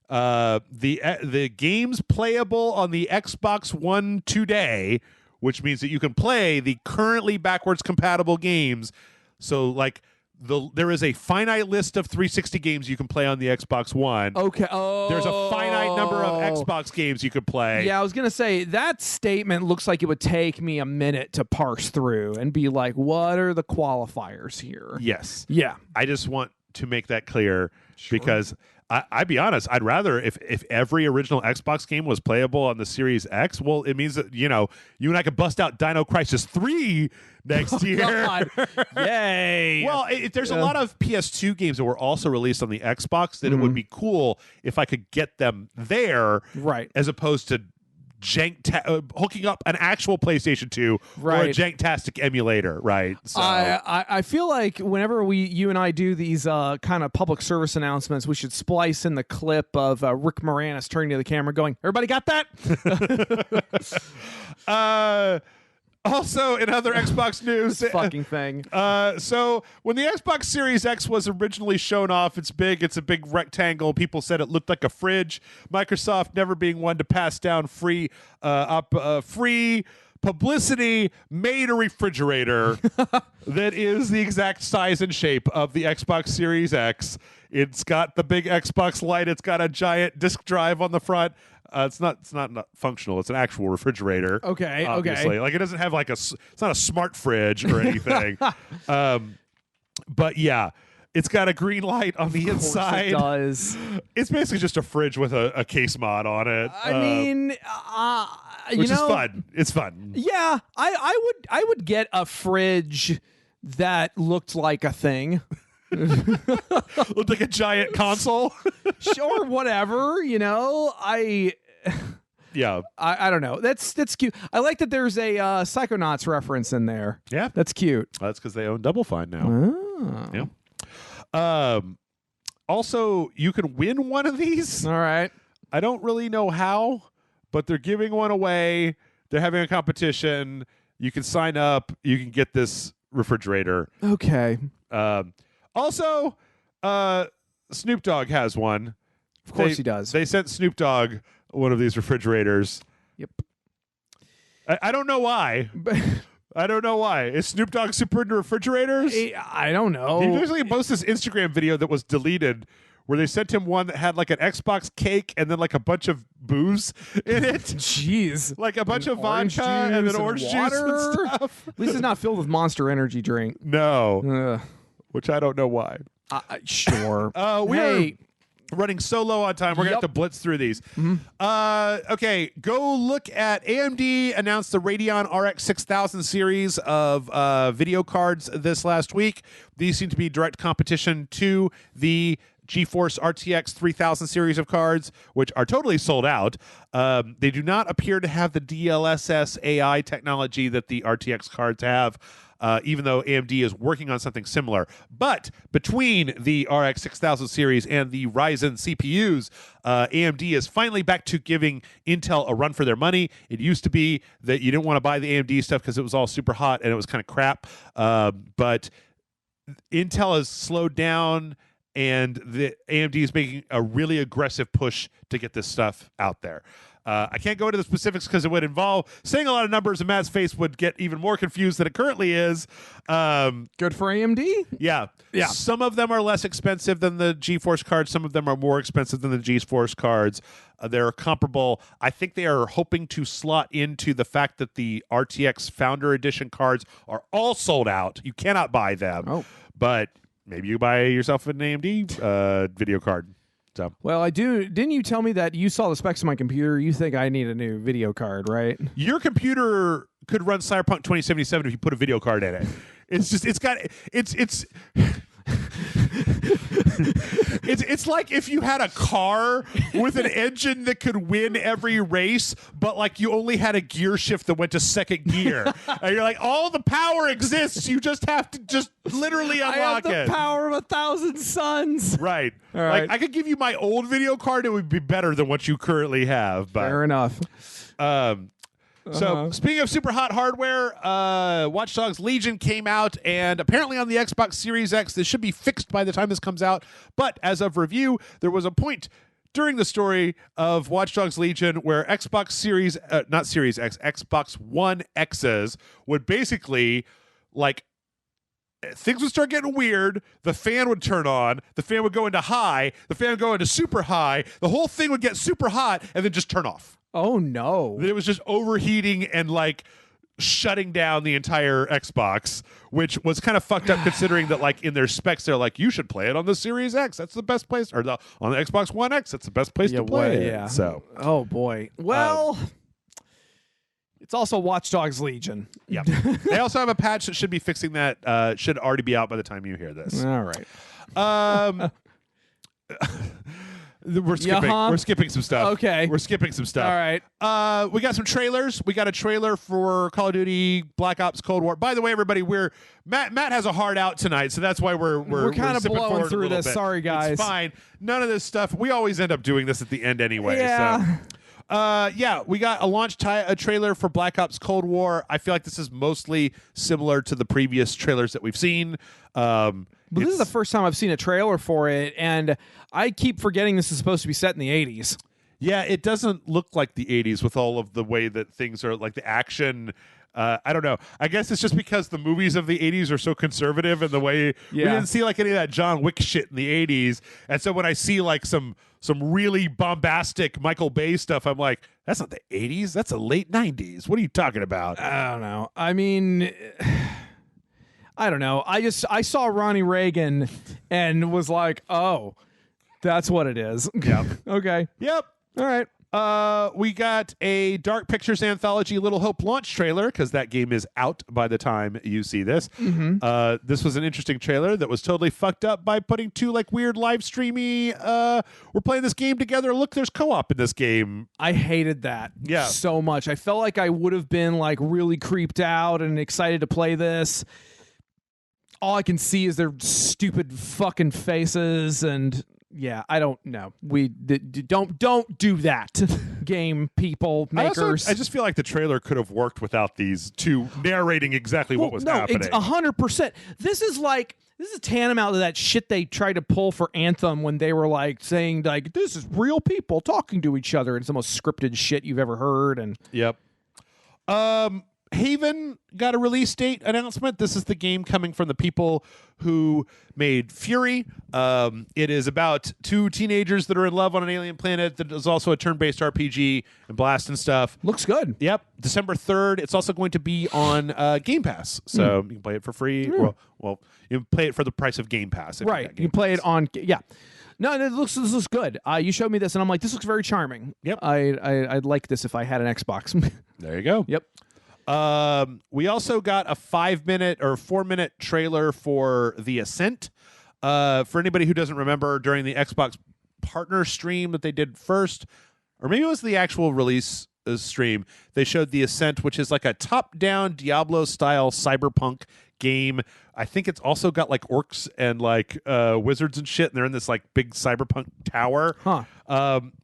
the games playable on the Xbox One today, which means that you can play the currently backwards compatible games. So, like, there is a finite list of 360 games you can play on the Xbox One. Okay. Oh. There's a finite number of Xbox games you could play. Yeah, I was going to say, that statement looks like it would take me a minute to parse through and be like, what are the qualifiers here? Yes. Yeah. I just want to make that clear because I'd be honest, I'd rather if every original Xbox game was playable on the Series X, well, it means that, you know, you and I could bust out Dino Crisis 3 next year. God. Yay. Well, there's a lot of PS2 games that were also released on the Xbox that it would be cool if I could get them there, right, as opposed to hooking up an actual PlayStation 2 or a Right. janktastic emulator, right? So I feel like whenever you and I do these kind of public service announcements, we should splice in the clip of Rick Moranis turning to the camera going, "Everybody got that?" Also, in other Xbox news, Fucking thing. so when the Xbox Series X was originally shown off, it's a big rectangle. People said it looked like a fridge. Microsoft, never being one to pass down free publicity, made a refrigerator that is the exact size and shape of the Xbox Series X. It's got the big Xbox light. It's got a giant disk drive on the front. It's not functional. It's an actual refrigerator. Okay, obviously. okay. Like it doesn't have it's not a smart fridge or anything. But yeah, it's got a green light on the inside. It does. It's basically just a fridge with a case mod on it. I mean, which is fun. It's fun. Yeah, I would get a fridge that looked like a thing. Looked like a giant console. Sure, whatever. Yeah. I don't know. That's cute. I like that there's a Psychonauts reference in there. Yeah. That's cute. That's because they own Double Fine now. Oh. Yeah. Also, you can win one of these. All right. I don't really know how, but they're giving one away. They're having a competition. You can sign up. You can get this refrigerator. Okay. Also, Snoop Dogg has one. Of course he does. They sent Snoop Dogg one of these refrigerators. Yep. I don't know why. I don't know why. Is Snoop Dogg super into refrigerators? I don't know. He basically posted this Instagram video that was deleted where they sent him one that had like an Xbox cake and then like a bunch of booze in it. Jeez. Like a bunch of Orange vodka and then juice orange juice water. and stuff. At least it's not filled with Monster Energy drink. No. Ugh. Which I don't know why. Sure. We're running so low on time. We're going to have to blitz through these. Okay, go look at AMD announced the Radeon RX 6000 series of video cards this last week. These seem to be direct competition to the GeForce RTX 3000 series of cards, which are totally sold out. They do not appear to have the DLSS AI technology that the RTX cards have. Even though AMD is working on something similar. But between the RX 6000 series and the Ryzen CPUs, AMD is finally back to giving Intel a run for their money. It used to be that you didn't want to buy the AMD stuff because it was all super hot and it was kind of crap. But Intel has slowed down, and the AMD is making a really aggressive push to get this stuff out there. I can't go into the specifics because it would involve saying a lot of numbers, and Matt's face would get even more confused than it currently is. Good for AMD? Yeah. Some of them are less expensive than the GeForce cards. Some of them are more expensive than the GeForce cards. They're comparable. I think they are hoping to slot into the fact that the RTX Founder Edition cards are all sold out. You cannot buy them. Oh. But maybe you buy yourself an AMD video card. So. Well, I do. Didn't you tell me that you saw the specs of my computer? You think I need a new video card, right? Your computer could run Cyberpunk 2077 if you put a video card in it. It's like if you had a car with an engine that could win every race, but like you only had a gear shift that went to second gear. And you're like, all the power exists. You just have to just literally unlock I have the power of 1,000 suns. Right. All right. Like I could give you my old video card. It would be better than what you currently have. But fair enough. So speaking of super hot hardware, Watch Dogs Legion came out, and apparently on the Xbox Series X, this should be fixed by the time this comes out. But as of review, there was a point during the story of Watch Dogs Legion where not Series X, Xbox One X's would basically like things would start getting weird. The fan would turn on. The fan would go into high. The fan would go into super high. The whole thing would get super hot and then just turn off. Oh, no. It was just overheating and like shutting down the entire Xbox, which was kind of fucked up considering that like in their specs, they're like, you should play it on the Series X. That's the best place. Or on the Xbox One X. That's the best place to play it. Yeah. So, oh, boy. Well, it's also Watch Dogs Legion. Yeah. They also have a patch that should be fixing that. Should already be out by the time you hear this. All right. We're skipping. Uh-huh. We're skipping some stuff. Okay. We're skipping some stuff. All right. We got some trailers. We got a trailer for Call of Duty Black Ops Cold War. By the way, everybody, Matt has a hard out tonight, so that's why we're kind of sipping blowing forward a through little this. bit. Sorry, guys. It's fine. None of this stuff. We always end up doing this at the end anyway. Yeah. So. We got a launch a trailer for Black Ops Cold War. I feel like this is mostly similar to the previous trailers that we've seen. But this is the first time I've seen a trailer for it, and I keep forgetting this is supposed to be set in the 80s. Yeah, it doesn't look like the 80s with all of the way that things are, like the action. I don't know. I guess it's just because the movies of the 80s are so conservative and the way we didn't see like any of that John Wick shit in the 80s. And so when I see like some really bombastic Michael Bay stuff, I'm like, that's not the 80s. That's the late 90s. What are you talking about? I don't know. I mean, I don't know. I saw Ronnie Reagan and was like, oh, that's what it is. Yep. Okay. Yep. All right. We got a Dark Pictures anthology Little Hope launch trailer because that game is out by the time you see this. Mm-hmm. This was an interesting trailer that was totally fucked up by putting two like weird live streamy. We're playing this game together. Look, there's co-op in this game. I hated that so much. I felt like I would have been like really creeped out and excited to play this. All I can see is their stupid fucking faces, and yeah, I don't know. We don't do that, game people makers. I just feel like the trailer could have worked without these two narrating exactly what was happening. 100%. This is tantamount to that shit they tried to pull for Anthem when they were like saying like this is real people talking to each other. It's the most scripted shit you've ever heard. And yep. Haven got a release date announcement. This is the game coming from the people who made Fury. It is about two teenagers that are in love on an alien planet that is also a turn-based RPG and blast and stuff. Looks good. Yep. December 3rd. It's also going to be on Game Pass. So you can play it for free. Well, you can play it for the price of Game Pass. Right. You can play it on... Yeah. No, this looks good. You showed me this, and I'm like, this looks very charming. Yep. I'd like this if I had an Xbox. There you go. Yep. We also got a 5-minute or 4-minute trailer for The Ascent. For anybody who doesn't remember, during the Xbox partner stream that they did first, or maybe it was the actual release stream, they showed The Ascent, which is like a top-down Diablo-style cyberpunk game. I think it's also got like orcs and like wizards and shit, and they're in this like big cyberpunk tower.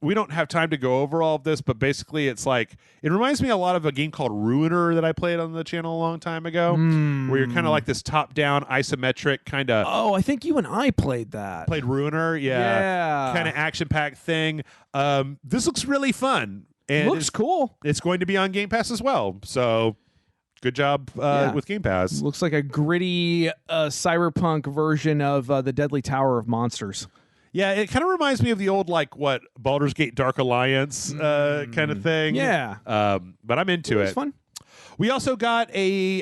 We don't have time to go over all of this, but basically it's like, it reminds me a lot of a game called Ruiner that I played on the channel a long time ago, where you're kind of like this top-down isometric kind of... Oh, I think you and I played that. Played Ruiner, yeah. Kind of action-packed thing. This looks really fun. And looks cool. It's going to be on Game Pass as well, so... Good job with Game Pass. Looks like a gritty cyberpunk version of the Deadly Tower of Monsters. Yeah, it kind of reminds me of the old, like, Baldur's Gate Dark Alliance kind of thing. Yeah. But I'm into it. It's fun. We also got a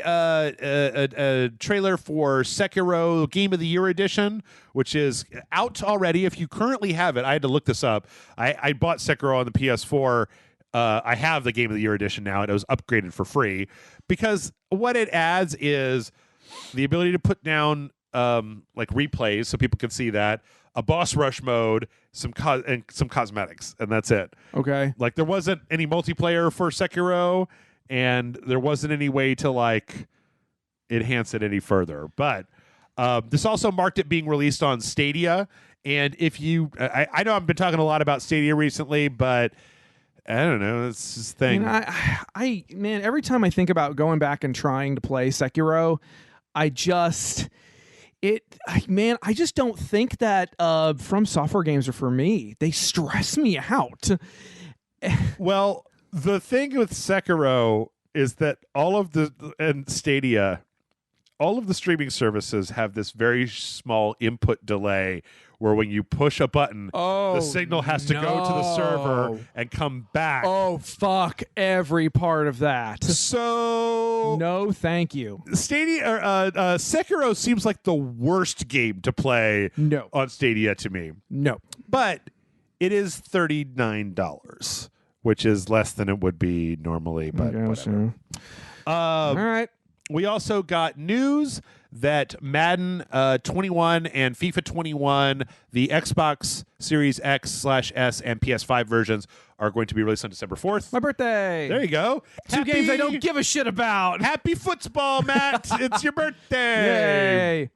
trailer for Sekiro Game of the Year Edition, which is out already. If you currently have it, I had to look this up. I bought Sekiro on the PS4. I have the Game of the Year Edition now, and it was upgraded for free. Because what it adds is the ability to put down like replays so people can see that, a boss rush mode, some cosmetics, and that's it. Okay. Like there wasn't any multiplayer for Sekiro, and there wasn't any way to like enhance it any further. But this also marked it being released on Stadia. And if you, I know I've been talking a lot about Stadia recently, but I don't know. It's this thing. Man, every time I think about going back and trying to play Sekiro, I just don't think that From Software games are for me. They stress me out. Well, the thing with Sekiro is that and Stadia, all of the streaming services have this very small input delay where when you push a button, the signal has to go to the server and come back. Oh, fuck every part of that. So... No, thank you. Sekiro seems like the worst game to play on Stadia to me. No. But it is $39, which is less than it would be normally, but whatever. All right. We also got news that Madden 21 and FIFA 21, the Xbox Series X/S and PS5 versions, are going to be released on December 4th. My birthday. There you go. Two games I don't give a shit about. Happy football, Matt. It's your birthday.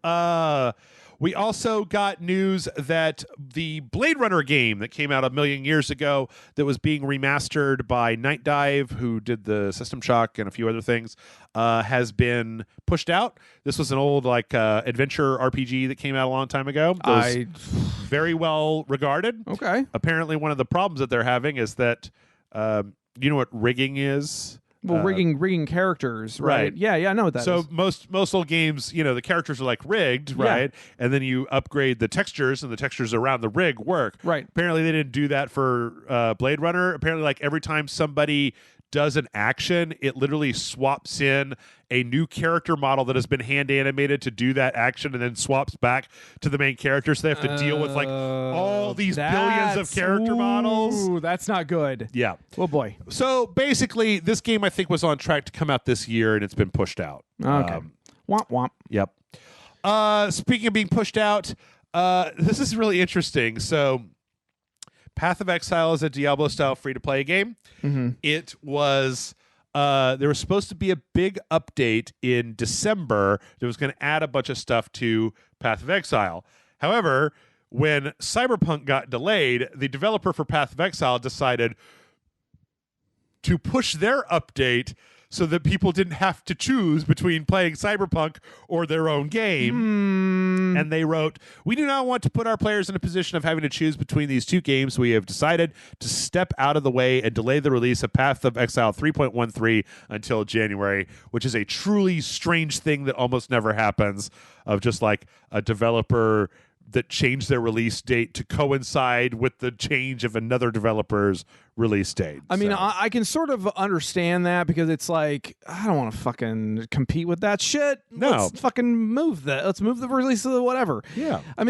Yay. We also got news that the Blade Runner game that came out a million years ago that was being remastered by Night Dive, who did the System Shock and a few other things, has been pushed out. This was an old adventure RPG that came out a long time ago. Very well regarded. Okay. Apparently, one of the problems that they're having is that you know what rigging is? Well, rigging characters, right? Yeah, I know what that is. So most old games, the characters are rigged, right? And then you upgrade the textures, and the textures around the rig work. Right. Apparently, they didn't do that for Blade Runner. Apparently, every time somebody does an action, it literally swaps in a new character model that has been hand animated to do that action, and then swaps back to the main character. So they have to deal with all these billions of character models. Ooh, that's not good. Yeah. Oh boy. So basically, this game I think was on track to come out this year, and it's been pushed out. Okay. Womp womp. Yep. Speaking of being pushed out, this is really interesting. So Path of Exile is a Diablo-style free-to-play game. Mm-hmm. It was there was supposed to be a big update in December that was going to add a bunch of stuff to Path of Exile. However, when Cyberpunk got delayed, the developer for Path of Exile decided to push their update so that people didn't have to choose between playing Cyberpunk or their own game. And they wrote, "We do not want to put our players in a position of having to choose between these two games. We have decided to step out of the way and delay the release of Path of Exile 3.13 until January," which is a truly strange thing that almost never happens, of just a developer that changed their release date to coincide with the change of another developer's release date. I mean, I can sort of understand that, because it's I don't want to fucking compete with that shit. No. Let's fucking move that. Let's move the release of the whatever. Yeah. I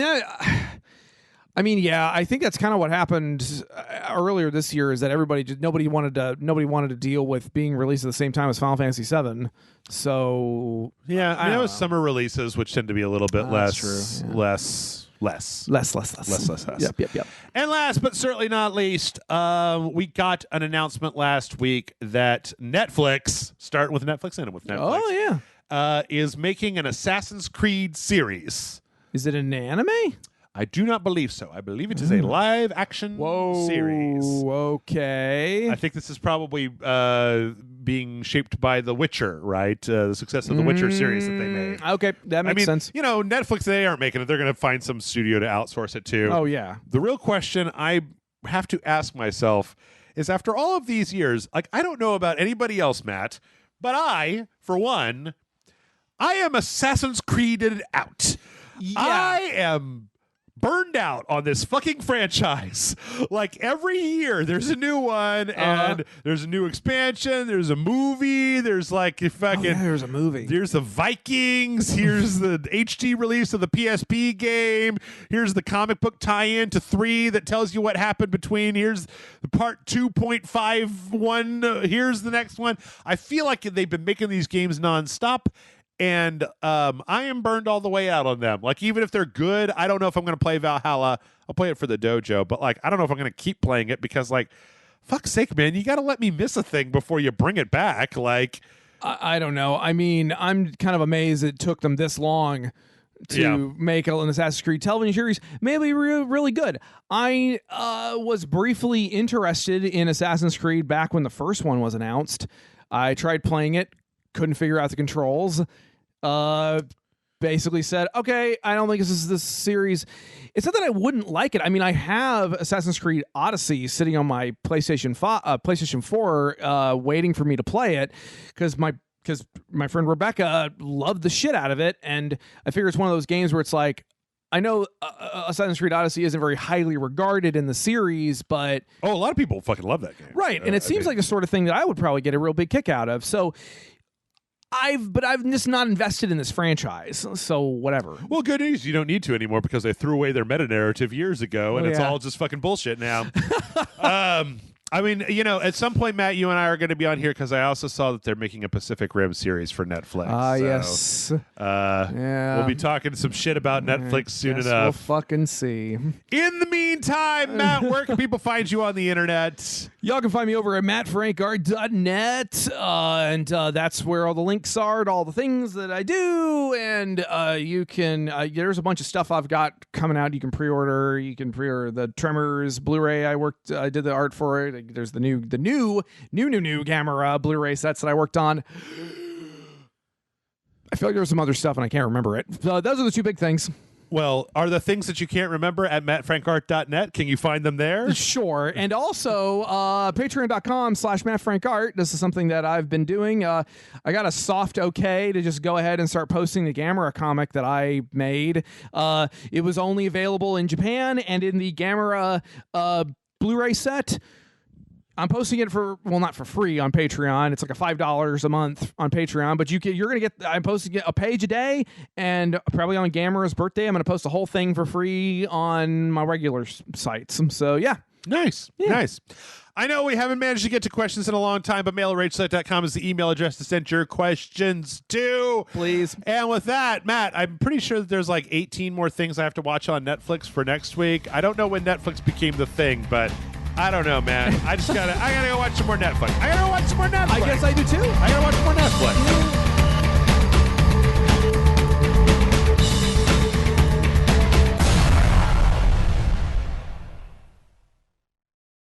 mean, yeah, I think that's kind of what happened earlier this year, is that nobody wanted to deal with being released at the same time as Final Fantasy VII. So yeah, I mean, those summer releases, which tend to be a little bit less. Less. Yep. And last but certainly not least, we got an announcement last week that Netflix, starting with Netflix, ending with Netflix, Oh yeah, is making an Assassin's Creed series. Is it an anime? I do not believe so. I believe it is a live action series. Okay. I think this is probably being shaped by The Witcher, right? The success of The Witcher series that they made. Okay, that makes sense. Netflix, they aren't making it. They're going to find some studio to outsource it to. Oh, yeah. The real question I have to ask myself is, after all of these years, I don't know about anybody else, Matt, but I, for one, I am Assassin's Creeded out. Yeah. I am burned out on this fucking franchise. Every year there's a new one, and there's a new expansion, there's a movie, there's there's a movie. There's the Vikings, here's the HD release of the PSP game, here's the comic book tie-in to 3 that tells you what happened between, here's the part 2.51, here's the next one. I feel like they've been making these games nonstop, and I am burned all the way out on them. Even if they're good, I don't know if I'm going to play Valhalla. I'll play it for the dojo, but I don't know if I'm going to keep playing it, because fuck's sake, man, you got to let me miss a thing before you bring it back. I don't know. I mean, I'm kind of amazed it took them this long to make an Assassin's Creed television series. Maybe really good. I was briefly interested in Assassin's Creed back when the first one was announced. I tried playing it, couldn't figure out the controls. Basically said, okay, I don't think this is this series. It's not that I wouldn't like it. I mean, I have Assassin's Creed Odyssey sitting on my PlayStation 4 waiting for me to play it, because my friend Rebecca loved the shit out of it, and I figure it's one of those games where it's I know Assassin's Creed Odyssey isn't very highly regarded in the series, but a lot of people fucking love that game. Right, and it seems like the sort of thing that I would probably get a real big kick out of. So I've just not invested in this franchise, so whatever. Well, good news, you don't need to anymore, because they threw away their meta narrative years ago, and it's all just fucking bullshit now. I mean, at some point, Matt, you and I are going to be on here because I also saw that they're making a Pacific Rim series for Netflix. Yes. Yeah. We'll be talking some shit about Netflix soon Guess enough. We'll fucking see. In the meantime, Matt, where can people find you on the internet? Y'all can find me over at mattfrankart.net, and that's where all the links are to all the things that I do, and you can, there's a bunch of stuff I've got coming out you can pre-order. You can pre-order the Tremors Blu-ray I did the art for it. There's the new Gamera Blu-ray sets that I worked on. I feel like there's some other stuff and I can't remember it. So those are the two big things. Well, are the things that you can't remember at mattfrankart.net? Can you find them there? Sure. And also, patreon.com/mattfrankart. This is something that I've been doing. I got a soft okay to just go ahead and start posting the Gamera comic that I made. It was only available in Japan and in the Gamera Blu-ray set. I'm posting it not for free on Patreon. It's like a $5 a month on Patreon, but you're going to get, I'm posting a page a day, and probably on Gamera's birthday, I'm going to post the whole thing for free on my regular sites. So yeah. Nice. I know we haven't managed to get to questions in a long time, but mail@ragesite.com is the email address to send your questions to. Please. And with that, Matt, I'm pretty sure that there's like 18 more things I have to watch on Netflix for next week. I don't know when Netflix became the thing, but I don't know, man. I gotta go watch some more Netflix. I guess I do too. I gotta watch more Netflix.